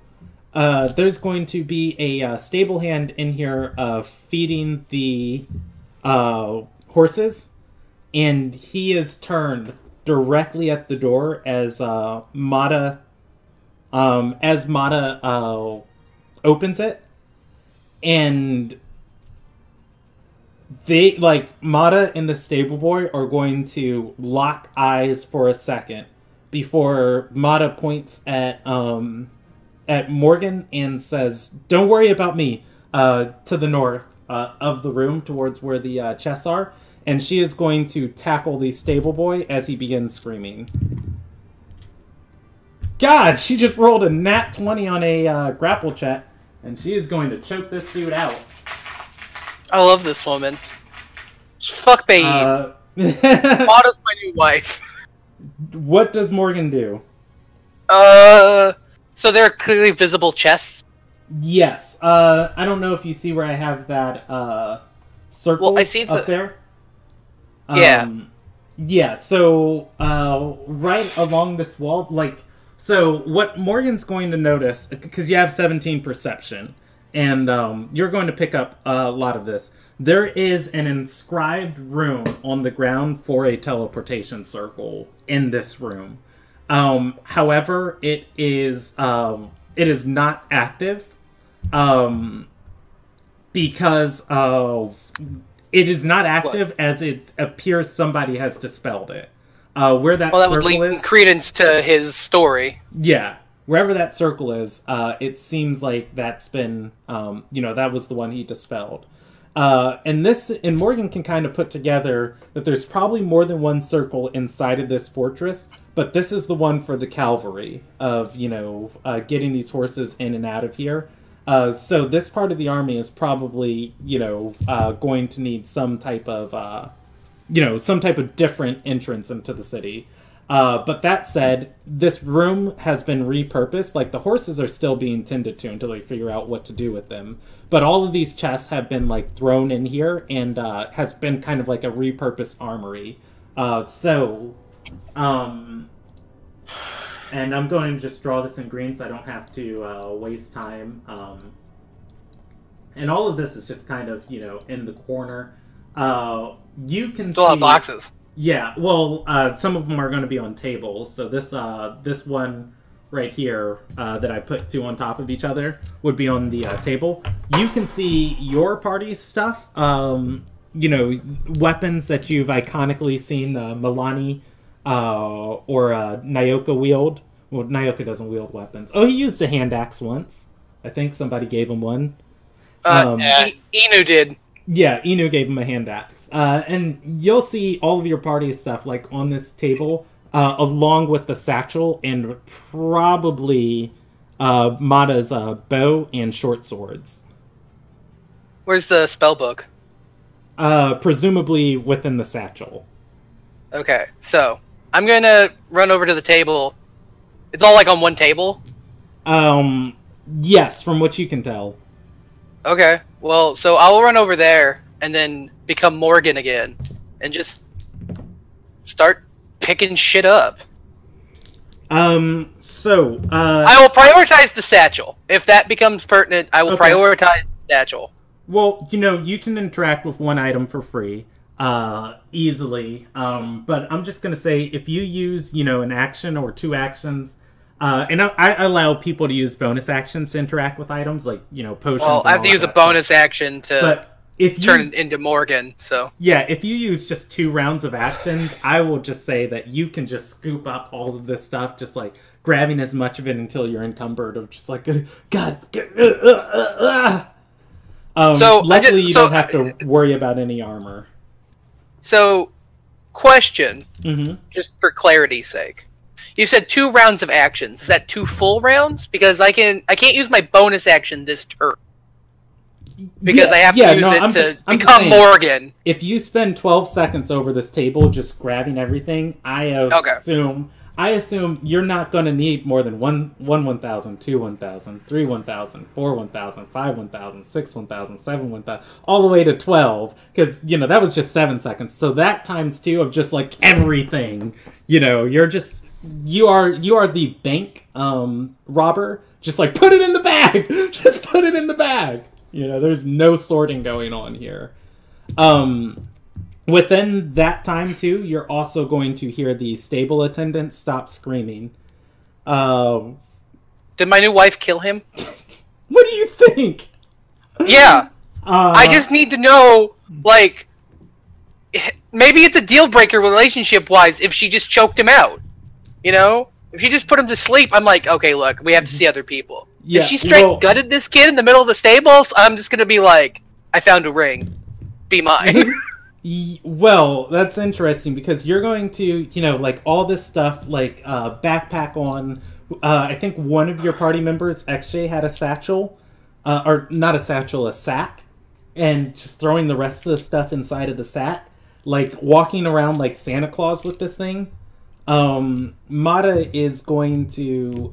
[SPEAKER 1] There's going to be a stable hand in here feeding the horses, and he is turned directly at the door as Mata opens it, and they, like, Mata and the stable boy are going to lock eyes for a second before Mata points at Morgan and says, "Don't worry about me," to the north of the room towards where the chests are. And she is going to tackle the stable boy as he begins screaming. God, she just rolled a nat 20 on a grapple check, and she is going to choke this dude out.
[SPEAKER 2] I love this woman. Fuck babe. Mata's my new wife.
[SPEAKER 1] What does Morgan do?
[SPEAKER 2] So there are clearly visible chests?
[SPEAKER 1] Yes. I don't know if you see where I have that circle
[SPEAKER 2] I see
[SPEAKER 1] up there.
[SPEAKER 2] Yeah.
[SPEAKER 1] Yeah, so right along this wall, like, so what Morgan's going to notice, because you have 17 perception, and you're going to pick up a lot of this. There is an inscribed room on the ground for a teleportation circle in this room. However, it is not active because of... It is not active as it appears somebody has dispelled it. Where that circle
[SPEAKER 2] would lend
[SPEAKER 1] is,
[SPEAKER 2] credence to his story.
[SPEAKER 1] Yeah, wherever that circle is, it seems like that's been, that was the one he dispelled. And Morgan can kind of put together that there's probably more than one circle inside of this fortress, but this is the one for the cavalry of, getting these horses in and out of here. So this part of the army is probably, going to need some type of different entrance into the city. But that said, this room has been repurposed. Like, the horses are still being tended to until they figure out what to do with them. But all of these chests have been, like, thrown in here and has been kind of like a repurposed armory. And I'm going to just draw this in green so I don't have to waste time. And all of this is just kind of, in the corner. You can see...
[SPEAKER 2] a lot of boxes.
[SPEAKER 1] Yeah, well, some of them are going to be on tables. So this one right here that I put two on top of each other would be on the table. You can see your party's stuff weapons that you've iconically seen Milani or Nyoka wield. Well, Nyoka doesn't wield weapons. Oh, he used a hand axe once. I think somebody gave him one.
[SPEAKER 2] Inu did.
[SPEAKER 1] Yeah, Inu gave him a hand axe. And you'll see all of your party stuff like on this table, along with the satchel and probably Mata's bow and short swords.
[SPEAKER 2] Where's the spell book?
[SPEAKER 1] Presumably within the satchel.
[SPEAKER 2] Okay, so I'm gonna run over to the table. It's all like on one table?
[SPEAKER 1] Yes, from what you can tell.
[SPEAKER 2] Okay, well, so I'll run over there and then become Morgan again and just start picking shit up.
[SPEAKER 1] I
[SPEAKER 2] will prioritize the satchel. If that becomes pertinent, I will prioritize the satchel.
[SPEAKER 1] Well, you can interact with one item for free, easily. But I'm just gonna say, if you use, an action or two actions, and I allow people to use bonus actions to interact with items, like, potions.
[SPEAKER 2] Well, I have to use a bonus action to turn it into Morgan, so.
[SPEAKER 1] Yeah, if you use just 2 rounds of actions, I will just say that you can just scoop up all of this stuff, just like grabbing as much of it until you're encumbered of just like, God. Luckily, you don't have to worry about any armor. So,
[SPEAKER 2] question,
[SPEAKER 1] Mm-hmm.
[SPEAKER 2] just for clarity's sake. You said 2 rounds of actions. Is that 2 full rounds? Because I can't use my bonus action this turn. Because I have to use it to become Morgan.
[SPEAKER 1] If you spend 12 seconds over this table just grabbing everything, I assume you're not going to need more than 1 1,000, 2 1,000, 3 1,000, 4 1,000, 5 1,000, 6 1,000, 7 1,000, all the way to 12. Because, that was just 7 seconds. So that times 2 of just like everything. You're just... You are the bank robber. Just like, put it in the bag! Just put it in the bag! There's no sorting going on here. Within that time, too, you're also going to hear the stable attendant stop screaming.
[SPEAKER 2] Did my new wife kill him?
[SPEAKER 1] What do you think?
[SPEAKER 2] Yeah. I just need to know, like, maybe it's a deal breaker relationship-wise if she just choked him out. If you just put him to sleep, I'm like, okay, look, we have to see other people. Yeah, if she straight gutted this kid in the middle of the stables, I'm just gonna be like, I found a ring. Be mine.
[SPEAKER 1] Well, that's interesting because you're going to, like all this stuff, like backpack on. I think one of your party members, XJ, had a satchel, or not a satchel, a sack, and just throwing the rest of the stuff inside of the sack, like walking around like Santa Claus with this thing. Mata is going to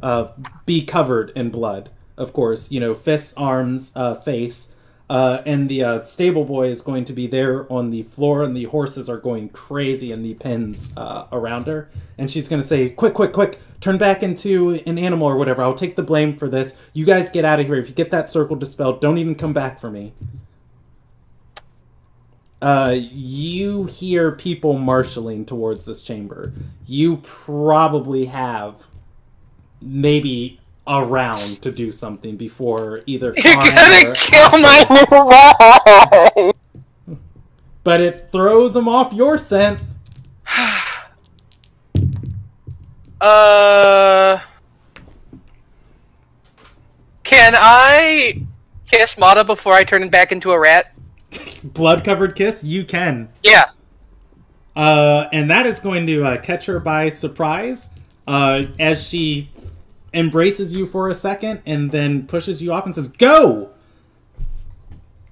[SPEAKER 1] be covered in blood, of course. Fists, arms, face. And the stable boy is going to be there on the floor, and the horses are going crazy in the pens around her. And she's going to say, quick, turn back into an animal or whatever. I'll take the blame for this. You guys get out of here. If you get that circle dispelled, don't even come back for me. You hear people marshaling towards this chamber. You probably have maybe a round to do something before either
[SPEAKER 2] You're gonna kill my wife!
[SPEAKER 1] But it throws them off your scent.
[SPEAKER 2] Can I kiss Mata before I turn back into a rat?
[SPEAKER 1] Blood-covered kiss? You can.
[SPEAKER 2] Yeah.
[SPEAKER 1] And that is going to catch her by surprise as she embraces you for a second and then pushes you off and says, "Go!"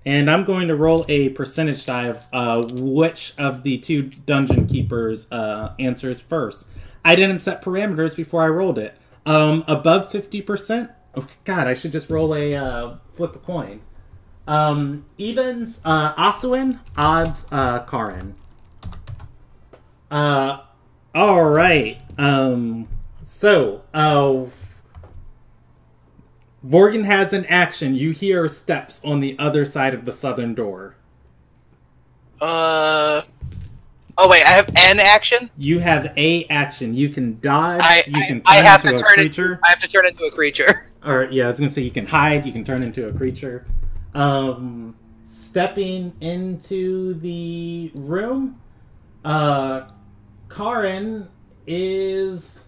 [SPEAKER 1] And I'm going to roll a percentage die of which of the 2 dungeon keepers answers first. I didn't set parameters before I rolled it. Above 50%? Oh, God, I should just roll a flip a coin. Evens, Asuin, odds, Karin. Alright. Morgan has an action. You hear steps on the other side of the southern door.
[SPEAKER 2] Oh wait, I have an action?
[SPEAKER 1] You have a action. You can dodge, you can
[SPEAKER 2] I
[SPEAKER 1] turn
[SPEAKER 2] have
[SPEAKER 1] into
[SPEAKER 2] to
[SPEAKER 1] a
[SPEAKER 2] turn
[SPEAKER 1] creature.
[SPEAKER 2] I have to turn into a creature.
[SPEAKER 1] Or, yeah, I was gonna say you can hide, you can turn into a creature. stepping into the room, Karin is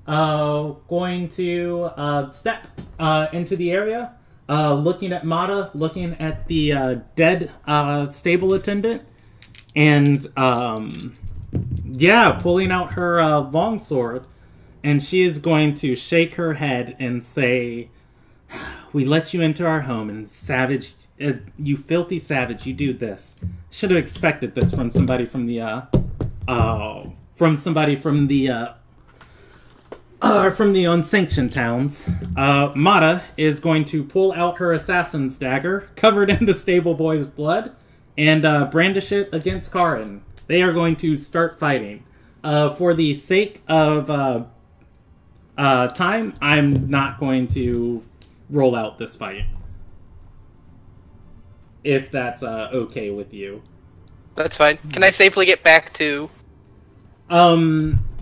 [SPEAKER 1] going to step into the area, looking at Mata, looking at the dead stable attendant, and pulling out her longsword, and she is going to shake her head and say, "We let you into our home, and savage, you filthy savage, you do this. Should have expected this from somebody from the unsanctioned towns." Mata is going to pull out her assassin's dagger, covered in the stable boy's blood, and brandish it against Karin. They are going to start fighting. For the sake of time, I'm not going to roll out this fight. If that's okay with you.
[SPEAKER 2] That's fine. Can I safely get back to...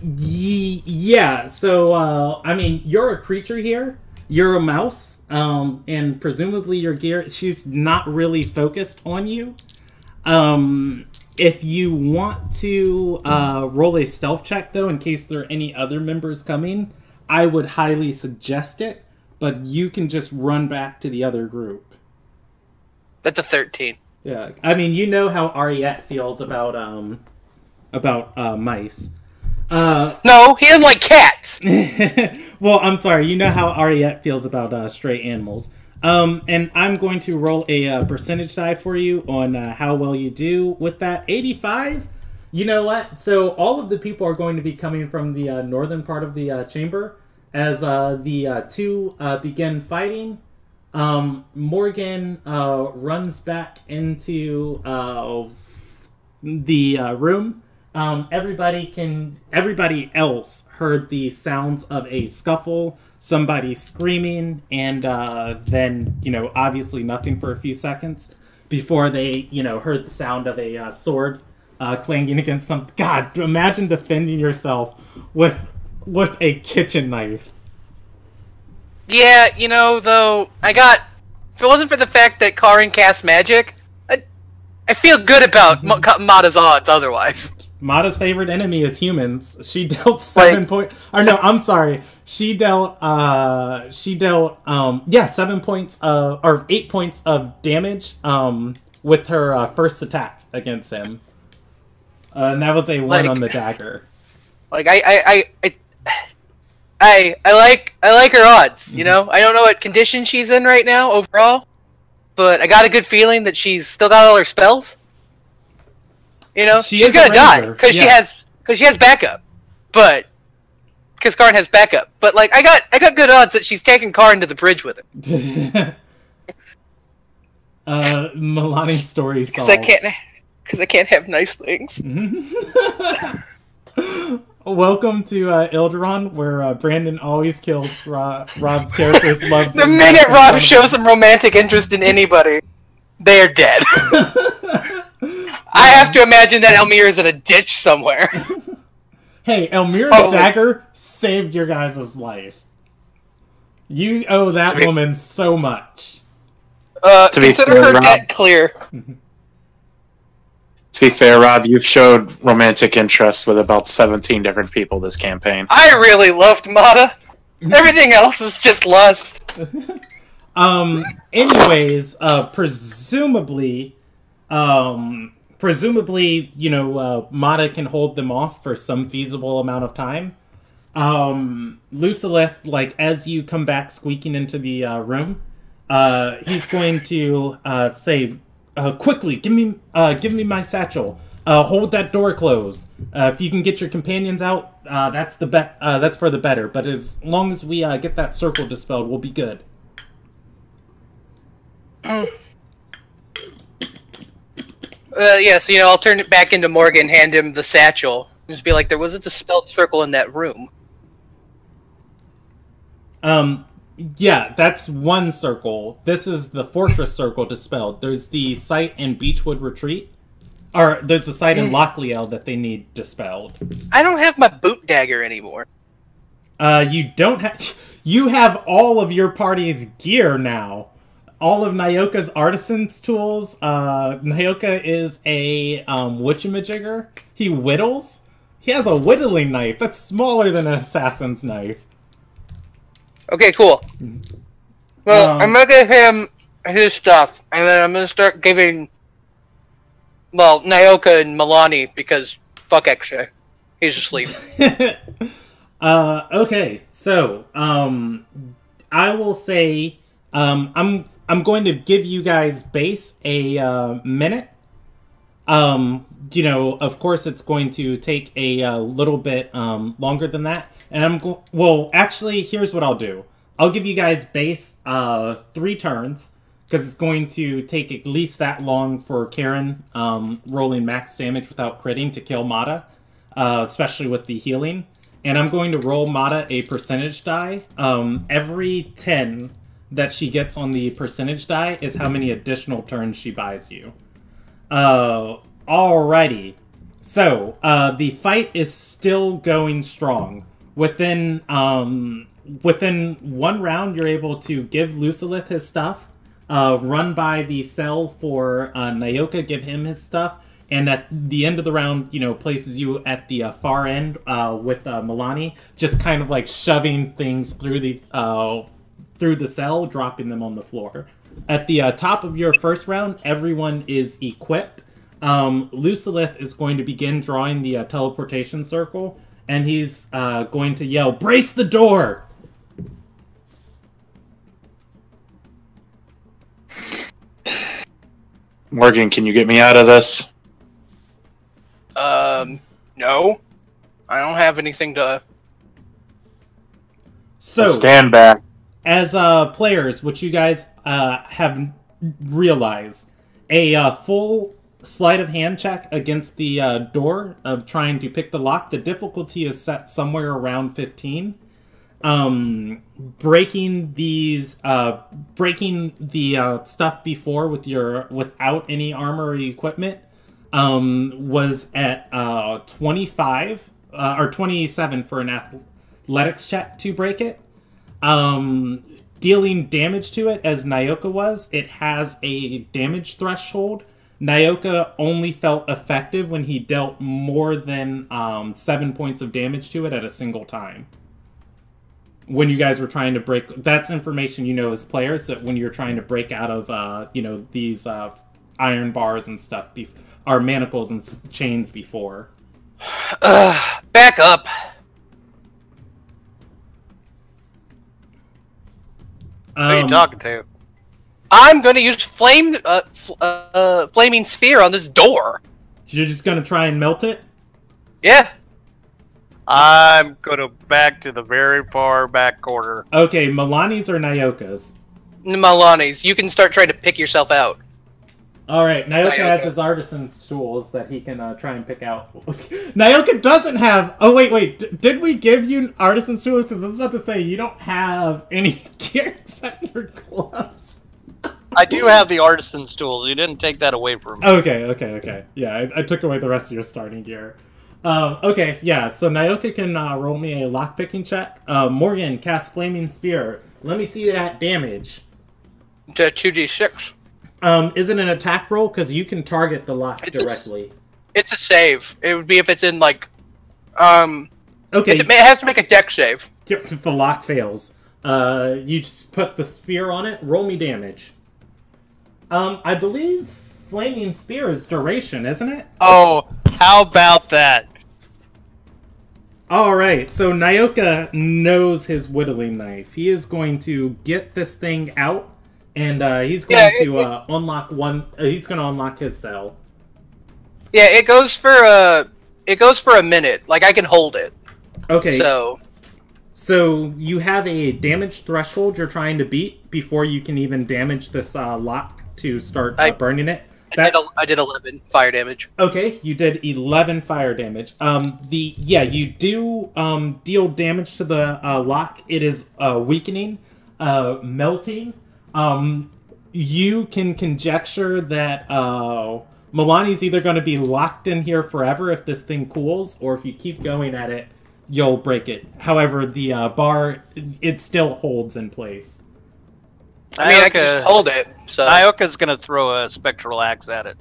[SPEAKER 1] Yeah, so, I mean, you're a creature here. You're a mouse, and presumably your gear, she's not really focused on you. If you want to roll a stealth check, though, in case there are any other members coming, I would highly suggest it, but you can just run back to the other group.
[SPEAKER 2] That's a 13.
[SPEAKER 1] Yeah, I mean, you know how Ariette feels about mice.
[SPEAKER 2] No, he doesn't like cats!
[SPEAKER 1] Well, I'm sorry, you know how Ariette feels about stray animals. And I'm going to roll a percentage die for you on how well you do with that. 85? You know what? So all of the people are going to be coming from the northern part of the chamber as the two begin fighting. Morgan runs back into the room. Everybody else heard the sounds of a scuffle, somebody screaming, and then, obviously nothing for a few seconds before they, heard the sound of a sword clanging against some... God, imagine defending yourself with a kitchen knife.
[SPEAKER 2] Yeah, though, if it wasn't for the fact that Karin casts magic, I feel good about Mata's odds otherwise.
[SPEAKER 1] Mata's favorite enemy is humans. She dealt 7 points. Or no, I'm sorry. She dealt 7 points or 8 points of damage with her first attack against him. And that was a 1 on the dagger.
[SPEAKER 2] Like I like her odds, I don't know what condition she's in right now overall, but I got a good feeling that she's still got all her spells. She's gonna die because she has backup, but because Karin has backup. But I got good odds that she's taking Karin to the bridge with her.
[SPEAKER 1] Milani's story solved.
[SPEAKER 2] Because I can't have nice things.
[SPEAKER 1] Welcome to Ilderon, where Brandon always kills Rob's character's loves.
[SPEAKER 2] The minute Rob shows some romantic interest in anybody, they're dead. I have to imagine that Elmira is in a ditch somewhere.
[SPEAKER 1] Hey, Elmira's dagger saved your guys' life. You owe that woman so much.
[SPEAKER 2] Consider her debt clear.
[SPEAKER 3] To be fair, Rob, you've showed romantic interest with about 17 different people this campaign.
[SPEAKER 2] I really loved Mata. Everything else is just lust.
[SPEAKER 1] Anyways, presumably, Mata can hold them off for some feasible amount of time. Lucilith, as you come back squeaking into the room, he's going to say, quickly, give me my satchel. Hold that door closed. If you can get your companions out, that's for the better. But as long as we get that circle dispelled, we'll be good.
[SPEAKER 2] So I'll turn it back into Morgan, hand him the satchel, and just be like, there was a dispelled circle in that room.
[SPEAKER 1] Yeah, that's one circle. This is the fortress circle dispelled. There's the site in Beechwood Retreat. Or there's a site in Lockleal that they need dispelled.
[SPEAKER 2] I don't have my boot dagger anymore.
[SPEAKER 1] You don't have... You have all of your party's gear now. all of Nyoka's artisan's tools. Nyoka is a witchamajigger. He whittles. He has a whittling knife that's smaller than an assassin's knife.
[SPEAKER 2] Okay, cool. Well, I'm gonna give him his stuff, and then I'm gonna start giving, well, Nyoka and Milani, because fuck X-Ray. He's asleep.
[SPEAKER 1] Okay, so, I will say, I'm going to give you guys base a minute. You know, of course, it's going to take a little bit longer than that. And well, actually, here's what I'll do. I'll give you guys base 3 turns, because it's going to take at least that long for Karen rolling max damage without critting to kill Mata, especially with the healing. And I'm going to roll Mata a percentage die. Every 10 that she gets on the percentage die is how many additional turns she buys you. Alrighty. So, the fight is still going strong. Within 1 round, you're able to give Lucilith his stuff, run by the cell for Nyoka, give him his stuff, and at the end of the round, you know, places you at the far end with Milani, just kind of like shoving things through the cell, dropping them on the floor. At the top of your first round, everyone is equipped. Lucilith is going to begin drawing the teleportation circle, and he's going to yell, "Brace the door!"
[SPEAKER 3] Morgan, can you get me out of this?
[SPEAKER 2] No. I don't have anything to...
[SPEAKER 1] So,
[SPEAKER 3] stand back.
[SPEAKER 1] As players, what you guys have realized, a full sleight of hand check against the door of trying to pick the lock, the difficulty is set somewhere around 15. Breaking the stuff before without any armor or equipment was at 25 or 27 for an athletics check to break it. Dealing damage to it, as Nyoka was, it has a damage threshold. Nyoka only felt effective when he dealt more than 7 points of damage to it at a single time. When you guys were trying to break, that's information you know as players, that when you're trying to break out of these iron bars and stuff, or manacles and chains before.
[SPEAKER 2] Back up.
[SPEAKER 4] Who are you talking to?
[SPEAKER 2] I'm gonna use flaming sphere on this door.
[SPEAKER 1] You're just gonna try and melt it?
[SPEAKER 2] Yeah.
[SPEAKER 4] I'm gonna back to the very far back corner.
[SPEAKER 1] Okay, Milani's or Nyoka's?
[SPEAKER 2] Milani's. You can start trying to pick yourself out.
[SPEAKER 1] Alright, Nyoka has his artisan tools that he can try and pick out. Nyoka doesn't have... Oh, wait. Did we give you artisan tools? Because I was about to say, you don't have any gear except your gloves.
[SPEAKER 4] I do have the artisan's tools. You didn't take that away from me.
[SPEAKER 1] Okay. Yeah, I took away the rest of your starting gear. Okay, yeah, so Nyoka can roll me a lockpicking check. Morgan, cast Flaming Spear. Let me see that damage.
[SPEAKER 2] To 2d6.
[SPEAKER 1] Is it an attack roll? Because you can target the lock directly.
[SPEAKER 2] It's a save. It would be if it's in, like... Okay. It has to make a dex save.
[SPEAKER 1] Yep, if the lock fails. You just put the spear on it, roll me damage. I believe Flaming Spear is duration, isn't it?
[SPEAKER 4] Oh, how about that?
[SPEAKER 1] Alright, so Nyoka knows his whittling knife. He is going to get this thing out, and he's going to unlock one... he's going to unlock his cell.
[SPEAKER 2] Yeah, it goes for a minute. Like, I can hold it.
[SPEAKER 1] Okay.
[SPEAKER 2] So
[SPEAKER 1] you have a damage threshold you're trying to beat before you can even damage this lock to start burning it.
[SPEAKER 2] I did 11 fire damage.
[SPEAKER 1] Okay, you did 11 fire damage. You do deal damage to the lock. It is weakening, melting. You can conjecture that Milani's either going to be locked in here forever if this thing cools, or if you keep going at it, you'll break it. However, the bar, it still holds in place.
[SPEAKER 2] I mean, I can just hold it. So
[SPEAKER 4] Nyoka's gonna throw a spectral axe at it.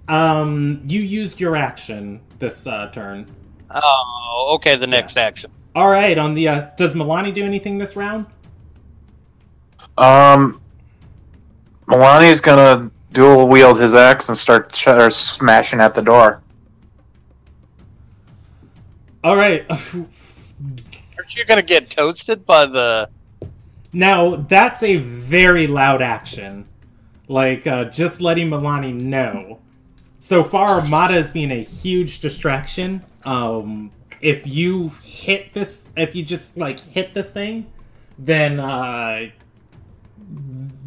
[SPEAKER 1] You used your action this turn.
[SPEAKER 4] Oh, okay. The next action.
[SPEAKER 1] All right. On the does Milani do anything this round?
[SPEAKER 3] Milani's gonna dual wield his axe and start smashing at the door.
[SPEAKER 1] All right.
[SPEAKER 4] Aren't you gonna get toasted by the?
[SPEAKER 1] Now that's a very loud action. Like just letting Milani know. So far, Armada has been a huge distraction. If you hit this, if you just like hit this thing, then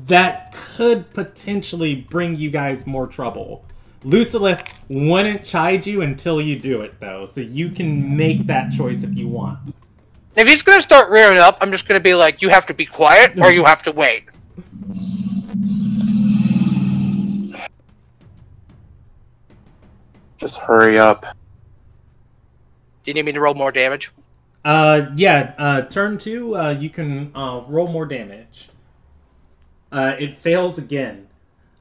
[SPEAKER 1] that could potentially bring you guys more trouble. Lucilith wouldn't chide you until you do it, though, so you can make that choice if you want.
[SPEAKER 2] if he's gonna start rearing up, I'm just gonna be like, you have to be quiet or you have to wait.
[SPEAKER 3] Just hurry up.
[SPEAKER 2] Do you need me to roll more damage?
[SPEAKER 1] Yeah, turn 2, you can roll more damage. It fails again.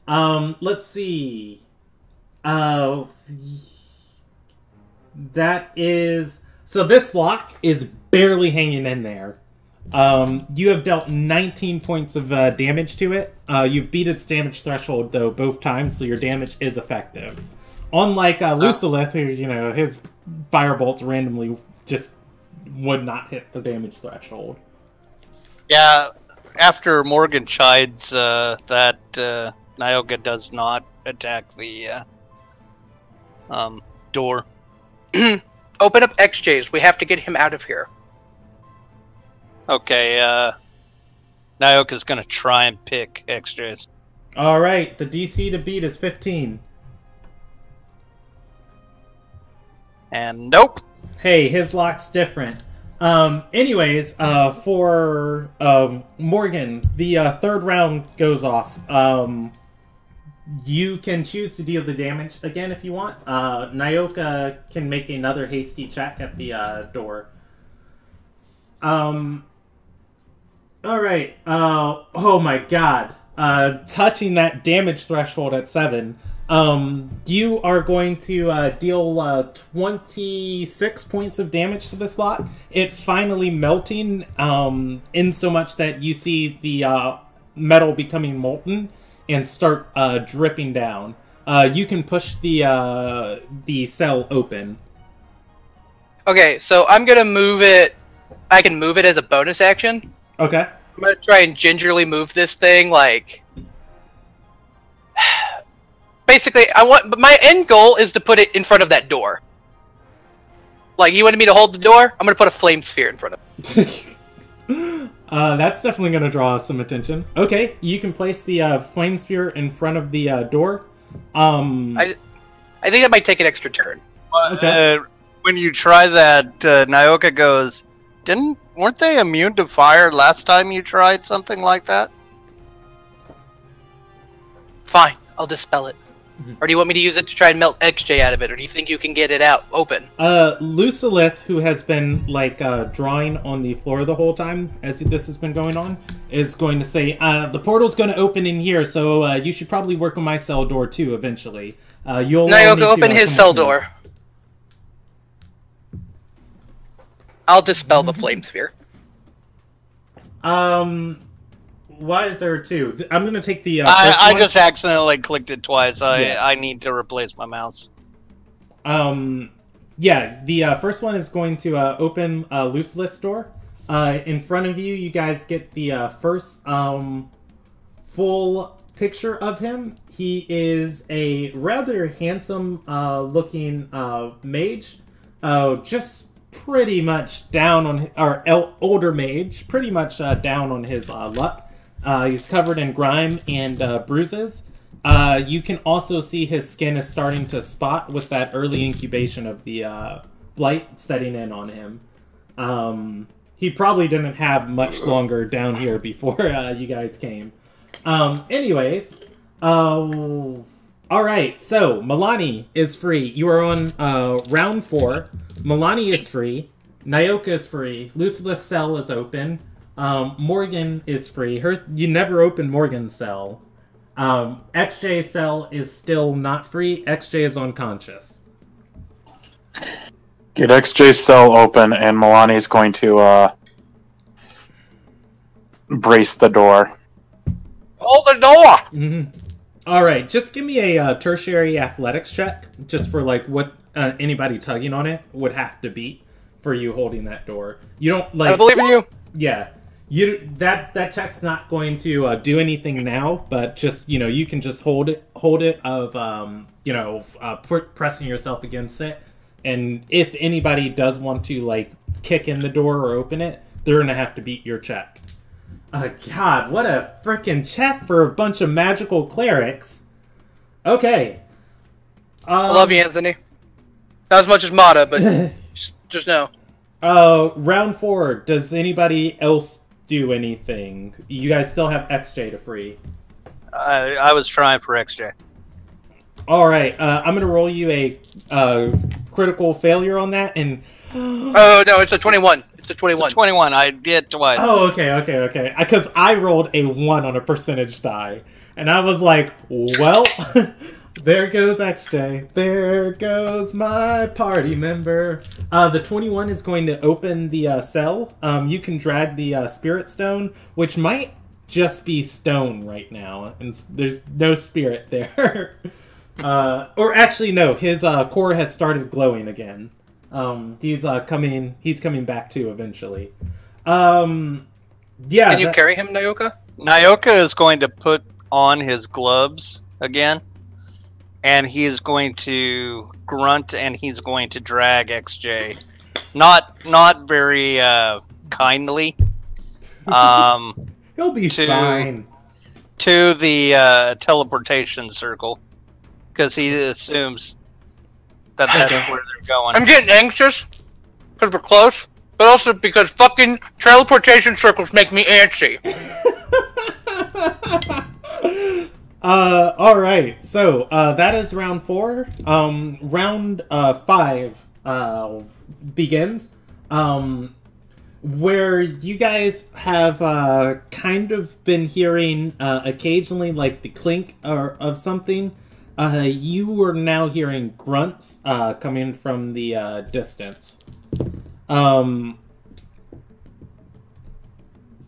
[SPEAKER 1] Let's see. That is... So this lock is barely hanging in there. You have dealt 19 points of damage to it. You've beat its damage threshold, though, both times, so your damage is effective. Unlike Lucilith, who, you know, his firebolts randomly just would not hit the damage threshold.
[SPEAKER 4] Yeah, after Morgan chides that Nyoka does not attack the door.
[SPEAKER 2] Open up XJ's. We have to get him out of here.
[SPEAKER 4] Okay, Nyoka's gonna try and pick extras.
[SPEAKER 1] Alright, the DC to beat is 15.
[SPEAKER 4] And nope.
[SPEAKER 1] Hey, his lock's different. Anyways, for Morgan, the third round goes off. You can choose to deal the damage again if you want. Nyoka can make another hasty check at the door. Alright. Oh my god. Touching that damage threshold at 7. You are going to deal 26 points of damage to this lock. It finally melting in so much that you see the metal becoming molten and start dripping down. You can push the cell open.
[SPEAKER 2] Okay, so I'm gonna move it. I can move it as a bonus action.
[SPEAKER 1] Okay.
[SPEAKER 2] I'm gonna try and gingerly move this thing, like... Basically, but my end goal is to put it in front of that door. Like, you wanted me to hold the door? I'm gonna put a flame sphere in front of it.
[SPEAKER 1] That's definitely gonna draw some attention. Okay, you can place the flame sphere in front of the door.
[SPEAKER 2] I think that might take an extra turn.
[SPEAKER 1] Okay.
[SPEAKER 4] When you try that, Nyoka goes, weren't they immune to fire last time you tried something like that?
[SPEAKER 2] Fine, I'll dispel it. Or do you want me to use it to try and melt XJ out of it, or do you think you can get it out open?
[SPEAKER 1] Lucilith, who has been like drawing on the floor the whole time as this has been going on, is going to say, the portal's going to open in here, so you should probably work on my cell door too eventually.
[SPEAKER 2] Nyoka, open his cell door. I'll dispel the flame sphere.
[SPEAKER 1] Why is there 2? I'm going to take the
[SPEAKER 4] I just accidentally clicked it twice. I need to replace my mouse.
[SPEAKER 1] Yeah, the first one is going to open Lucilith's door. In front of you, you guys get the first full picture of him. He is a rather handsome looking mage. Just pretty much down on, or older mage, pretty much down on his luck. He's covered in grime and bruises. You can also see his skin is starting to spot with that early incubation of the blight setting in on him. He probably didn't have much longer down here before you guys came. Anyways, alright, so Milani is free. You are on round 4. Milani is free. Nyoka is free. Lucilith's cell is open. Morgan is free. You never open Morgan's cell. XJ's cell is still not free. XJ is unconscious.
[SPEAKER 3] Get XJ's cell open, and Milani's going to brace the door.
[SPEAKER 2] Hold the door!
[SPEAKER 1] Mm-hmm. Alright, just give me a tertiary athletics check, just for like what anybody tugging on it would have to beat for you holding that door. You don't like.
[SPEAKER 2] I believe in you!
[SPEAKER 1] Yeah. That check's not going to do anything now, but just, you can just hold it of, pressing yourself against it. And if anybody does want to, like, kick in the door or open it, they're going to have to beat your check. God, what a freaking check for a bunch of magical clerics. Okay.
[SPEAKER 2] I love you, Anthony. Not as much as Mata, but just know.
[SPEAKER 1] Round 4. Does anybody else do anything? You guys still have XJ to free.
[SPEAKER 4] I was trying for XJ.
[SPEAKER 1] Alright, I'm gonna roll you a critical failure on that, and...
[SPEAKER 2] Oh, no, it's a 21. It's a 21.
[SPEAKER 4] It's a 21, I did twice.
[SPEAKER 1] Oh, okay. Because I rolled a 1 on a percentage die, and I was like, well... There goes XJ. There goes my party member. The 21 is going to open the cell. You can drag the spirit stone, which might just be stone right now, and there's no spirit there. Or actually, no. His core has started glowing again. He's coming back too eventually. Yeah.
[SPEAKER 2] Can you carry him, Nyoka?
[SPEAKER 4] Nyoka is going to put on his gloves again. And he is going to grunt, and he's going to drag XJ, not very kindly.
[SPEAKER 1] He'll be fine.
[SPEAKER 4] To the teleportation circle, because he assumes that that's where they're going.
[SPEAKER 2] I'm getting anxious because we're close, but also because fucking teleportation circles make me antsy.
[SPEAKER 1] Alright, so, that is round 4. Round 5, begins, where you guys have, kind of been hearing, occasionally, like, the clink of something. You are now hearing grunts, coming from the, distance. Oh,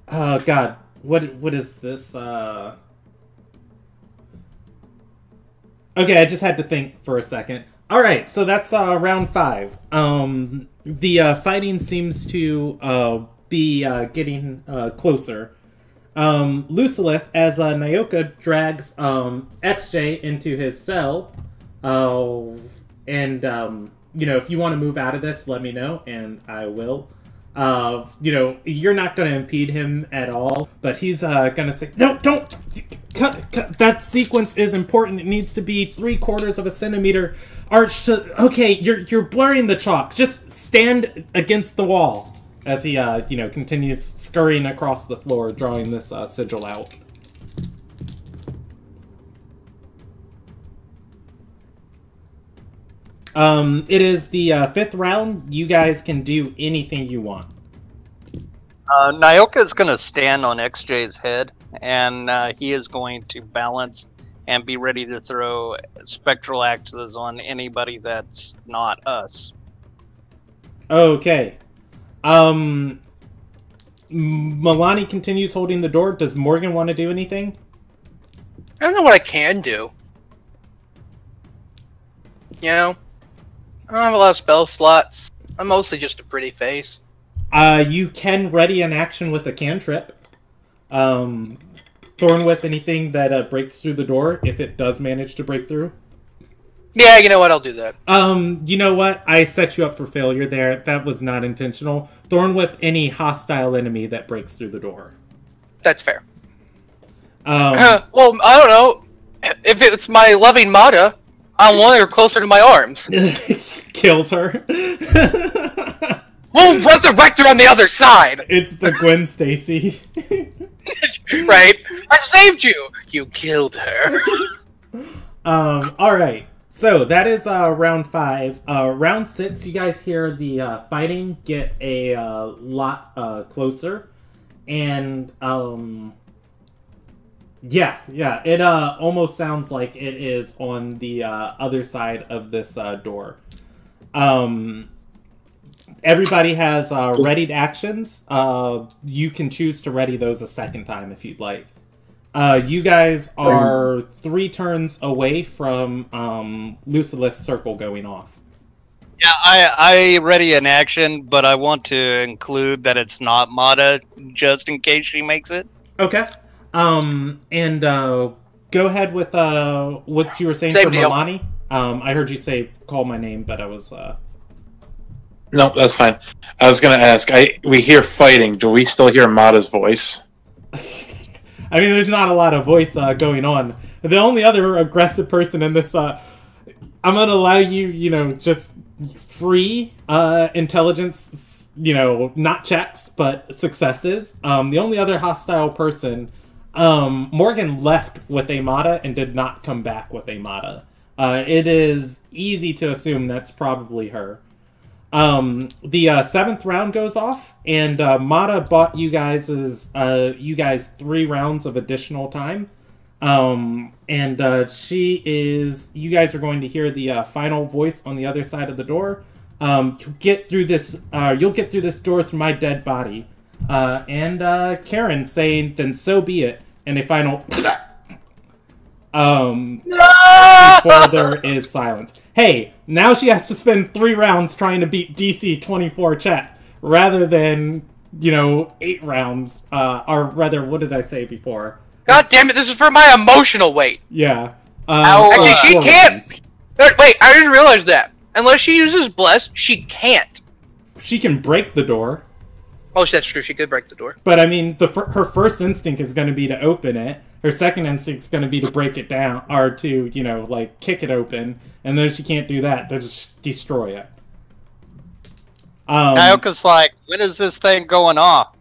[SPEAKER 1] God, what is this, Okay, I just had to think for a second. Alright, so that's round 5. The fighting seems to be getting closer. Lucilith, as Nyoka drags XJ into his cell, and, if you want to move out of this, let me know, and I will. You're not going to impede him at all, but he's going to say, no, don't... Cut. That sequence is important. It needs to be 3/4 of a centimeter arched to... Okay, you're blurring the chalk. Just stand against the wall as he, continues scurrying across the floor, drawing this sigil out. It is the 5th round. You guys can do anything you want.
[SPEAKER 4] Nyoka is going to stand on XJ's head, and he is going to balance and be ready to throw spectral axes on anybody that's not us.
[SPEAKER 1] Okay. Milani continues holding the door. Does Morgan want to do anything?
[SPEAKER 2] I don't know what I can do. I don't have a lot of spell slots. I'm mostly just a pretty face.
[SPEAKER 1] You can ready an action with a cantrip. Thorn Whip anything that breaks through the door, if it does manage to break through.
[SPEAKER 2] Yeah, you know what? I'll do that.
[SPEAKER 1] You know what? I set you up for failure there. That was not intentional. Thorn Whip any hostile enemy that breaks through the door.
[SPEAKER 2] That's fair. Well, I don't know. If it's my loving Mata, I want her closer to my arms.
[SPEAKER 1] Kills her.
[SPEAKER 2] We'll resurrect her on the other side!
[SPEAKER 1] It's the Gwen Stacy.
[SPEAKER 2] Right? I saved you! You killed her.
[SPEAKER 1] Alright. So, that is round 5. Round 6, you guys hear the fighting get a lot closer. and yeah, it almost sounds like it is on the other side of this door. Everybody has readied actions. You can choose to ready those a second time if you'd like. You guys are 3 turns away from Lucilith's circle going off.
[SPEAKER 4] Yeah, I ready an action, but I want to include that it's not Mata, just in case she makes it.
[SPEAKER 1] Okay. And go ahead with what you were saying
[SPEAKER 2] Same
[SPEAKER 1] for
[SPEAKER 2] deal.
[SPEAKER 1] Milani. I heard you say call my name, but I was
[SPEAKER 3] No, that's fine. I was going to ask, we hear fighting. Do we still hear Mata's voice?
[SPEAKER 1] I mean, there's not a lot of voice going on. The only other aggressive person in this, I'm going to allow you, just free intelligence, not checks, but successes. The only other hostile person, Morgan left with a Mata and did not come back with a Mata. It is easy to assume that's probably her. The 7th round goes off, and Mata bought you guys 3 rounds of additional time. You guys are going to hear the final voice on the other side of the door. You'll get through this door through my dead body. And Karen saying, then so be it. And a final before there is silence. Hey, now she has to spend 3 rounds trying to beat DC 24 chat rather than 8 rounds. Or rather, what did I say before?
[SPEAKER 2] God damn it! This is for my emotional weight.
[SPEAKER 1] Yeah.
[SPEAKER 2] Actually, she
[SPEAKER 1] 4
[SPEAKER 2] can't.
[SPEAKER 1] rounds.
[SPEAKER 2] Wait, I just realized that unless she uses bless, she can't.
[SPEAKER 1] She can break the door.
[SPEAKER 2] Oh, that's true. She could break the door.
[SPEAKER 1] But I mean, her first instinct is going to be to open it. Her second instinct is going to be to break it down, or to kick it open. And then if she can't do that, they'll just destroy it.
[SPEAKER 4] Naoka's like, when is this thing going off?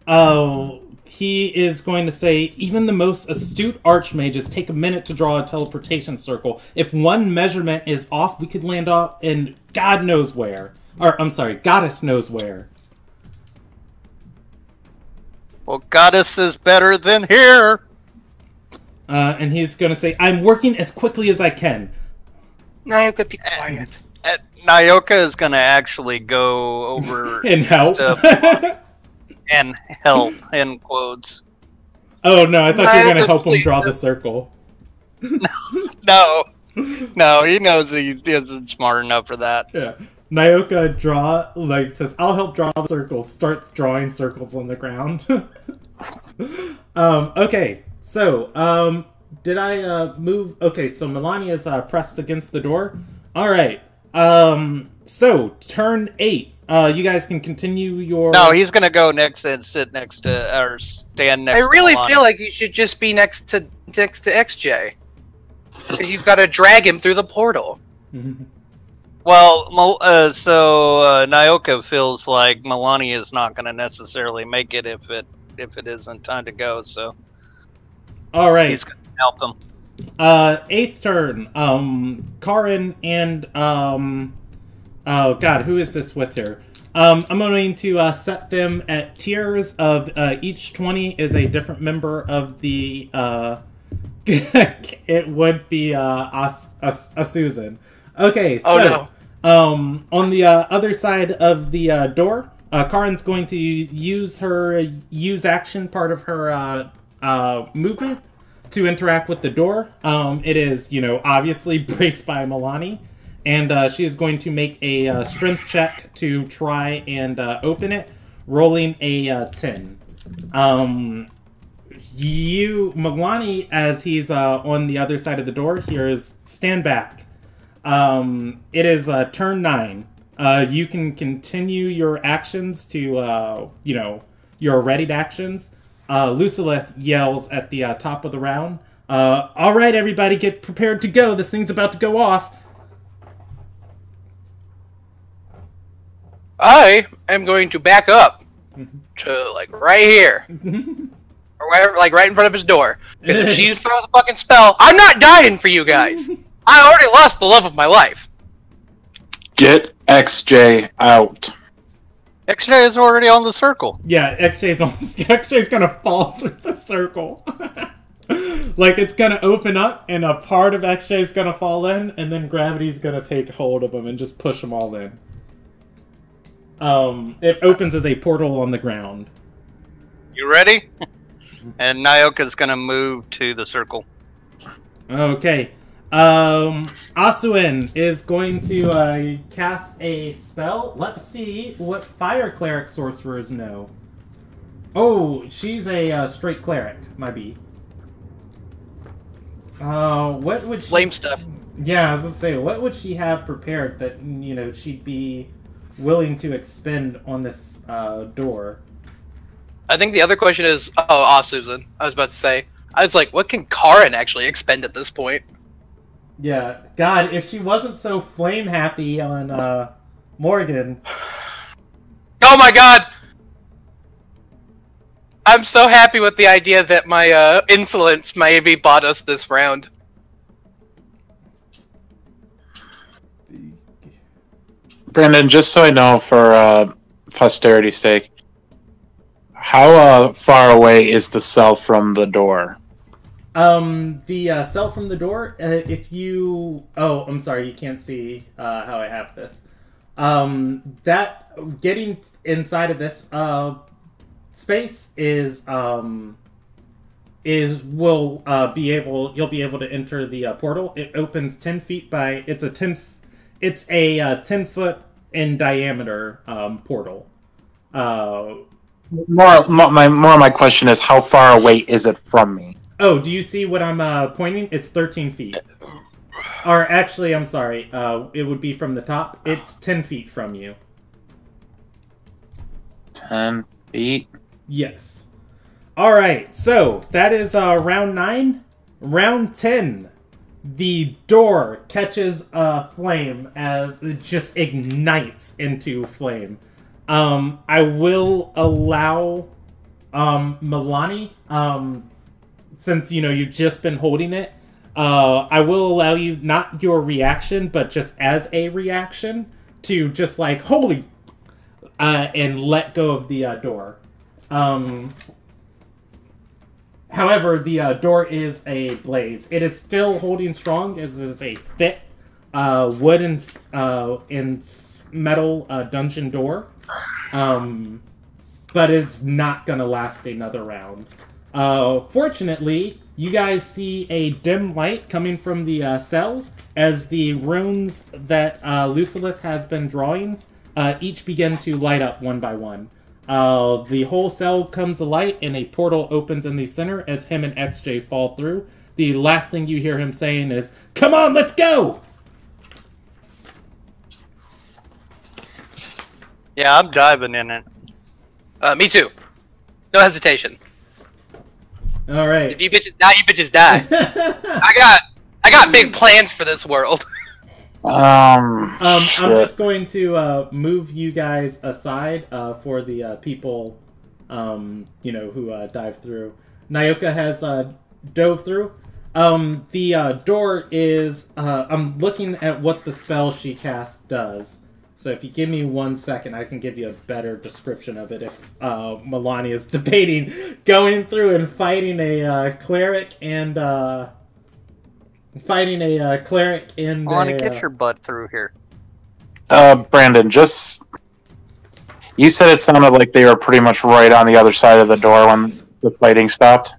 [SPEAKER 1] Oh, he is going to say, even the most astute archmages take a minute to draw a teleportation circle. If one measurement is off, we could land off in God knows where. Or, I'm sorry, Goddess knows where.
[SPEAKER 4] Well, Goddess is better than here.
[SPEAKER 1] And he's going to say, I'm working as quickly as I can.
[SPEAKER 2] Naoka, be quiet.
[SPEAKER 4] Naoka is going to actually go over
[SPEAKER 1] And help.
[SPEAKER 4] and help, in quotes.
[SPEAKER 1] Oh, no, I thought you were going to
[SPEAKER 2] Naoka,
[SPEAKER 1] help him
[SPEAKER 2] please,
[SPEAKER 1] draw
[SPEAKER 2] no.
[SPEAKER 1] the circle.
[SPEAKER 4] No, he knows he isn't smart enough for that.
[SPEAKER 1] Yeah. Naoka says, I'll help draw the circles, starts drawing circles on the ground. Okay, so, did I move? Okay, so Milani is pressed against the door. Alright, so, turn 8. You guys can continue your...
[SPEAKER 4] No, he's gonna go next and sit next to, or stand next
[SPEAKER 2] I
[SPEAKER 4] to
[SPEAKER 2] really
[SPEAKER 4] Milani.
[SPEAKER 2] feel like you should just be next to XJ. 'Cause you've got to drag him through the portal.
[SPEAKER 4] Well, Naoka feels like Milani is not going to necessarily make it if it isn't time to go, so
[SPEAKER 1] Alright.
[SPEAKER 4] he's going to help him.
[SPEAKER 1] 8th turn. Karin and, oh god, who is this with her? I'm going to set them at tiers of each 20 is a different member of the it would be a Susan. Okay, so
[SPEAKER 2] Oh, no.
[SPEAKER 1] On the other side of the door, Karin's going to use her use action part of her movement to interact with the door. It is, obviously braced by Milani. And she is going to make a strength check to try and open it, rolling a 10. Milani, as he's on the other side of the door, hears, stand back. It is turn 9. You can continue your actions to, your readied actions. Lucilith yells at the top of the round, all right, everybody, get prepared to go. This thing's about to go off.
[SPEAKER 2] I am going to back up to, right here. Or wherever, right in front of his door. Because if she throws a fucking spell, I'm not dying for you guys. I already lost the love of my life.
[SPEAKER 3] Get XJ out.
[SPEAKER 4] XJ is already on the circle.
[SPEAKER 1] Yeah, XJ's gonna fall through the circle. Like, it's gonna open up, and a part of XJ's gonna fall in, and then gravity's gonna take hold of him and just push them all in. It opens as a portal on the ground.
[SPEAKER 4] You ready? And Nyoka's gonna move to the circle.
[SPEAKER 1] Okay. Asuin is going to cast a spell. Let's see what fire cleric sorcerers know. Oh, she's a straight cleric, might be. What would she...
[SPEAKER 2] Flame stuff.
[SPEAKER 1] Yeah, I was gonna say, what would she have prepared that, you know, she'd be willing to expend on this door?
[SPEAKER 2] I think the other question is, Susan. I was about to say. I was like, what can Karin actually expend at this point?
[SPEAKER 1] Yeah, God, if she wasn't so flame happy on Morgan.
[SPEAKER 2] Oh my god! I'm so happy with the idea that my insolence maybe bought us this round.
[SPEAKER 3] Brandon, just so I know for posterity's sake, how far away is the cell from the door?
[SPEAKER 1] The cell from the door, if you... Oh, I'm sorry, you can't see how I have this. That, getting inside of this space you'll be able to enter the portal. It opens 10 feet by... It's a 10 foot in diameter portal.
[SPEAKER 3] More of my question is, how far away is it from me?
[SPEAKER 1] Oh, do you see what I'm pointing? It's 13 feet. Or actually, I'm sorry. It would be from the top. It's 10 feet from you.
[SPEAKER 3] 10 feet?
[SPEAKER 1] Yes. Alright, so that is round 9. Round 10. The door catches flame as it just ignites into flame. I will allow Milani, since, you know, you've just been holding it, I will allow you, not your reaction, but just as a reaction, to just like, holy, and let go of the door. However, the door is a blaze. It is still holding strong, as it's a thick wood and metal dungeon door. But it's not going to last another round. Fortunately, you guys see a dim light coming from the cell as the runes that Lucilith has been drawing each begin to light up one by one. The whole cell comes alight and a portal opens in the center as him and XJ fall through. The last thing you hear him saying is, "Come on, let's go!"
[SPEAKER 4] Yeah, I'm diving in it.
[SPEAKER 2] Me too. No hesitation.
[SPEAKER 1] All right.
[SPEAKER 2] If you bitches die, you bitches die. I got big plans for this world.
[SPEAKER 1] I'm just going to move you guys aside for the people, who dive through. Nyoka has dove through. The door is... I'm looking at what the spell she cast does. So if you give me 1 second, I can give you a better description of it if Milani is debating going through and fighting a cleric and...
[SPEAKER 4] Milani, get your butt through here.
[SPEAKER 3] Brandon, you said it sounded like they were pretty much right on the other side of the door when the fighting stopped?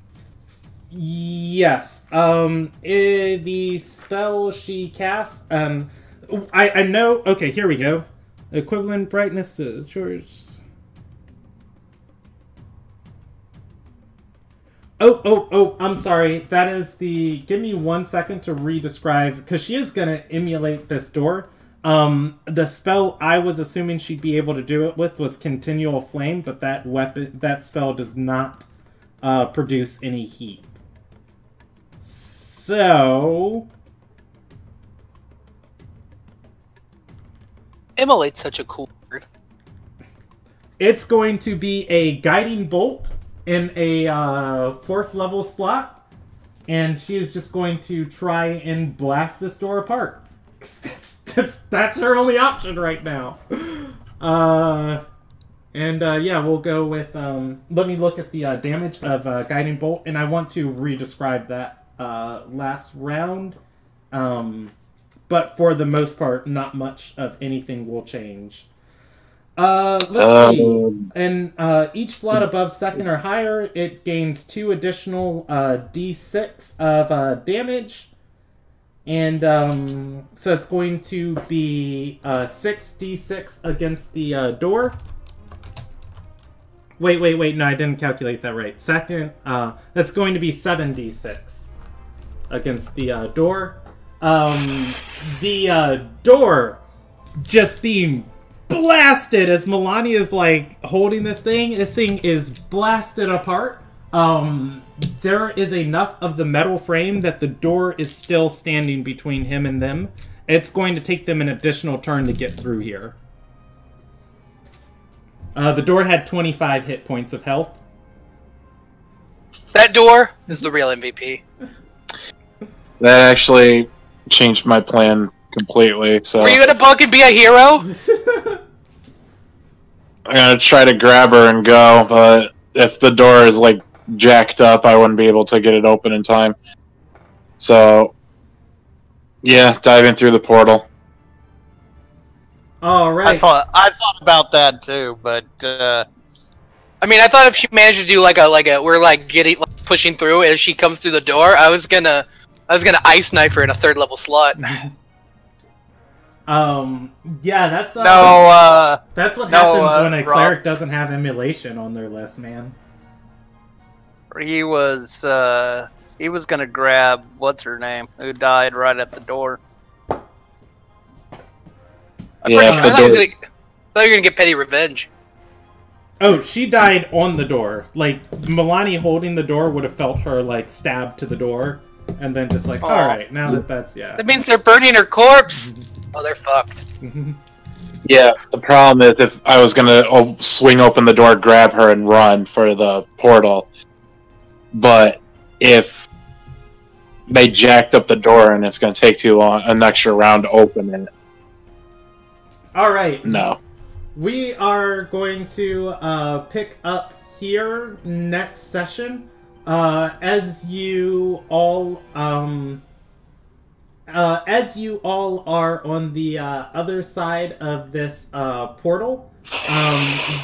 [SPEAKER 1] Yes. The spell she cast, I know... Okay, here we go. Equivalent brightness to George. Oh, I'm sorry. That is the... Give me 1 second to re-describe, because she is going to emulate this door. The spell I was assuming she'd be able to do it with was Continual Flame, but that spell does not produce any heat. So...
[SPEAKER 2] Immolate's such a cool word.
[SPEAKER 1] It's going to be a Guiding Bolt in a 4th level slot, and she is just going to try and blast this door apart. That's her only option right now. And yeah, we'll go with. Let me look at the damage of Guiding Bolt, and I want to re-describe that last round. But for the most part, not much of anything will change. Let's see. In each slot above second or higher, it gains 2 additional d6 of damage. And so it's going to be 6d6 against the door. Wait, no, I didn't calculate that right. Second, that's going to be 7d6 against the door. The door just being blasted as Melania is like holding this thing. This thing is blasted apart. There is enough of the metal frame that the door is still standing between him and them. It's going to take them an additional turn to get through here. The door had 25 hit points of health.
[SPEAKER 2] That door is the real MVP.
[SPEAKER 3] That actually changed my plan completely. So
[SPEAKER 2] Were you gonna bug and be a hero?
[SPEAKER 3] I'm gonna try to grab her and go, but if the door is like jacked up, I wouldn't be able to get it open in time. So yeah, diving through the portal.
[SPEAKER 1] All right.
[SPEAKER 4] I thought about that too, but
[SPEAKER 2] I mean, I thought if she managed to do like a we're like getting pushing through as she comes through the door, I was gonna ice knife her in a 3rd level slot.
[SPEAKER 1] Yeah, that's that's what happens when a cleric doesn't have emulation on their list, man.
[SPEAKER 4] he was gonna grab what's her name, who died right at the door.
[SPEAKER 3] Yeah,
[SPEAKER 2] I thought you were gonna get petty revenge.
[SPEAKER 1] Oh, she died on the door. Like, Milani holding the door would have felt her, like, stabbed to the door. And then just like, alright, now that's, yeah.
[SPEAKER 2] That means they're burning her corpse! Oh, they're fucked.
[SPEAKER 3] Yeah, the problem is if I was gonna swing open the door, grab her, and run for the portal, but if they jacked up the door and it's gonna take too long, an extra round to open it.
[SPEAKER 1] Alright.
[SPEAKER 3] No.
[SPEAKER 1] We are going to pick up here next session. As you all are on the other side of this portal,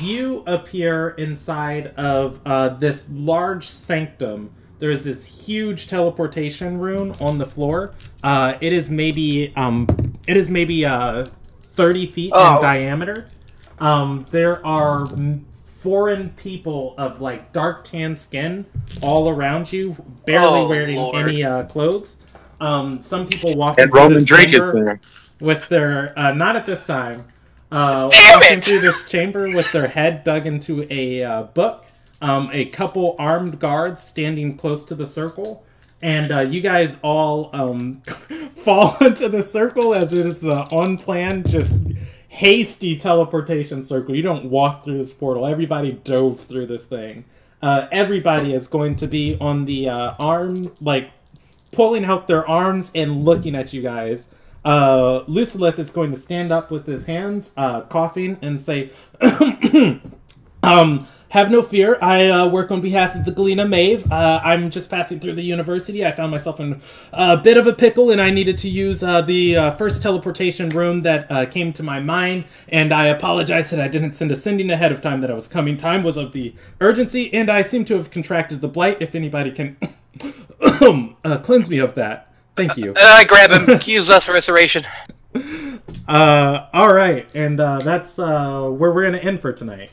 [SPEAKER 1] you appear inside of this large sanctum. There's this huge teleportation rune on the floor. It is maybe 30 feet in diameter. There are foreign people of like dark tan skin all around you, barely wearing any clothes. Some people walking
[SPEAKER 3] and
[SPEAKER 1] through
[SPEAKER 3] Roman
[SPEAKER 1] this
[SPEAKER 3] Drake is
[SPEAKER 1] chamber
[SPEAKER 3] there
[SPEAKER 1] with their not at this time.
[SPEAKER 2] Damn
[SPEAKER 1] Walking
[SPEAKER 2] it!
[SPEAKER 1] through this chamber with their head dug into a book. A couple armed guards standing close to the circle. And you guys all fall into the circle as it is on plan, just hasty teleportation circle. You don't walk through this portal. Everybody dove through this thing. Everybody is going to be on the arm, like pulling out their arms and looking at you guys. Lucilith is going to stand up with his hands, coughing, and say, have no fear. I work on behalf of the Galena Mave. I'm just passing through the university. I found myself in a bit of a pickle, and I needed to use the first teleportation rune that came to my mind. And I apologize that I didn't send a sending ahead of time that I was coming. Time was of the urgency, and I seem to have contracted the blight. If anybody can cleanse me of that. Thank you.
[SPEAKER 2] And I grab him. Use us for restoration.
[SPEAKER 1] All right, and that's where we're going to end for tonight.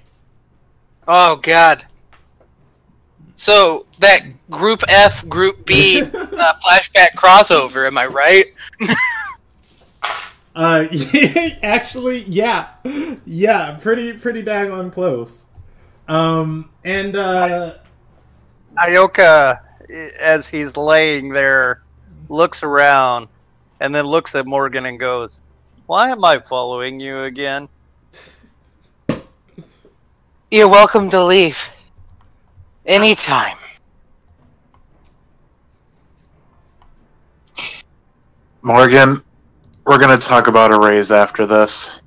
[SPEAKER 2] Oh, God. So, that Group F, Group B flashback crossover, am I right?
[SPEAKER 1] Actually, yeah. Yeah, pretty daggone close.
[SPEAKER 4] Ioka, as he's laying there, looks around and then looks at Morgan and goes, "Why am I following you again?"
[SPEAKER 2] You're welcome to leave. Anytime.
[SPEAKER 3] Morgan, we're gonna talk about a raise after this.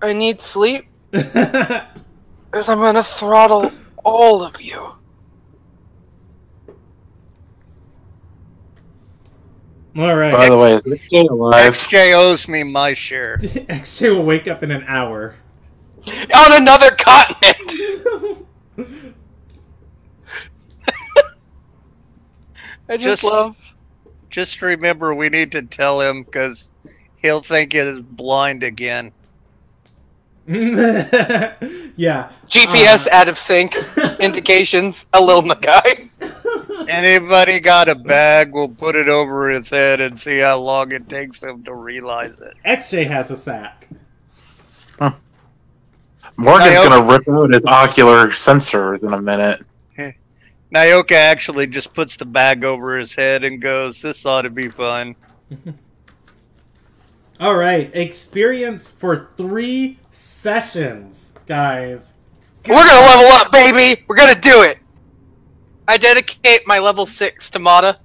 [SPEAKER 2] I need sleep, because I'm gonna throttle all of you.
[SPEAKER 1] All right.
[SPEAKER 3] By the way, is XJ alive?
[SPEAKER 4] XJ owes me my share.
[SPEAKER 1] XJ will wake up in an hour.
[SPEAKER 2] On another continent! I just love...
[SPEAKER 4] Just remember, we need to tell him, because he'll think he's blind again.
[SPEAKER 1] Yeah.
[SPEAKER 2] GPS out of sync. Indications. A little guy.
[SPEAKER 4] Anybody got a bag, we'll put it over his head and see how long it takes him to realize it.
[SPEAKER 1] XJ has a sack.
[SPEAKER 3] Morgan's gonna rip out his ocular sensors in a minute.
[SPEAKER 4] Nyoka actually just puts the bag over his head and goes, "This ought to be fun."
[SPEAKER 1] All right, experience for 3 sessions, guys.
[SPEAKER 2] We're gonna level up, baby! We're gonna do it! I dedicate my level 6 to Mata.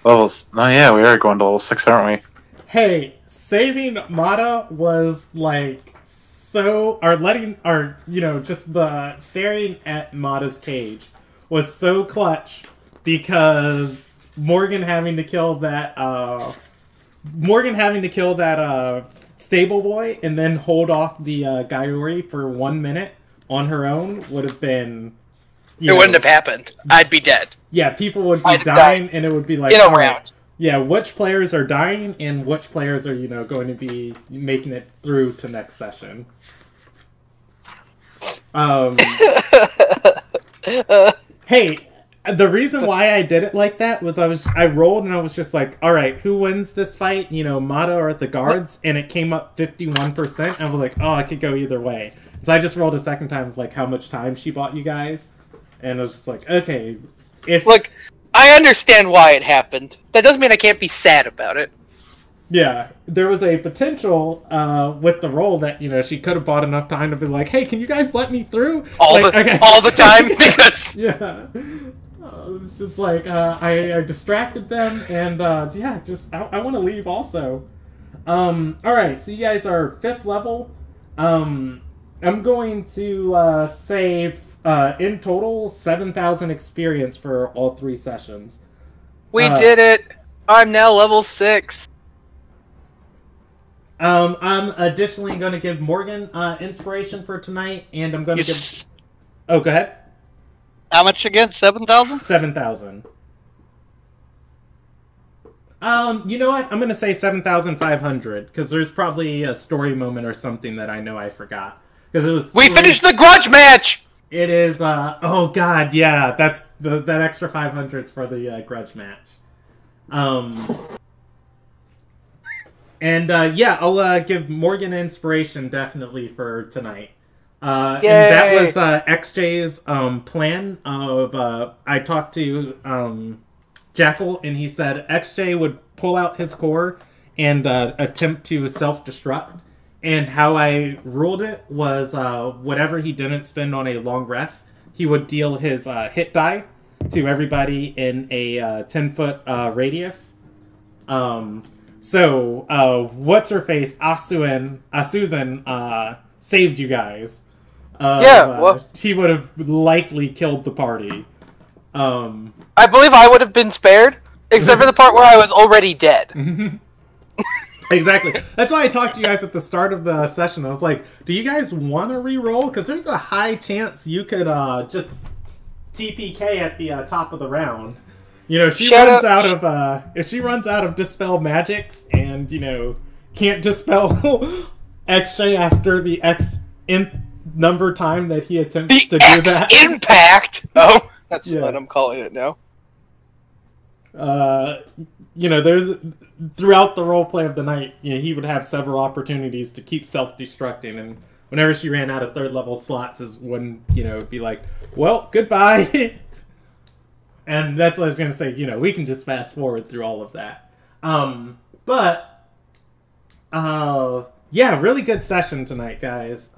[SPEAKER 3] Levels. Oh yeah, we are going to level 6, aren't we?
[SPEAKER 1] Hey, saving Mata was like so, or letting, or just the staring at Mata's cage was so clutch because Morgan having to kill that stable boy and then hold off the Gaiori for 1 minute on her own would have been.
[SPEAKER 2] It wouldn't have happened. I'd be dead.
[SPEAKER 1] Yeah, people would be
[SPEAKER 2] I'd
[SPEAKER 1] dying,
[SPEAKER 2] die.
[SPEAKER 1] and it would be like,
[SPEAKER 2] In a
[SPEAKER 1] all right,
[SPEAKER 2] round.
[SPEAKER 1] yeah, which players are dying and which players are, going to be making it through to next session. Hey, the reason why I did it like that was I rolled and I was just like, all right, who wins this fight? Mata or the guards? And it came up 51%. And I was like, oh, I could go either way. So I just rolled a second time of like how much time she bought you guys. And I was just like, okay,
[SPEAKER 2] Look, I understand why it happened. That doesn't mean I can't be sad about it.
[SPEAKER 1] Yeah, there was a potential with the roll that she could have bought enough time to be like, "Hey, can you guys let me through?"
[SPEAKER 2] All the time because
[SPEAKER 1] yeah, it's just like I distracted them and I want to leave also. All right, so you guys are 5th level. I'm going to save in total 7,000 experience for all 3 sessions.
[SPEAKER 2] We did it. I'm now level 6.
[SPEAKER 1] I'm additionally going to give Morgan inspiration for tonight, and I'm going to give... Oh, go ahead.
[SPEAKER 4] How much again? 7,000?
[SPEAKER 1] 7,000. You know what? I'm going to say 7,500, because there's probably a story moment or something that I know I forgot. Because it was...
[SPEAKER 2] We finished the grudge match!
[SPEAKER 1] It is, oh god, yeah, that's, that extra 500's for the grudge match. And I'll give Morgan inspiration definitely for tonight. And that was XJ's plan of I talked to Jackal and he said XJ would pull out his core and attempt to self-destruct. And how I ruled it was whatever he didn't spend on a long rest, he would deal his hit die to everybody in a 10-foot radius. So, what's-her-face, Asuzan, saved you guys. He would have likely killed the party.
[SPEAKER 2] I believe I would have been spared, except for the part where I was already dead.
[SPEAKER 1] Exactly. That's why I talked to you guys at the start of the session. I was like, do you guys want to re-roll? Because there's a high chance you could just TPK at the top of the round. If she runs out of dispel magics and can't dispel XJ after the X number time that he attempts to do that.
[SPEAKER 2] Impact. Oh, that's what I'm calling it now.
[SPEAKER 1] There's throughout the roleplay of the night, he would have several opportunities to keep self-destructing, and whenever she ran out of 3rd level slots is when it'd be like, well, goodbye. And that's what I was going to say, we can just fast forward through all of that. Really good session tonight, guys.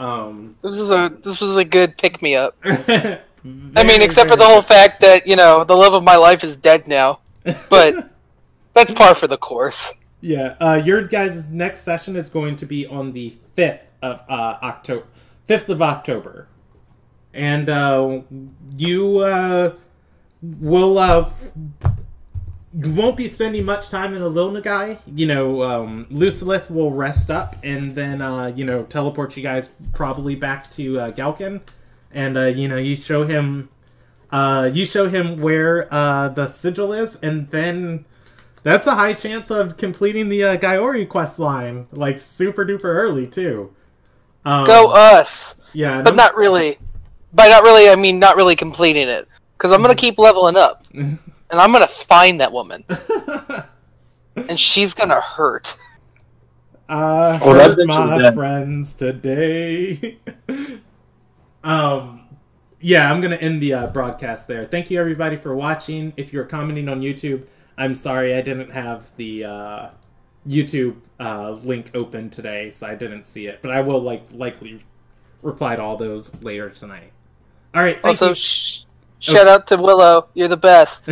[SPEAKER 2] This was a good pick-me-up. I mean, except for the whole fact that, the love of my life is dead now. But That's par for the course.
[SPEAKER 1] Yeah, your guys' next session is going to be on the 5th of October. 5th of October. And you will you won't be spending much time in Ililnagai. Lucilith will rest up and then teleport you guys probably back to Galkin. And you show him where the sigil is, and then that's a high chance of completing the Gaiori quest line, like super duper early too.
[SPEAKER 2] Go us!
[SPEAKER 1] Yeah,
[SPEAKER 2] but not really. By not really, I mean not really completing it, because I'm gonna keep leveling up, and I'm gonna find that woman, and she's gonna hurt.
[SPEAKER 1] I hurt my friends today. Yeah, I'm gonna end the broadcast there. Thank you everybody for watching. If you're commenting on YouTube, I'm sorry I didn't have the YouTube link open today, so I didn't see it. But I will likely reply to all those later tonight. All right. Thank
[SPEAKER 2] also,
[SPEAKER 1] you.
[SPEAKER 2] shout out to Willow. You're the best.